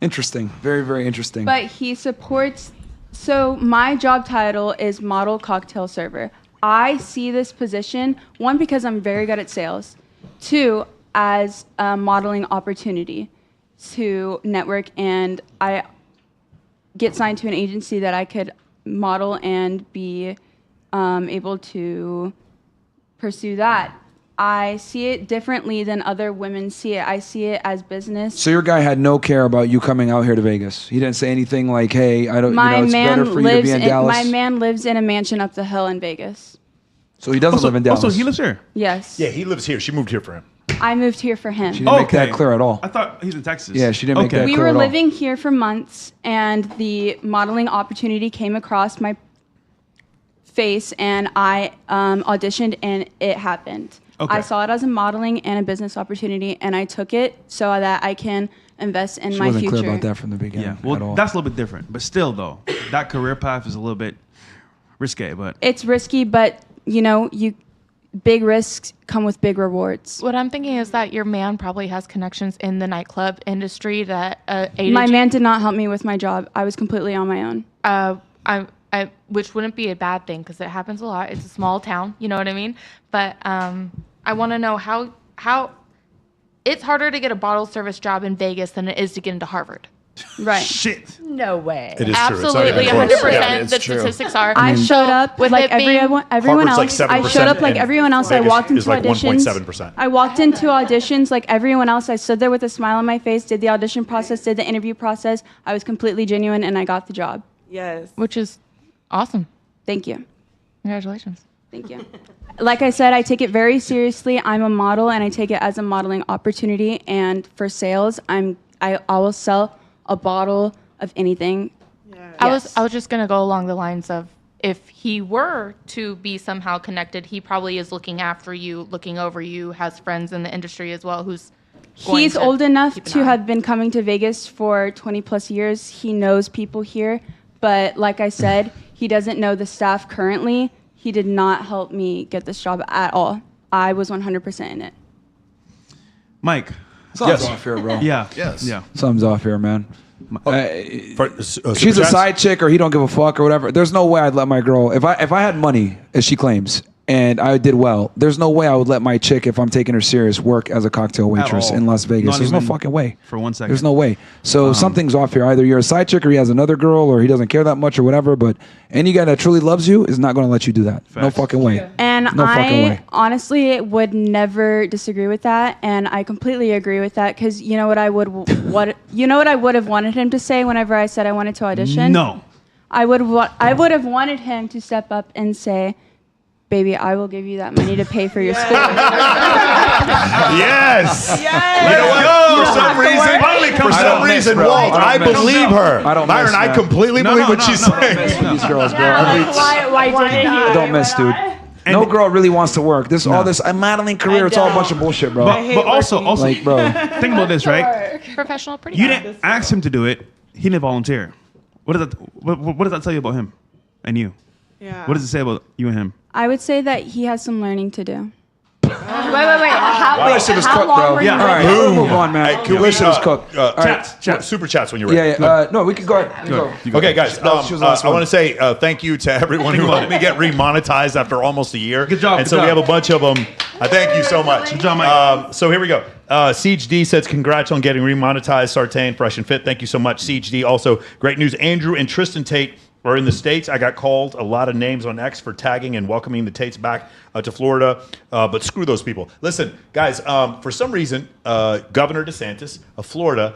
Interesting. Very, very interesting. But he supports. So my job title is model cocktail server. I see this position, one, because I'm very good at sales, two, as a modeling opportunity to network, and I get signed to an agency that I could model and be able to pursue that. I see it differently than other women see it. I see it as business. So your guy had no care about you coming out here to Vegas. He didn't say anything like, "Hey, I don't. My it's man better for you to be in Dallas." My man lives in a mansion up the hill in Vegas. So he doesn't live in Dallas. Also, he lives here. Yes. Yeah, he lives here. She moved here for him. I moved here for him. She didn't make that clear at all. I thought he's in Texas. Yeah, she didn't make that We clear were at all. living here for months, and the modeling opportunity came across my face, and I auditioned, and it happened. Okay. I saw it as a modeling and a business opportunity, and I took it so that I can invest in She my wasn't future. clear about that from the beginning. Yeah. at Well, all. that's a little bit different. But still, though, that career path is a little bit risque. But It's risky, but big risks come with big rewards. What I'm thinking is that your man probably has connections in the nightclub industry that My man did not help me with my job. I was completely on my own. which wouldn't be a bad thing because it happens a lot. It's a small town, you know what I mean? But I want to know how it's harder to get a bottle service job in Vegas than it is to get into Harvard. Right. Shit. No way. It is true. It's not Absolutely, even close. 100%. Yeah, it's The true. statistics are. I showed up with like it being- everyone Harvard's else. like I showed up 7% like and everyone else. I Vegas walked into is like auditions. 1.7%. I walked into auditions like everyone else. I stood there with a smile on my face, did the audition process, did the interview process. I was completely genuine, and I got the job. Yes. Which is awesome. Thank you. Congratulations. Thank you. Like I said, I take it very seriously. I'm a model, and I take it as a modeling opportunity. And for sales, I will sell a bottle of anything. I was just gonna go along the lines of if he were to be somehow connected, he probably is looking after you, looking over you, has friends in the industry as well who's going He's to old enough keep an to eye. have been coming to Vegas for 20 plus years. He knows people here, but like I said, he doesn't know the staff currently. He did not help me get this job at all. I was 100% in it. Mike. Something's off here, bro. Yeah. Yes. Yeah. Something's off here, man. She's She's a side chick, or he don't give a fuck, or whatever. There's no way I'd let my girl, if I had money, as she claims, and I did well, there's no way I would let my chick, if I'm taking her serious, work as a cocktail waitress all. in Las Vegas. Not There's no even fucking way. for 1 second. There's no way. So something's off here. Either you're a side chick, or he has another girl, or he doesn't care that much, or whatever. But any guy that truly loves you is not going to let you do that. No fucking way. And No fucking I way. honestly would never disagree with that, and I completely agree with that because you know what I would have wanted him to say whenever I said I wanted to audition. No. I would have wanted him to step up and say, "Baby, I will give you that money to pay for your school." Yes. Yes. You know what? For some reason, Walt, I believe her. Byron, I completely believe what she's saying. These girls, bro. Why did he? Don't miss, dude. No girl really wants to work. All this modeling career, it's all a bunch of bullshit, bro. But also, like, bro. think about this, right? Professional pretty You much. didn't ask him to do it. He didn't volunteer. What does that? What does that tell you about him and you? Yeah. What does it say about you and him? I would say that he has some learning to do. Wait. That shit was cooked, long bro. were you All right, ready? we'll move on, man. That shit was cooked. All right. Super chats when you're ready. Yeah. No, we can go ahead. Go ahead. You go Okay, ahead. guys. She was the last I one. want to say thank you to everyone who helped me get remonetized after almost a year. Good job, And good so we job. have a bunch of them. I thank you so much. Good job, Mike. So here we go. Siege D says, congrats on getting remonetized. Sartain, fresh and fit. Thank you so much, Siege D. Also, great news. Andrew and Tristan Tate are in the States. I got called a lot of names on X for tagging and welcoming the Tates back to Florida. But screw those people. Listen, guys, for some reason, Governor DeSantis of Florida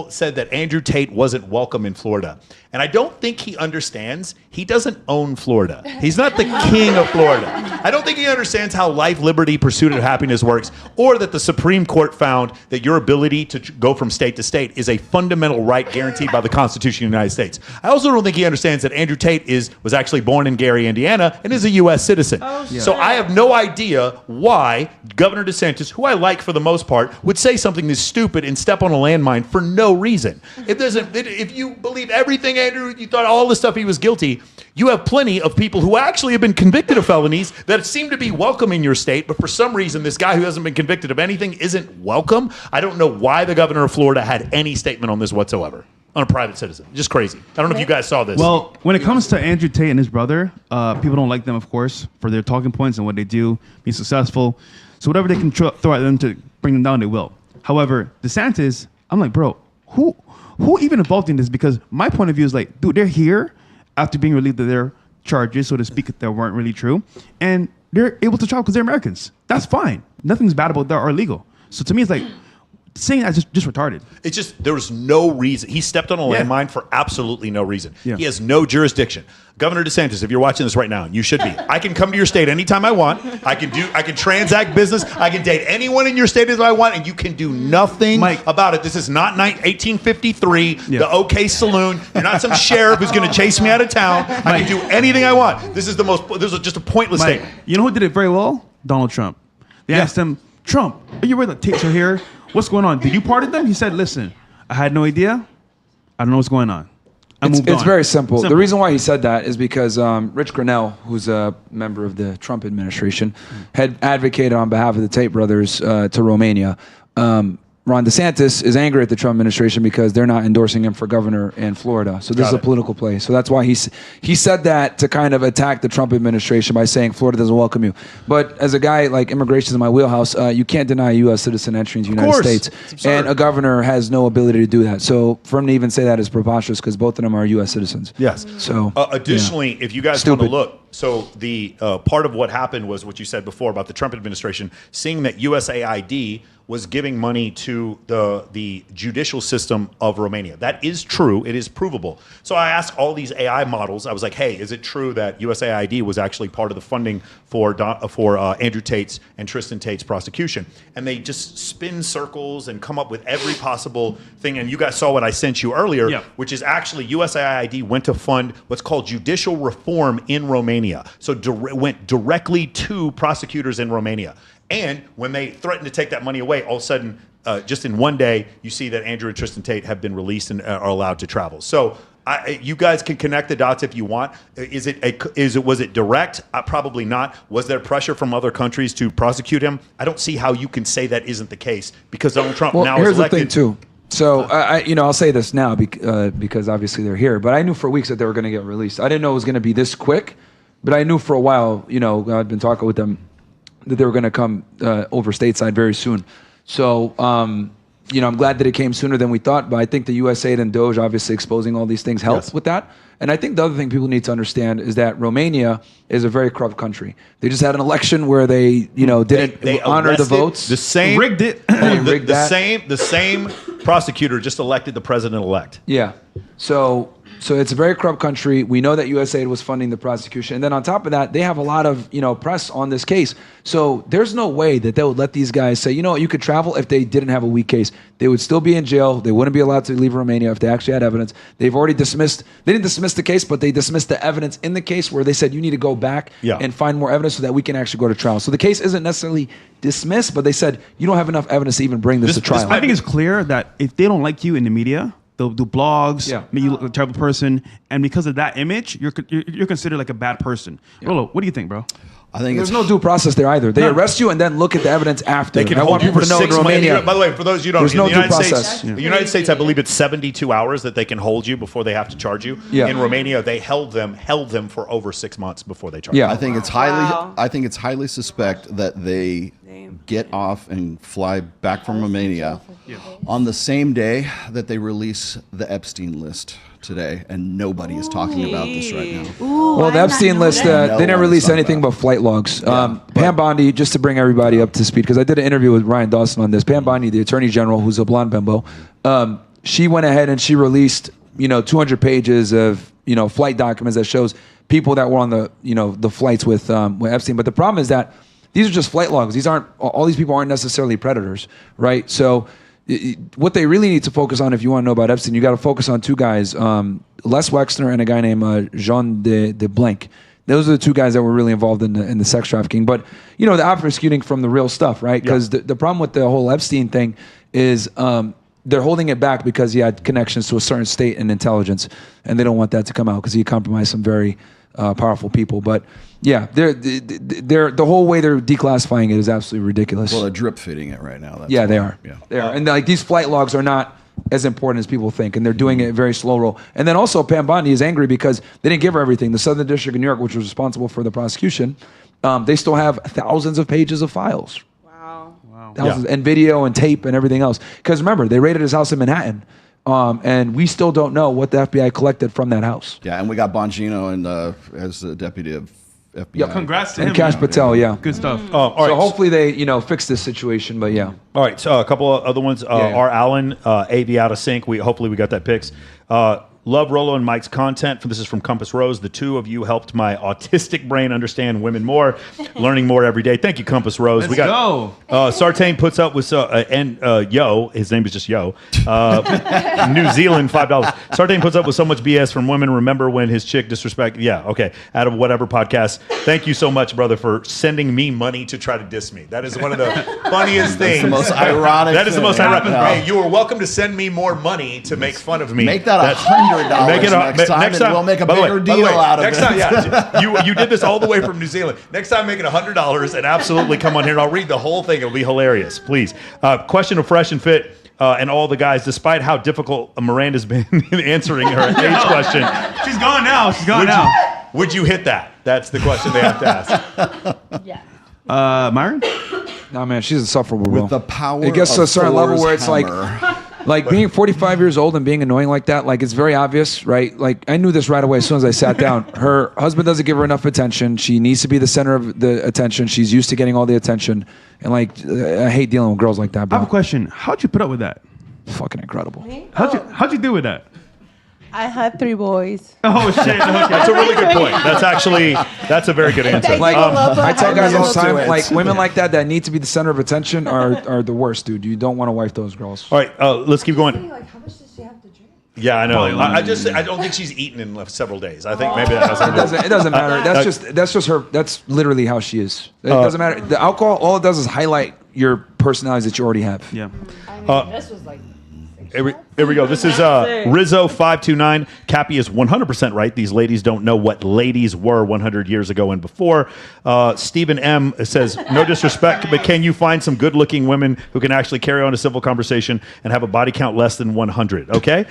said that Andrew Tate wasn't welcome in Florida. And I don't think he understands. He doesn't own Florida. He's not the king of Florida. I don't think he understands how life, liberty, pursuit of happiness works, or that the Supreme Court found that your ability to go from state to state is a fundamental right guaranteed by the Constitution of the United States. I also don't think he understands that Andrew Tate was actually born in Gary, Indiana, and is a U.S. citizen. So I have no idea why Governor DeSantis, who I like for the most part, would say something this stupid and step on a landmine for no reason. If you believe everything, Andrew, you thought all the stuff he was guilty, you have plenty of people who actually have been convicted of felonies that seem to be welcome in your state, but for some reason, this guy who hasn't been convicted of anything isn't welcome. I don't know why the governor of Florida had any statement on this whatsoever. On a private citizen. Just crazy. I don't know if you guys saw this. Well, when it comes to Andrew Tate and his brother, people don't like them, of course, for their talking points and what they do, being successful. So whatever they can throw at them to bring them down, they will. However, DeSantis, I'm like, bro, who even involved in this? Because my point of view is like, dude, they're here after being relieved of their charges, so to speak, that weren't really true, and they're able to travel because they're Americans. That's fine. Nothing's bad about that or illegal. So to me, it's like, saying that's just retarded. It's just, there was no reason. He stepped on a landmine for absolutely no reason. Yeah. He has no jurisdiction. Governor DeSantis, if you're watching this right now, and you should be, I can come to your state anytime I want. I can transact business. I can date anyone in your state as I want, and you can do nothing about it. This is not 1853, the OK Saloon. You're not some sheriff who's going to chase me out of town. I can do anything I want. This is just a pointless statement. You know who did it very well? Donald Trump. They asked him, Trump, are you aware that tapes are here? What's going on? Did you pardon them? He said, listen, I had no idea. I don't know what's going on. It's very simple. The reason why he said that is because Rich Grenell, who's a member of the Trump administration, had advocated on behalf of the Tate brothers to Romania. Ron DeSantis is angry at the Trump administration because they're not endorsing him for governor in Florida. So this is a political play. So that's why he said that to kind of attack the Trump administration by saying Florida doesn't welcome you. But as a guy, like, immigration is in my wheelhouse, you can't deny a U.S. citizen entering the United States. And a governor has no ability to do that. So for him to even say that is preposterous because both of them are U.S. citizens. Yes. So additionally, if you guys want to look, so the part of what happened was what you said before about the Trump administration, seeing that USAID was giving money to the judicial system of Romania. That is true. It is provable. So I asked all these AI models. I was like, hey, is it true that USAID was actually part of the funding for Andrew Tate's and Tristan Tate's prosecution? And they just spin circles and come up with every possible thing. And you guys saw what I sent you earlier, which is actually USAID went to fund what's called judicial reform in Romania. So went directly to prosecutors in Romania. And when they threatened to take that money away, all of a sudden, just in one day, you see that Andrew and Tristan Tate have been released and are allowed to travel. So you guys can connect the dots if you want. Was it direct? Probably not. Was there pressure from other countries to prosecute him? I don't see how you can say that isn't the case because Donald Trump now is elected. Here's the thing too. So I'll say this now because obviously they're here. But I knew for weeks that they were going to get released. I didn't know it was going to be this quick, but I knew for a while. I'd been talking with them that they were going to come over stateside very soon. So, I'm glad that it came sooner than we thought, but I think the USAID and DOJ obviously exposing all these things helped with that. And I think the other thing people need to understand is that Romania is a very corrupt country. They just had an election where they didn't honor the votes. The same rigged it. The same prosecutor just elected the president-elect. Yeah. So it's a very corrupt country. We know that USAID was funding the prosecution. And then on top of that, they have a lot of, press on this case. So there's no way that they would let these guys say, you could travel if they didn't have a weak case. They would still be in jail. They wouldn't be allowed to leave Romania if they actually had evidence. They've already they didn't dismiss the case, but they dismissed the evidence in the case where they said you need to go back and find more evidence so that we can actually go to trial. So the case isn't necessarily dismissed, but they said you don't have enough evidence to even bring this to trial. I think it's clear that if they don't like you in the media, they'll do blogs, make you look like a terrible person, and because of that image, you're considered like a bad person. Rolo, what do you think, bro? I think there's no due process there either. They arrest you and then look at the evidence after. They can I hold want you people for to know 6 in months. Romania. By the way, for those you don't there's know, no in the due United process. States, the United States, I believe it's 72 hours that they can hold you before they have to charge you. Yeah. In Romania, they held them for over 6 months before they charged. Yeah, I think it's highly suspect that they get off and fly back from Romania on the same day that they release the Epstein list today, and nobody is talking about this right now. Well, the Epstein list, they didn't release anything but flight logs. Pam Bondi, just to bring everybody up to speed, because I did an interview with Ryan Dawson on this. Pam Bondi, the Attorney General, who's a blonde bimbo, she went ahead and she released 200 pages of flight documents that shows people that were on the flights with Epstein. But the problem is that these are just flight logs. All these people aren't necessarily predators, right? So what they really need to focus on, if you want to know about Epstein, you got to focus on two guys, Les Wexner and a guy named Jean de Blanc. Those are the two guys that were really involved in the sex trafficking. But the obfuscating from the real stuff, right? Because the problem with the whole Epstein thing is they're holding it back because he had connections to a certain state and intelligence, and they don't want that to come out because he compromised some very powerful people. But yeah, they're the whole way they're declassifying it is absolutely ridiculous. Well, they're drip feeding it right now. They are. Yeah, they are. And these flight logs are not as important as people think, and they're doing it very slow roll. And then also Pam Bondi is angry because they didn't give her everything. The Southern District of New York, which was responsible for the prosecution, they still have thousands of pages of files. Wow. Thousands, and video and tape and everything else. Because remember, they raided his house in Manhattan. And we still don't know what the FBI collected from that house. Yeah, and we got Bongino as the deputy of FBI. Yeah, congrats to him. And Cash Patel, Good stuff. All right. So hopefully they, fix this situation, but yeah. All right, so a couple of other ones. R. Allen, AV Out of Sync. Hopefully we got that picks. Love Rolo and Mike's content. This is from Compass Rose. The two of you helped my autistic brain understand women more, learning more every day. Thank you, Compass Rose. Let's go. Sartain puts up with Yo. His name is just Yo. New Zealand, $5. Sartain puts up with so much BS from women. Remember when his chick disrespect? Yeah, okay. Out of whatever podcast. Thank you so much, brother, for sending me money to try to diss me. That is one of the funniest things. The most ironic. That is the most ironic. Hey, you are welcome to send me more money to make fun of me. Make that $100 next time, and we'll make a bigger deal out of it. Next time, you did this all the way from New Zealand. Next time, make it $100 and absolutely come on here and I'll read the whole thing. It'll be hilarious. Please. Question of Fresh and Fit and all the guys, despite how difficult Miranda's been answering her age question. She's gone now. Would you hit that? That's the question they have to ask. Yeah. Myron? No, man, she's insufferable, bro. With the power it gets to a certain level where it's hammer. Like being 45 years old and being annoying like that, like it's very obvious, right? Like I knew this right away as soon as I sat down. Her husband doesn't give her enough attention. She needs to be the center of the attention. She's used to getting all the attention. And like, I hate dealing with girls like that, I bro. have a question. How'd you put up with that? Fucking incredible. How'd you do with that? I had 3 boys. Oh shit! Okay. That's a really good point. That's a very good answer. Like I tell guys all the time, it. like women like that need to be the center of attention are the worst, dude. You don't want to wife those girls. All right, let's keep going. Like, how much does she have to drink? Yeah, I know. I don't think she's eaten in several days. I think maybe that has something to do with It doesn't matter. That's just her. That's literally how she is. It doesn't matter. The alcohol, all it does is highlight your personalities that you already have. Yeah. This was like. Here we go. This is Rizzo529. Cappy is 100% right. These ladies don't know what ladies were 100 years ago and before. Stephen M. says, no disrespect, but can you find some good-looking women who can actually carry on a civil conversation and have a body count less than 100? Okay.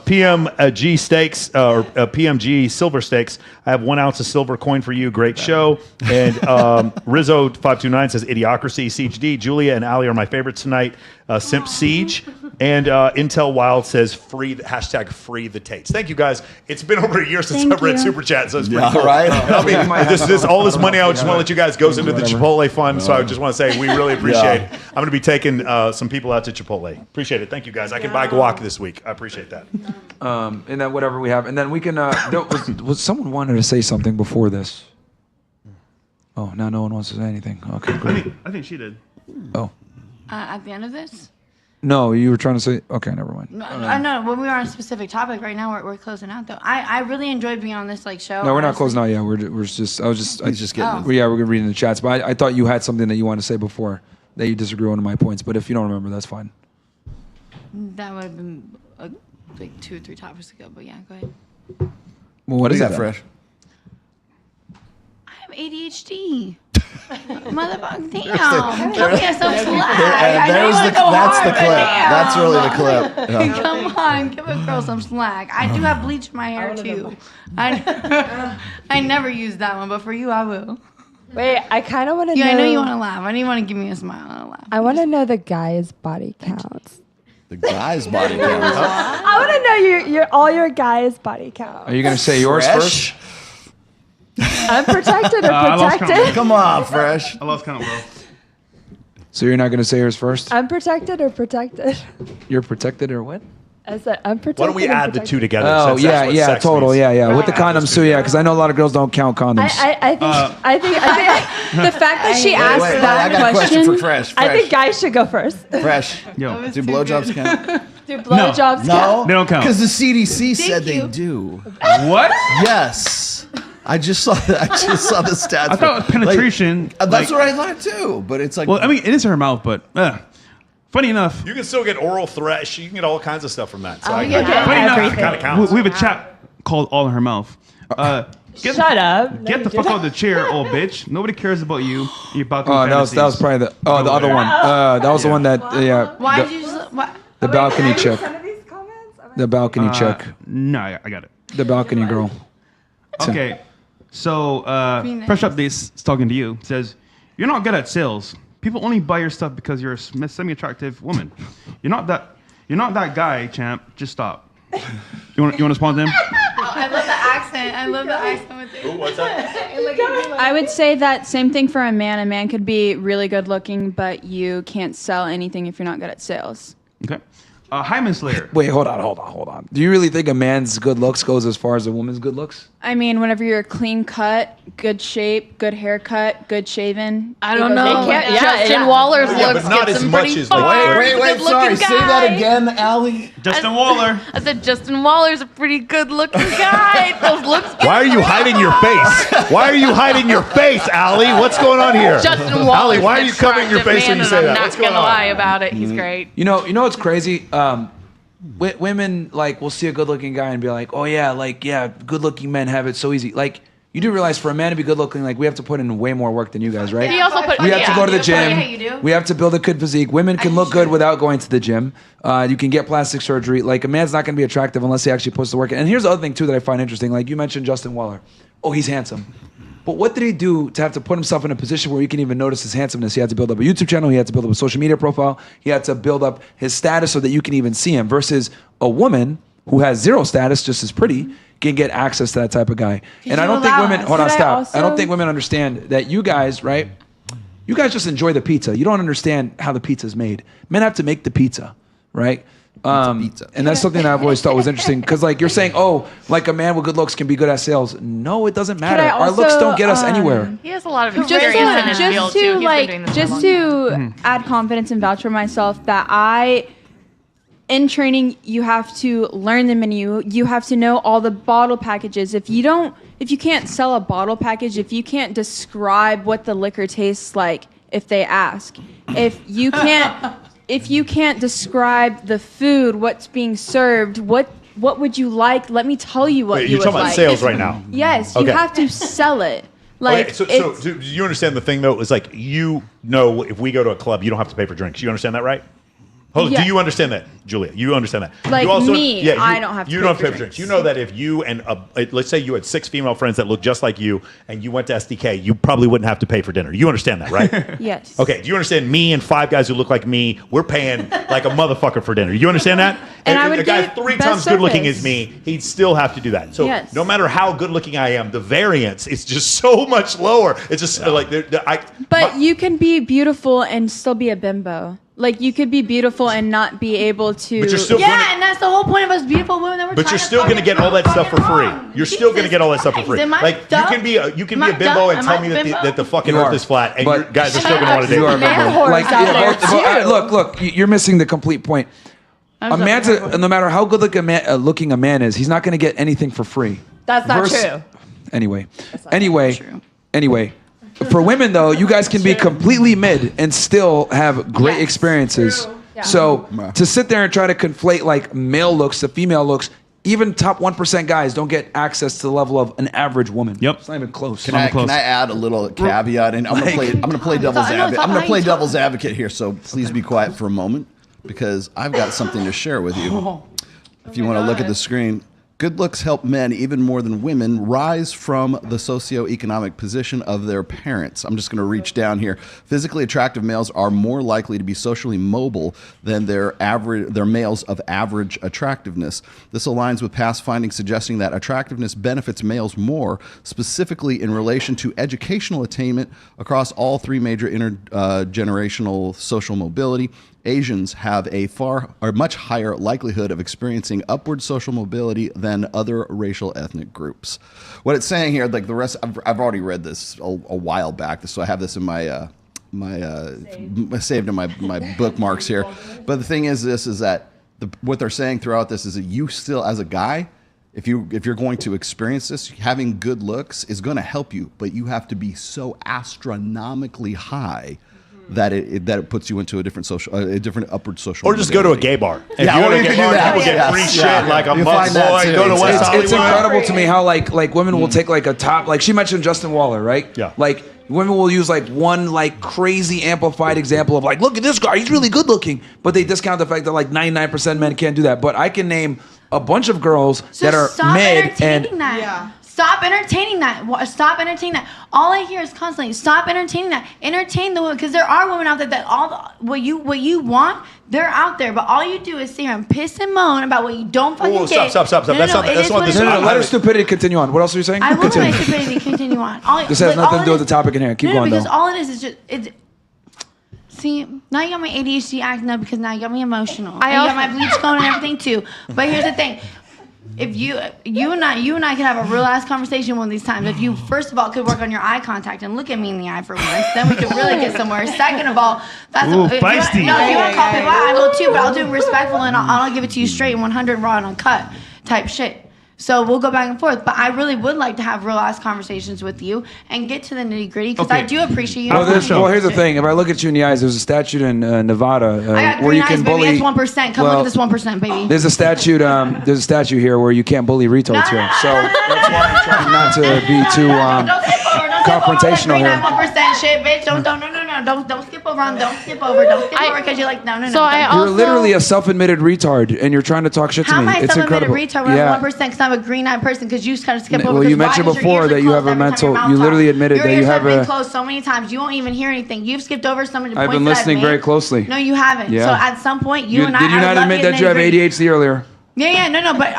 PMG Steaks, or PMG Silver Steaks. I have 1 ounce of silver coin for you. Great show. And Rizzo529 says, Idiocracy, Siege D. Julia and Ali are my favorites tonight. Simp Siege. And Intel Wild says free the Tates. Thank you guys. It's been over a year since I've read Super Chat, so it's pretty cool. Right? All this money I just want to let you guys goes into the Chipotle fund. So I just want to say we really appreciate it. I'm going to be taking some people out to Chipotle. Appreciate it. Thank you guys. I can buy guac this week. I appreciate that. And then whatever we have, and then we can. Was someone wanted to say something before this? Oh, now no one wants to say anything. Okay, great. I think she did. Oh. At the end of this? No, you were trying to say. Okay, never mind. I know. When we were on a specific topic, right now we're closing out though. I really enjoyed being on this show. No, we're not closing out yet. We're just. He's just getting. Yeah, we're reading the chats, but I thought you had something that you wanted to say before that you disagree with one of my points. But if you don't remember, that's fine. That would have been like 2 or 3 topics ago. But yeah, go ahead. Well, what is that, Fresh? I have ADHD. Motherfucker, damn. Give me some slack. That's the clip. That's really the clip. Yeah. Come on, give a girl some slack. I do have bleach in my hair too. I never use that one, but for you, I will. Wait, I kind of want to know. Yeah, I know you want to laugh. I know you want to give me a smile. I want to laugh. I want to know the guy's body counts. The guy's body count. I want to know all your guys' body count. Are you gonna say yours first? Unprotected or protected? Come on, Fresh. I lost count, bro. So you're not gonna say yours first? Unprotected or protected? You're protected or what? I said unprotected. Why don't we add the two together? Oh, Since that's what sex total, means. yeah. With the condoms too, yeah, because I know a lot of girls don't count condoms. I think The fact that she asked that I got a question for Fresh. I think guys should go first. Fresh. Yo. Do blowjobs count? Do blowjobs count? No, They don't count. Because the CDC said they do. What? Yes. I just saw the stats. I thought penetration. That's what I thought too. But it's like. Well, I mean, it is her mouth, but funny enough. You can still get oral thresh. You can get all kinds of stuff from that. So Funny enough, kind of counts. we have a chat called All in Her Mouth. Shut up. Get the fuck out of the chair, old bitch. Nobody cares about you. You're about to that was probably the other one. That was the one that Why did you just... the balcony chick. The balcony chick. No, I got it. The balcony girl. Okay, so Fresh Updates is talking to you. It says, you're not good at sales. People only buy your stuff because you're a semi-attractive woman. You're not that guy, champ. Just stop. You want to respond to him? I love the accent. I love the accent with it. Ooh, what's that? I would say that same thing for a man. A man could be really good looking, but you can't sell anything if you're not good at sales. Okay. Hyman Slayer. Wait, hold on. Do you really think a man's good looks goes as far as a woman's good looks? I mean, whenever you're clean cut, good shape, good haircut, good shaven. I don't know. Justin Waller's looks but not gets as him much pretty as far. Wait, sorry. Say that again, Allie. Justin Waller. I said Justin Waller's a pretty good looking guy. Those looks. Why are you hiding your face? Why are you hiding your face, Allie? What's going on here? Justin Waller's Allie, why are you covering your face when you say I'm that? not What's going gonna on? lie about it. He's great. You know what's crazy? Women will see a good-looking guy and be like, "Oh yeah, good-looking men have it so easy." Like, you do realize for a man to be good-looking, we have to put in way more work than you guys, right? He also put. We have to go to the gym. Yeah, you do. We have to build a good physique. Women can look good without going to the gym. You can get plastic surgery. Like, a man's not going to be attractive unless he actually puts the work in. And here's the other thing too that I find interesting. Like, you mentioned Justin Waller. Oh, he's handsome. But what did he do to have to put himself in a position where he can even notice his handsomeness? He had to build up a YouTube channel. He had to build up a social media profile. He had to build up his status so that you can even see him. Versus a woman who has zero status, just as pretty, can get access to that type of guy. And I don't think women. Hold on, stop. I don't think women understand that you guys, right? You guys just enjoy the pizza. You don't understand how the pizza is made. Men have to make the pizza, right? Pizza. And that's something that I've always thought was interesting. Because like you're saying, oh, like a man with good looks can be good at sales. No, it doesn't matter. Our looks don't get us anywhere. He has a lot of experience in his field too. Just to add confidence and vouch for myself that in training, you have to learn the menu. You have to know all the bottle packages. If you can't sell a bottle package, if you can't describe what the liquor tastes like, if they ask, if you can't describe the food, what's being served, what would you like? Let me tell you what you would like. You're talking about sales right now. Yes, Okay. you have to sell it. Like, so do you understand the thing though? It's like, if we go to a club, you don't have to pay for drinks. You understand that, right? Hold on, Yeah. do you understand that, Julia? You understand that? Like you also, me, I don't have to You pay don't have for to pay for drinks. You know that if you and let's say you had 6 female friends that look just like you, and you went to SDK, you probably wouldn't have to pay for dinner. You understand that, right? Yes. Okay. Do you understand? Me and 5 guys who look like me, we're paying like a motherfucker for dinner. You understand that? And I if would a guy's get 3 best times good looking service. as me, he'd still have to do that. So Yes. no matter how good looking I am, the variance is just so much lower. It's just like But you can be beautiful and still be a bimbo. Like, you could be beautiful and not be able to. But you're still and that's the whole point of us beautiful women that we're But trying you're to still going to get all that stuff for free. wrong. You're still going to get all that stuff for free. Am I Like dumb? you can be a Am I bimbo dumb? and Am tell I me bimbo? that the fucking You earth are. is flat, and But you guys are still going to want to do You it. are bimbo. Like, look, you're missing the complete point. A man's no matter how good looking a man is, he's not going to get anything for free. That's not true. Anyway, for women though, you guys can be completely mid and still have great experiences. Yeah. So to sit there and try to conflate like male looks to female looks, even top 1% guys don't get access to the level of an average woman. Yep, it's not even close. Can I add a little caveat? And I'm gonna play devil's advocate. I'm gonna play devil's advocate here. So please be quiet for a moment, because I've got something to share with you. If you want to look at the screen. Good looks help men, even more than women, rise from the socioeconomic position of their parents. I'm just going to reach down here. Physically attractive males are more likely to be socially mobile than their males of average attractiveness. This aligns with past findings suggesting that attractiveness benefits males more, specifically in relation to educational attainment across all 3 major intergenerational social mobility. Asians have a much higher likelihood of experiencing upward social mobility than other racial ethnic groups. What it's saying here, like the rest, I've already read this a while back, so I have this in my saved in my bookmarks here. But the thing is that what they're saying throughout this is that you still, as a guy, if you're going to experience this, having good looks is going to help you, but you have to be so astronomically high that it puts you into a different upward social. Or just go to a gay bar. If Yeah, you go or to a you gay can do bar, that. you will get free shit like a You'll mug find that boy. too. Go to West Hollywood. It's incredible to me how like women will take like a top, like she mentioned Justin Waller, right? Yeah. Like women will use like one like crazy amplified example of like, look at this guy, he's really good looking, but they discount the fact that like 99% men can't do that. But I can name a bunch of girls that are mid and that. Stop entertaining that. Stop entertaining that. All I hear is constantly, stop entertaining that. Entertain the women, because there are women out there that what you want, they're out there. But all you do is sit here and piss and moan about what you don't fucking get. Stop. No, That's not what this is. Let her stupidity continue on. What else are you saying? I will let Continue. my stupidity continue on. This has nothing to do with the topic in here. Keep going because though. all it is just see, now you got my ADHD acting up because now you got me emotional. And you got my bleach going and everything too. But here's the thing. If you and I could have a real ass conversation one of these times. If you first of all could work on your eye contact and look at me in the eye for once, then we could really get somewhere. Second of all, that's feisty. No, if you want to call people out, I will too, but I'll do it respectful and I'll give it to you straight and 100 raw and uncut type shit. So we'll go back and forth, but I really would like to have real ass conversations with you and get to the nitty gritty because I do appreciate you. Well, here's the thing. If I look at you in the eyes, there's a statute in Nevada where you can bully. Baby, that's 1%. Come look at this 1%, baby. There's a statute. There's a statute here where you can't bully retards here. So that's why I'm trying not to be too. Don't say forward. confrontational here. 1% shit, bitch. Don't skip over on. Don't skip over because you're like no. So I also. You're literally a self-admitted retard, and you're trying to talk shit to How me. am I It's self-admitted incredible. retard when I'm 1%? Because I'm a green-eyed person. Because you kind of skip over. Well, you mentioned before that you have a mental. You literally admitted that you have Your ears a. have been closed so many times. You won't even hear anything. You've skipped over some of the I've points been that listening I've made. very closely. No, you haven't. Yeah. So at some point, you and I. Did you not admit that you have ADHD earlier? Yeah, no, but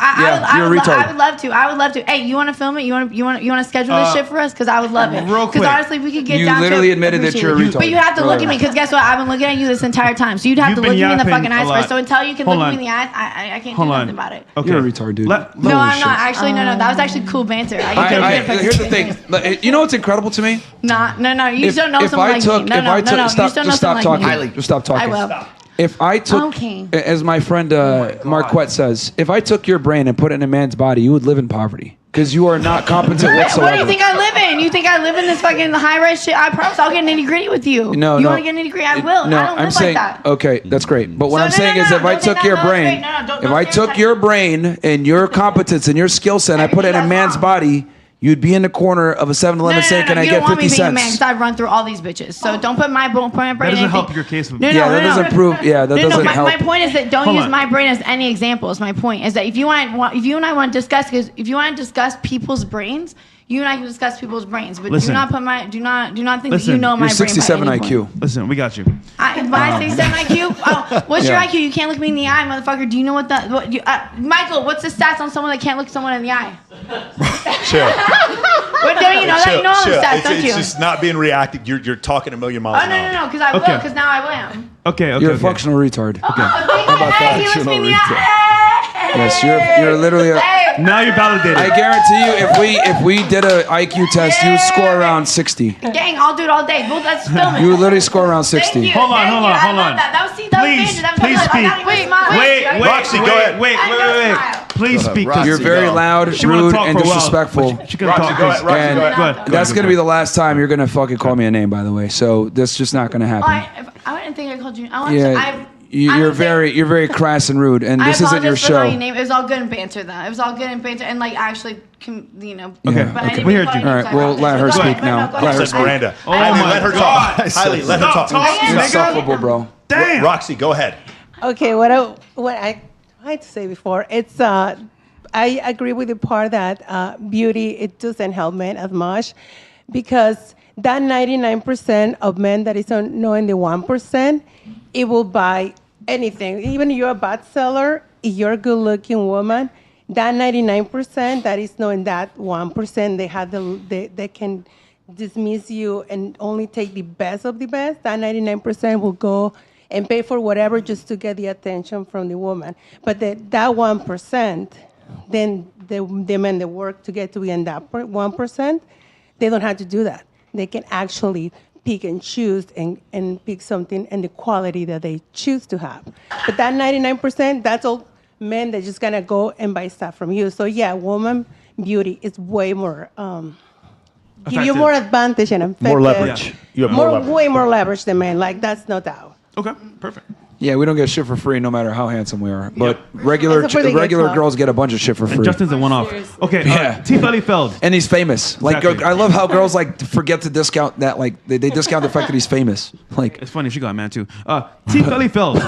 you're a retard. I would love to. Hey, you want to film it? You want to schedule this shit for us? Because I would love it. Real quick. Because honestly, we could get You down to it. literally admitted that you're a retard. But you have to look at me, because guess what? I've been looking at you this entire time. So you'd have to look at me in the fucking eyes first. So until you can look at me in the eyes, I can't do nothing about it. Okay. You're a retard, dude. No, I'm not. Actually, no. That was actually cool banter. Here's the thing. You know what's incredible to me? No. You just don't know someone like me. No. You just don't know someone like me. Just stop talking. I will. If I took, Okay. as my friend Marquette says, if I took your brain and put it in a man's body, you would live in poverty because you are not competent whatsoever. What do you think I live in? You think I live in this fucking high-rise shit? I promise I'll get nitty-gritty with you. No, you want to get nitty-gritty? I will. No, I don't live I'm saying, like that. okay, that's great. But what So I'm saying is if I took your brain, if I took your brain and your competence and your skill set and I put it in a man's body, you'd be in the corner of a 7-Eleven saying, can I get 50 cents? Because I run through all these bitches. So don't put my brain. That doesn't help your case. That doesn't prove. Yeah, that doesn't help. My point is that don't use my brain as any examples. My point is that if you and I want to discuss, because if you want to discuss people's brains, you and I can discuss people's brains. But do not think that you know my brain. You're 67 by IQ. Listen, we got you. My 67 IQ? Oh, what's your IQ? You can't look me in the eye, motherfucker. Do you know what Michael, what's the stats on someone that can't look someone in the eye? Chill. What, don't you know that? You know all the stats, don't you? It's just not being reactive. You're talking a million miles an hour. No, because I will, because now I am. Okay. You're a functional retard. How about that? He looks me in the eye. Yes, you're literally. Now you're validated. I guarantee you, if we did an IQ test, you would score around 60. Gang, I'll do it all day. Well, let's film it. You would literally score around 60. Hold on. Please speak. Wait, Roxy, go ahead. Wait. Please speak. You're very loud, rude, and disrespectful. She can talk. Go ahead. That's gonna be the last time you're gonna fucking call me a name, by the way. So that's just not gonna happen. I wouldn't think I called you. You're very crass and rude, and this isn't your show. It was all good in banter, though. It was all good in banter, and like actually, you know. Okay. But I didn't We heard call you. All right, well, let her speak now. Let her speak. Miranda. Oh my let her God. talk. Hailey, let her talk. You're insufferable, bro. Damn. Roxy, go ahead. Okay, what I tried to say before, it's I agree with the part that beauty, it doesn't help men as much, because that 99% of men that is knowing the 1%, it will buy anything. Even if you're a bad seller, if you're a good-looking woman, that 99% that is knowing that 1%, they can dismiss you and only take the best of the best. That 99% will go and pay for whatever just to get the attention from the woman. But that 1%, then the men that work to get to be in that 1%, they don't have to do that. They can actually pick and choose and pick something and the quality that they choose to have. But that 99%, that's all men that just gonna go and buy stuff from you. So yeah, woman beauty is way more, give you more advantage and effective. More leverage. Yeah. You have more leverage. Way more leverage than men. Like, that's no doubt. Okay, perfect. Yeah, we don't get shit for free no matter how handsome we are. But regular Except for the regular guitar. girls get a bunch of shit for free. And Justin's a one-off. Okay, Yeah. T. Feld. And he's famous. Like, Exactly. I love how girls like forget to discount that. Like, they discount the fact that he's famous. Like, It's funny, she got a man too. T. Feld.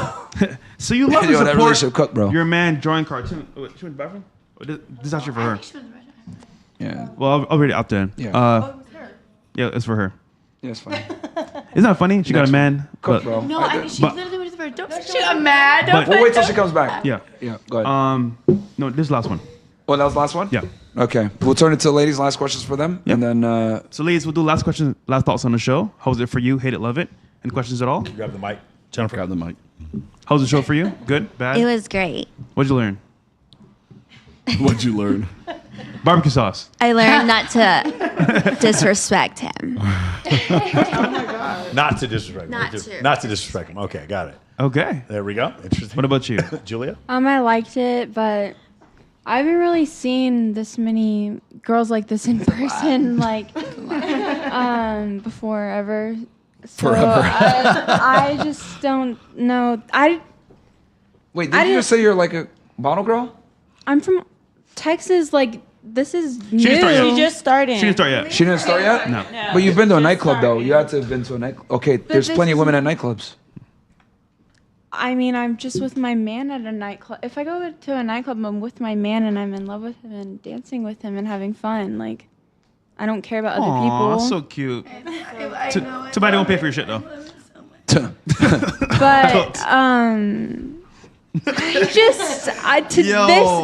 So you love to Yo, that support relationship cooked, bro. your man drawing cartoon. Oh, wait, she went to the bathroom? Oh, this is actually for her. yeah, Well, I'll read it out there. Yeah. Yeah, it's for her. yeah, it's funny. Isn't that funny? She got a man. Cook, but- bro. No, she But- literally was for. Don't she got mad. But- We'll wait till she comes back. Yeah. Yeah, go ahead. No, this is the last one. Oh, that was the last one? Yeah. Okay. We'll turn it to ladies' last questions for them. Yep. And then, So, ladies, we'll do last question, last thoughts on the show. How was it for you? Hate it, love it? Any questions at all? Grab the mic. Jennifer. Grab the mic. How was the show for you? Good? Bad? It was great. What'd you learn? What'd you learn? Barbecue sauce. I learned not to disrespect him. Not to disrespect him. Not to. disrespect him. Okay, got it. Okay. There we go. Interesting. What about you? Julia? I liked it, but I haven't really seen this many girls like this in person, like, before ever. So I just don't know. wait, did you just say you're like a bottle girl? I'm from Texas, like this is She new. didn't start yet. She just started. She didn't start yet. She didn't start yet? No. But you've been to a nightclub, though. You had to have been to a nightclub. Okay, there's this plenty of women at isn't- nightclubs. I mean, I'm just with my man at a nightclub. If I go to a nightclub, I'm with my man and I'm in love with him and dancing with him and having fun. Like, I don't care about other Aw, people. so cute. Too bad they won't pay for your shit though. But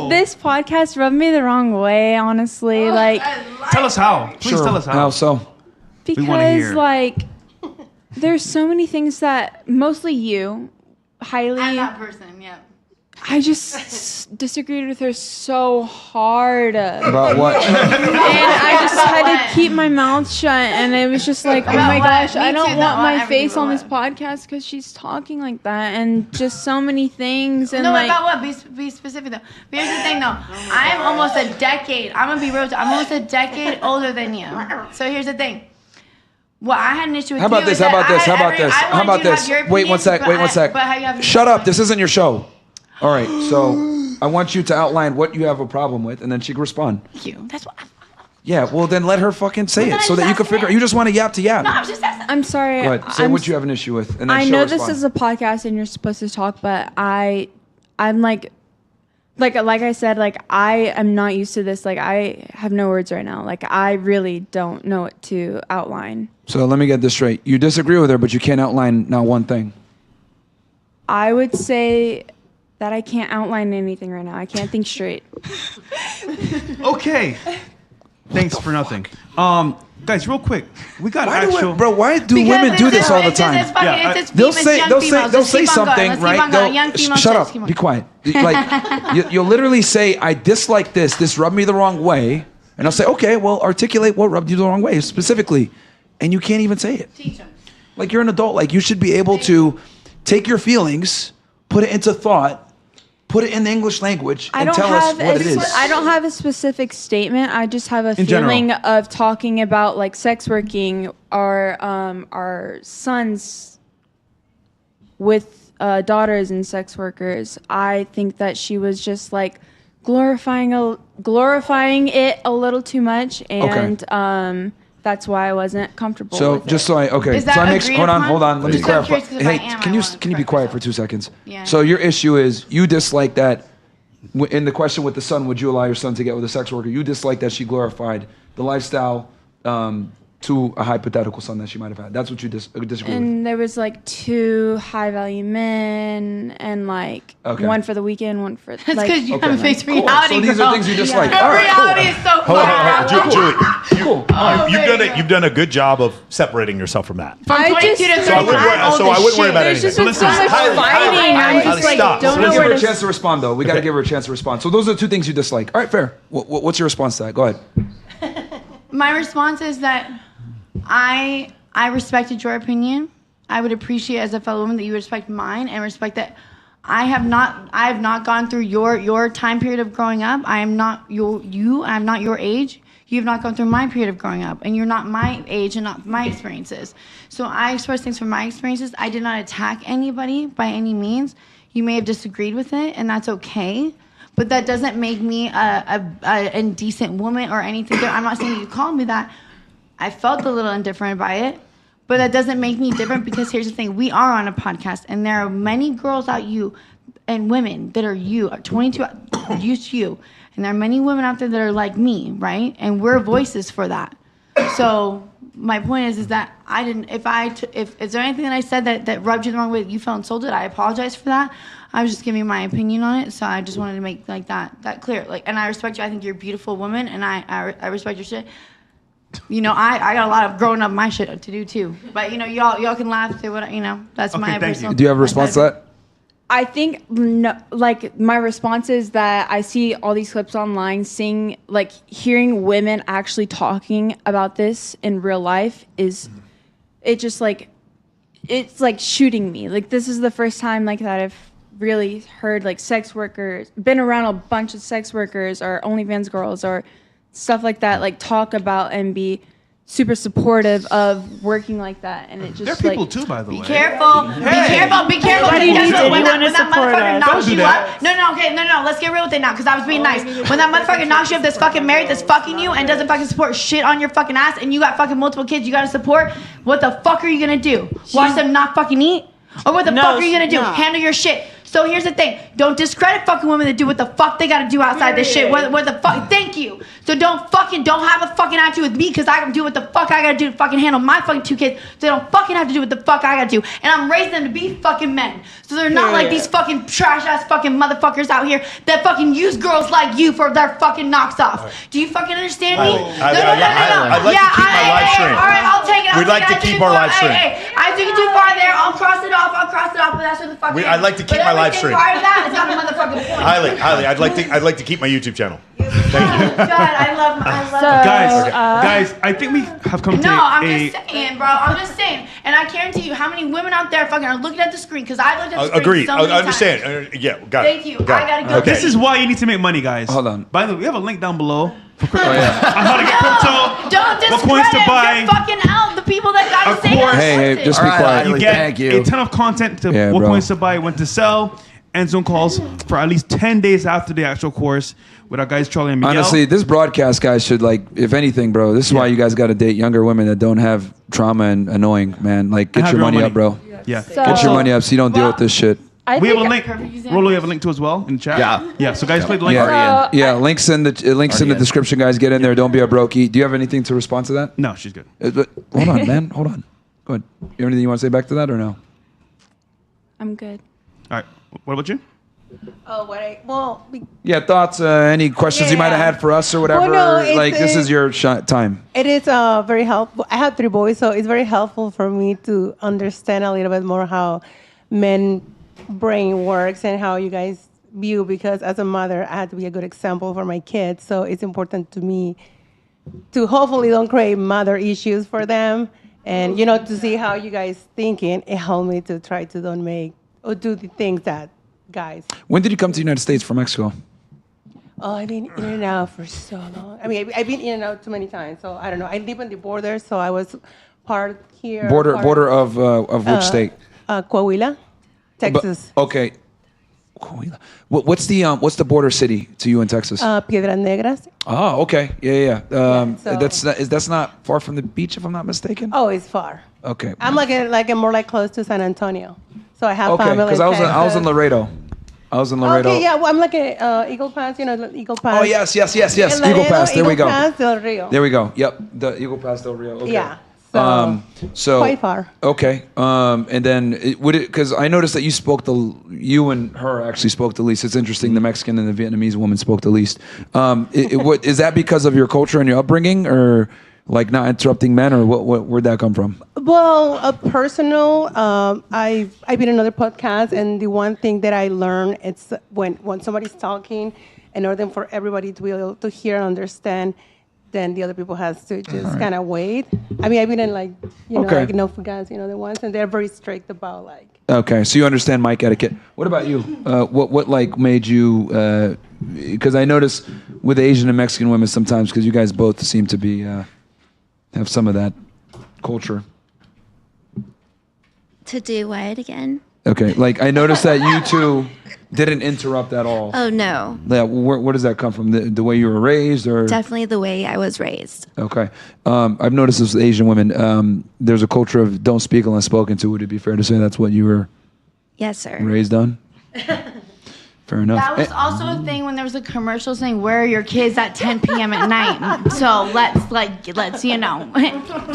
this podcast rubbed me the wrong way, honestly. Like, Tell us how. Please Sure. tell us how. How so? We wanna hear. because like there's so many things that mostly you highly I'm that person. Yeah. I just disagreed with her so hard. About what? And I just had to keep my mouth shut, and it was just like, oh About my what? gosh, Me I don't too, want though. my Everything face about on this what? podcast because she's talking like that, and just so many things. And No, like, about what? Be specific though. But here's the thing though. I'm almost a decade. I'm gonna be real. I'm almost a decade older than you. So here's the thing. Well, I had an issue with How about you this? is How that about this? I How had about every- this? I How wanted about you to have this? your Wait one opinions, sec. but Wait one I- sec. but how you have- Shut up. This isn't your show. All right. So I want you to outline what you have a problem with, and then she can respond. Thank you. That's what. Yeah. Well, then let her fucking say Well, it then so I that you just can figure. You just want to yap to yap. No, I'm just asking. I'm sorry. Go ahead. Say I'm what you have an issue with, and then I she'll know respond. this is a podcast and you're supposed to talk, but I'm like I said, like I am not used to this. Like I have no words right now. Like I really don't know what to outline. So let me get this straight. You disagree with her, but you can't outline not one thing. I would say that I can't outline anything right now. I can't think straight. Okay. Thanks for nothing. Guys, real quick, we got Why do actual. why do women do this all the time? They'll say something, right? Shut up. Be quiet. Like you'll literally say, "I dislike this. This rubbed me the wrong way," and I'll say, "Okay, well, articulate what rubbed you the wrong way specifically," and you can't even say it. Teach them. Like you're an adult. Like you should be able to take your feelings, put it into thought, put it in the English language, and tell us what it is. I don't have a specific statement. I just have a In feeling general. of talking about like sex working or our sons with daughters and sex workers. I think that she was just like glorifying it a little too much, and that's why I wasn't comfortable. So with just it. so I okay, Is so that I make agreed hold upon? on, let me I'm clarify. curious 'cause if Hey, I am, can I you wanna be quiet for 2 seconds? Yeah. So your issue is you dislike that in the question with the son, would you allow your son to get with a sex worker? You dislike that she glorified the lifestyle to a hypothetical son that she might have had. That's what you disagree with. And there was like 2 high value men and like Okay. one for the weekend, one for That's like, because you Okay. haven't faced Cool. reality. So these girl. are things you dislike. Her All right, cool. reality is so Hold on, far. Julie, Cool. you've done a good job of separating yourself from that. From 22 to 30, So I wouldn't worry about There's anything. just been so listen, much highly- fighting. I'm just like, stop. don't So know let's give where her a to. chance to respond, though. We got to give her a chance to respond. So those are 2 things you dislike. All right, fair. What's your response to that? Go ahead. My response is that I respected your opinion. I would appreciate as a fellow woman that you respect mine and respect that I have not gone through your time period of growing up. I am not I'm not your age. You have not gone through my period of growing up, and you're not my age and not my experiences. So I express things from my experiences. I did not attack anybody by any means. You may have disagreed with it, and that's okay. But that doesn't make me a indecent woman or anything. I'm not saying you called me that. I felt a little indifferent by it, but that doesn't make me different because here's the thing. We are on a podcast, and there are many girls out you and women that are 22, used to you. And there are many women out there that are like me, right? And we're voices for that. So my point is that I didn't, if is there anything that I said that rubbed you the wrong way, that you felt insulted, I apologize for that. I was just giving my opinion on it. So I just wanted to make like that clear. Like, and I respect you. I think you're a beautiful woman, and I respect your shit. You know, I got a lot of growing up my shit to do too. But you know, y'all can laugh, say what, you know, that's my personal. Do you have a response to that? I think no, like my response is that I see all these clips online, hearing women actually talking about this in real life is, it just like, it's like shooting me. Like this is the first time like that I've really heard like sex workers, been around a bunch of sex workers or OnlyFans girls or stuff like that, like talk about and be super supportive of working like that, and it just There are people too, by the way. Be careful. Be careful. Be careful. Why do you Because need guess what? When anyone to that support motherfucker us? knocks Don't you do up. that. No. Let's get real with it now, because I was being nice. When that motherfucker knocks you up that's fucking married, that's fucking you, and doesn't fucking support shit on your fucking ass, and you got fucking multiple kids you gotta support, what the fuck are you gonna do? Watch them not fucking eat? Or what the fuck are you gonna do? no. Handle your shit. So here's the thing. Don't discredit fucking women that do what the fuck they gotta do outside this shit. What the fuck? Thank you. So don't have a fucking attitude with me, because I can do what the fuck I gotta do to fucking handle my fucking 2 kids. So they don't fucking have to do what the fuck I gotta do. And I'm raising them to be fucking men. So they're not like these fucking trash ass fucking motherfuckers out here that fucking use girls like you for their fucking knocks off. Do you fucking understand me? I'd like to keep my live stream. All right, I'll take it. We'd like to keep our live stream. Hey, I took it too far there. I'll cross it off, but that's what the fuck I'd like to keep my live stream. Prior to that, it's not a motherfucking point. Highly, I'd like to keep my YouTube channel. Thank you. God, I love Guys, I think we have come to I'm a. just saying, bro. I'm just saying. And I guarantee you how many women out there fucking are looking at the screen, because I've looked at the screen Agreed. so many I understand. times. Yeah, got it. Thank you. I gotta go. Okay. This is why you need to make money, guys. Hold on. By the way, we have a link down below for crypto. On how to get crypto. Don't what coins to discredit buy. your fucking out the people that gotta say course. that. Hey, just be quiet. You get Thank you. a ton of content to Yeah, what bro. coins to buy, when to sell, and Zoom calls for at least 10 days after the actual course with our guys Charlie and Miguel. Honestly, this broadcast, guys, should, like, if anything, bro, this is why you guys got to date younger women that don't have trauma and annoying, man. Like, get have your your own money up, bro. Yeah. Get your money up so you don't deal with this shit. We have a link. Rolo, you have a link to as well in the chat. Yeah. So guys, click the link. Yeah, links in the description, guys. Get in there. Don't be a brokey. Do you have anything to respond to that? No, she's good. Hold on, man. Hold on. Go ahead. You have anything you want to say back to that or no? I'm good. All right. What about you? Yeah, thoughts, any questions you might have had for us or whatever? This is your time. It is very helpful. I have 3 boys, so it's very helpful for me to understand a little bit more how men brain works and how you guys view, because as a mother, I had to be a good example for my kids. So it's important to me to hopefully don't create mother issues for them. And, to see how you guys thinking, it helped me to try to don't make or do the things that guys. When did you come to the United States from Mexico? Oh, I've been in and out for so long. I mean, I've been in and out too many times. So I don't know. I live on the border, so I was part here. Border of which state? Coahuila, Texas. Okay. Coahuila. What's the border city to you in Texas? Piedras Negras. Oh, okay. Yeah. So- That's not far from the beach, if I'm not mistaken. Oh, it's far. Okay. I'm more close to San Antonio. So I have Okay, family. because I was in Laredo. Okay, yeah. Well, I'm Eagle Pass. The Eagle Pass. Oh yes. El Eagle Laredo, Pass. There we Eagle go. Pass del Rio. There we go. Yep. The Eagle Pass del Rio. Okay. Yeah. So quite far. Okay. And then because I noticed that you and her actually spoke the least. It's interesting. The Mexican and the Vietnamese woman spoke the least. Is that because of your culture and your upbringing, or like not interrupting men, or where'd that come from? Well, personal. I've been on other podcasts, and the one thing that I learned it's when somebody's talking, in order for everybody to be able to hear and understand, then the other people has to just kind of wait. I mean, I've been in like no guys, the ones, and they're very strict about like. Okay, so you understand mic etiquette. What about you? What like made you? Because I notice with Asian and Mexican women sometimes, because you guys both seem to be have some of that culture. To do what again? Okay, like I noticed that you two didn't interrupt at all. Oh, no. Yeah, where does that come from? The way you were raised, or? Definitely the way I was raised. Okay, I've noticed this with Asian women. There's a culture of don't speak unless spoken to. Would it be fair to say that's what you were? Yes, sir. Raised on? Fair enough. That was also a thing when there was a commercial saying, "Where are your kids at 10 p.m. at night?" So let's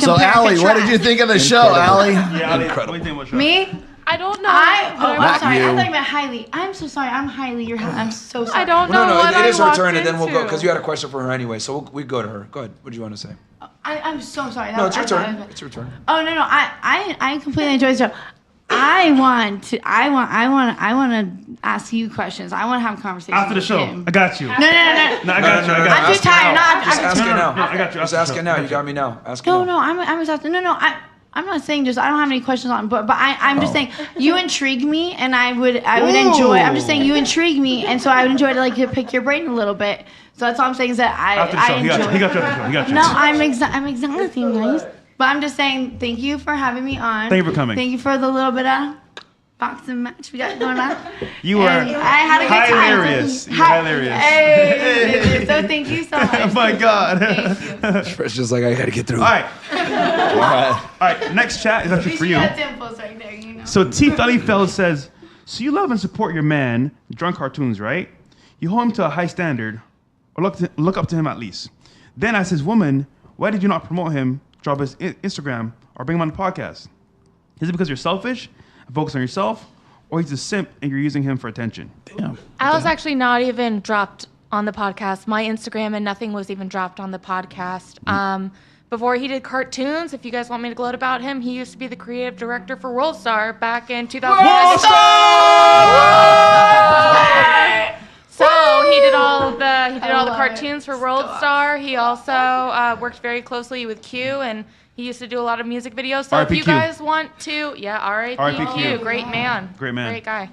So Allie, what did you think of the show, Allie? Yeah, incredible. Me? I don't know. I'm sorry. you. I thought you meant highly. I'm so sorry. I'm highly. I'm so sorry. I don't know what it is her I turn, and then we'll go into. because you had a question for her anyway. So we go to her. Go ahead. What do you want to say? I'm so sorry. No, it's your turn. It's your turn. Oh no. I completely enjoy the show. I want to ask you questions. I want to have a conversation After the with show. him. I got you. No. No, I got you. I'm too tired. Just ask it now. I got you. Just ask it now. You got me now. Ask it No, now. I'm exhausted. No. I'm not saying I don't have any questions on, but I'm just saying you intrigue me, and I would enjoy. I'm just saying you intrigue me, and so I would enjoy to pick your brain a little bit. So that's all I'm saying is that I enjoy. He got you after the show. He got you. No, I'm exhausting, guys. But I'm just saying thank you for having me on. Thank you for coming. Thank you for the little bit of boxing match we got going on. You were I had a good hilarious. time. You were hilarious. Hey, so thank you so much. Oh my God. It's just like I gotta get through. All right. All right. Next chat is actually for you. Dimples right there, you know. So T. Fellyfeld says, so you love and support your man, drunk cartoons, right? You hold him to a high standard, or look up to him at least. Then as his woman, why did you not promote him, drop his Instagram, or bring him on the podcast? Is it because you're selfish and focus on yourself, or he's a simp and you're using him for attention? Damn. I was actually not even dropped on the podcast. My Instagram and nothing was even dropped on the podcast. Before he did cartoons, if you guys want me to gloat about him, he used to be the creative director for World Star back in 2000. So he did all the cartoons for World Star. He also worked very closely with Q, and he used to do a lot of music videos. So if you guys want to, R.I.P. Q, great man, great guy.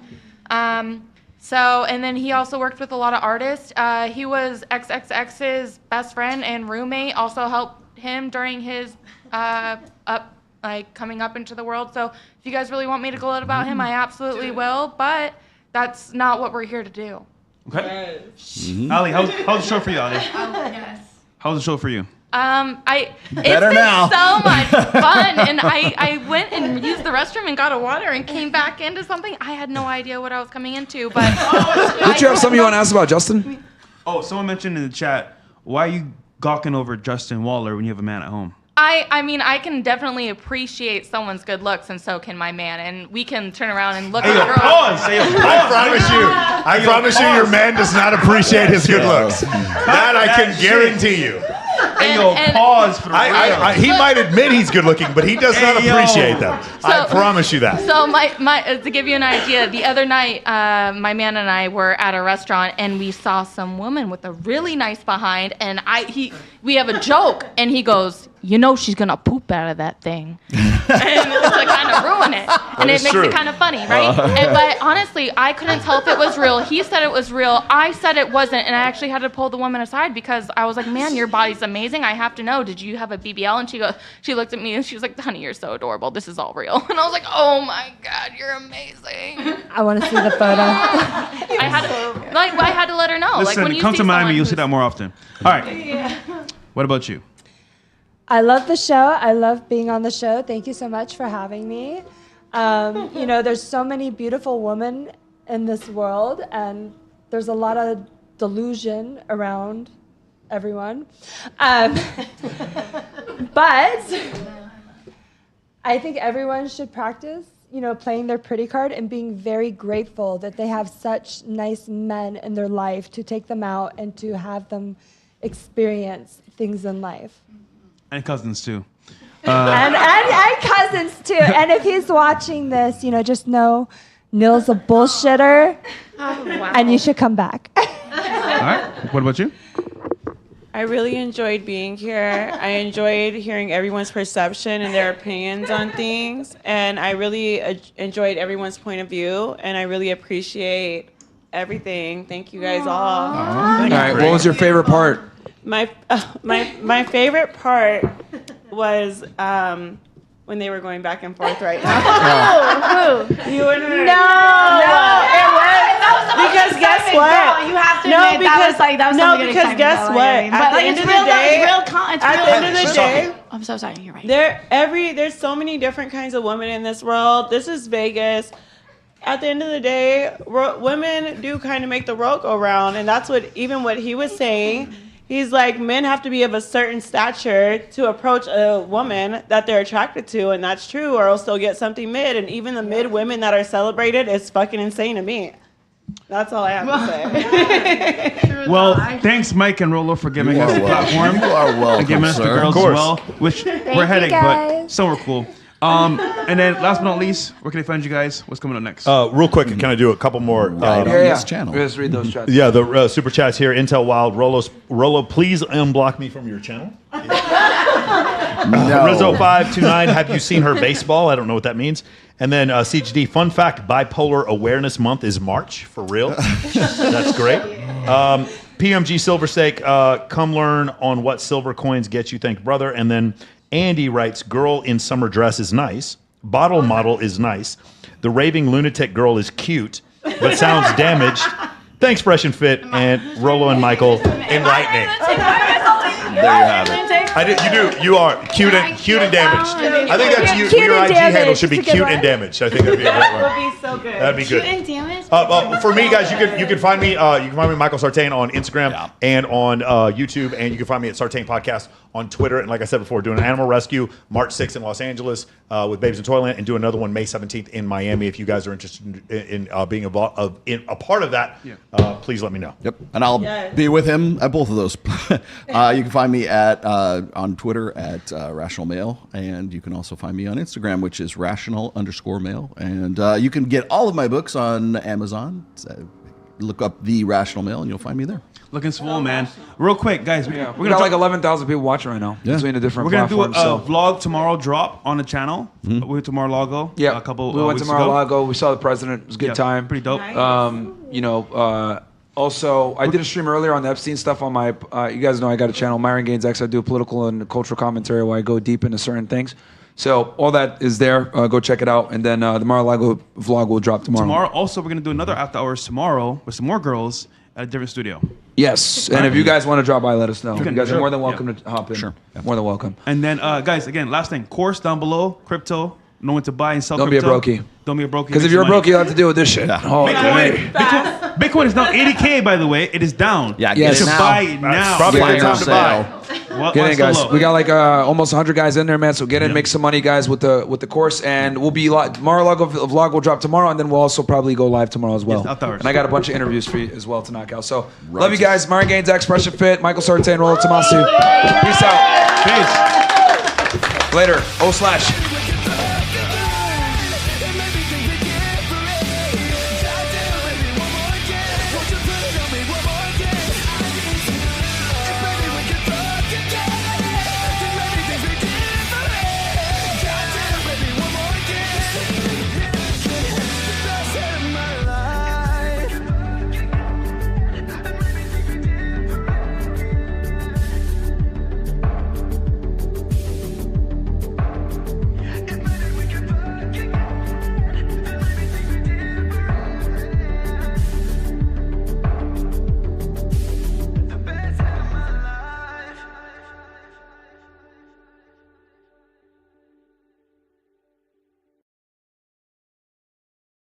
So, and then he also worked with a lot of artists. He was XXX's best friend and roommate. Also helped him during his coming up into the world. So, if you guys really want me to gloat about him, I absolutely will. But that's not what we're here to do. Okay. Ali, how's the show for you, Ali? Yes. How's the show for you? It's been so much fun, and I went and used the restroom and got a water and came back into something. I had no idea what I was coming into, but. Don't you have something you want to ask about, Justin? Oh, someone mentioned in the chat, why are you gawking over Justin Waller when you have a man at home? I mean, I can definitely appreciate someone's good looks, and so can my man, and we can turn around and look at the girl. Pause. I promise you, your man does not appreciate his good looks. That I can guarantee you. Pause for he might admit he's good looking, but he does not appreciate them. I promise you that. So to give you an idea, the other night, my man and I were at a restaurant, and we saw some woman with a really nice behind, and we have a joke, and he goes, you know she's gonna poop out of that thing. And it's to kind of ruin it. And it makes it kind of funny, right? But honestly, I couldn't tell if it was real. He said it was real. I said it wasn't. And I actually had to pull the woman aside because I was like, man, your body's amazing. I have to know. Did you have a BBL? And she looked at me and she was like, honey, you're so adorable. This is all real. And I was like, oh my God, you're amazing. I want to see the photo. I had to let her know. Listen, when you come see to Miami, someone you'll see that more often. All right. Yeah. What about you? I love the show. I love being on the show. Thank you so much for having me. There's so many beautiful women in this world, and there's a lot of delusion around everyone. But I think everyone should practice, playing their pretty card and being very grateful that they have such nice men in their life to take them out and to have them experience things in life. And cousins too. And cousins too. And if he's watching this, just know Neil's a bullshitter. And you should come back. All right. What about you? I really enjoyed being here. I enjoyed hearing everyone's perception and their opinions on things. And I really enjoyed everyone's point of view. And I really appreciate everything. Thank you guys all. All right. What was your favorite part? My favorite part was when they were going back and forth right now. Who? You and her. No, it was. Because guess what? Girl, you have to admit that was something because guess what? At the end of the day, at the end of the day, I'm so sorry. You're right. There's so many different kinds of women in this world. This is Vegas. At the end of the day, women do kind of make the world go round, and that's what he was saying. He's like, men have to be of a certain stature to approach a woman that they're attracted to, and that's true, or else they'll get something mid. And even the mid women that are celebrated is fucking insane to me. That's all I have to say. Well, thanks, Mike and Rolo, for giving us the platform. You are welcome, and giving us the girls as well, which we're heading, but so we're cool. And then last but not least, where can I find you guys? What's coming up next? Real quick, can I do a couple more? This channel. Let's read those chats. Yeah, the super chats here. Intel Wild, Rolo, please unblock me from your channel. Rizzo529, have you seen her baseball? I don't know what that means. And then CHD, fun fact, Bipolar Awareness Month is March, for real. That's great. PMG Silverstake, come learn on what silver coins get you, thank brother. And then Andy writes, girl in summer dress is nice. Bottle model is nice. The raving lunatic girl is cute, but sounds damaged. Thanks, Fresh and Fit. And Rolo and Michael, enlightening. There you have it. You are cute and damaged. I think that's you. Your IG handle should be cute and damaged. I think that'd be a great one. That would be so good. That'd be good. Cute and damaged? For me, guys, you can find me. You can find me Michael Sartain on Instagram and on YouTube, and you can find me at Sartain Podcast on Twitter. And like I said before, doing an animal rescue March 6th in Los Angeles with Babes in Toyland, and do another one May 17th in Miami. If you guys are interested in being a part of that, please let me know. Yep, and I'll be with him at both of those. You can find me at on Twitter at Rational Male, and you can also find me on Instagram, which is rational_male. And you can get all of my books on Amazon. So look up The Rational Male, and you'll find me there. Looking swole, man. Real quick, guys. We got like 11,000 people watching right now between the different platforms. We're going to do a vlog tomorrow drop on the channel. We went to Mar-a-Lago a couple we went weeks to Mar-a-Lago. We saw the president. It was a good time. Pretty dope. Also, I did a stream earlier on the Epstein stuff on my, you guys know I got a channel, Myron Gaines X. I do political and cultural commentary where I go deep into certain things. So all that is there. Go check it out. And then the Mar-a-Lago vlog will drop tomorrow. Also, we're going to do another after hours tomorrow with some more girls at a different studio. Yes. And if you guys want to drop by, let us know. You guys are more than welcome to hop in. Sure. More than welcome. And then, guys, again, last thing. Course down below, crypto. Know when to buy and sell Don't crypto. be a brokey. Don't be a brokey. Because if you're a brokey, you'll have to deal with this shit. Bitcoin is now 80K, by the way. It is down. Yeah, you should buy it now. Probably a good time to buy. Get in, guys. We got like almost 100 guys in there, man. So get in, make some money, guys, with the course, and we'll be Mar-a-Lago vlog will drop tomorrow, and then we'll also probably go live tomorrow as well. And I got a bunch of interviews for you as well to knock out. So love you guys. Myron Gaines, X, Fresh and Fit, Michael Sartain, Rolo Tomasi. Peace out. Peace. Later. O/.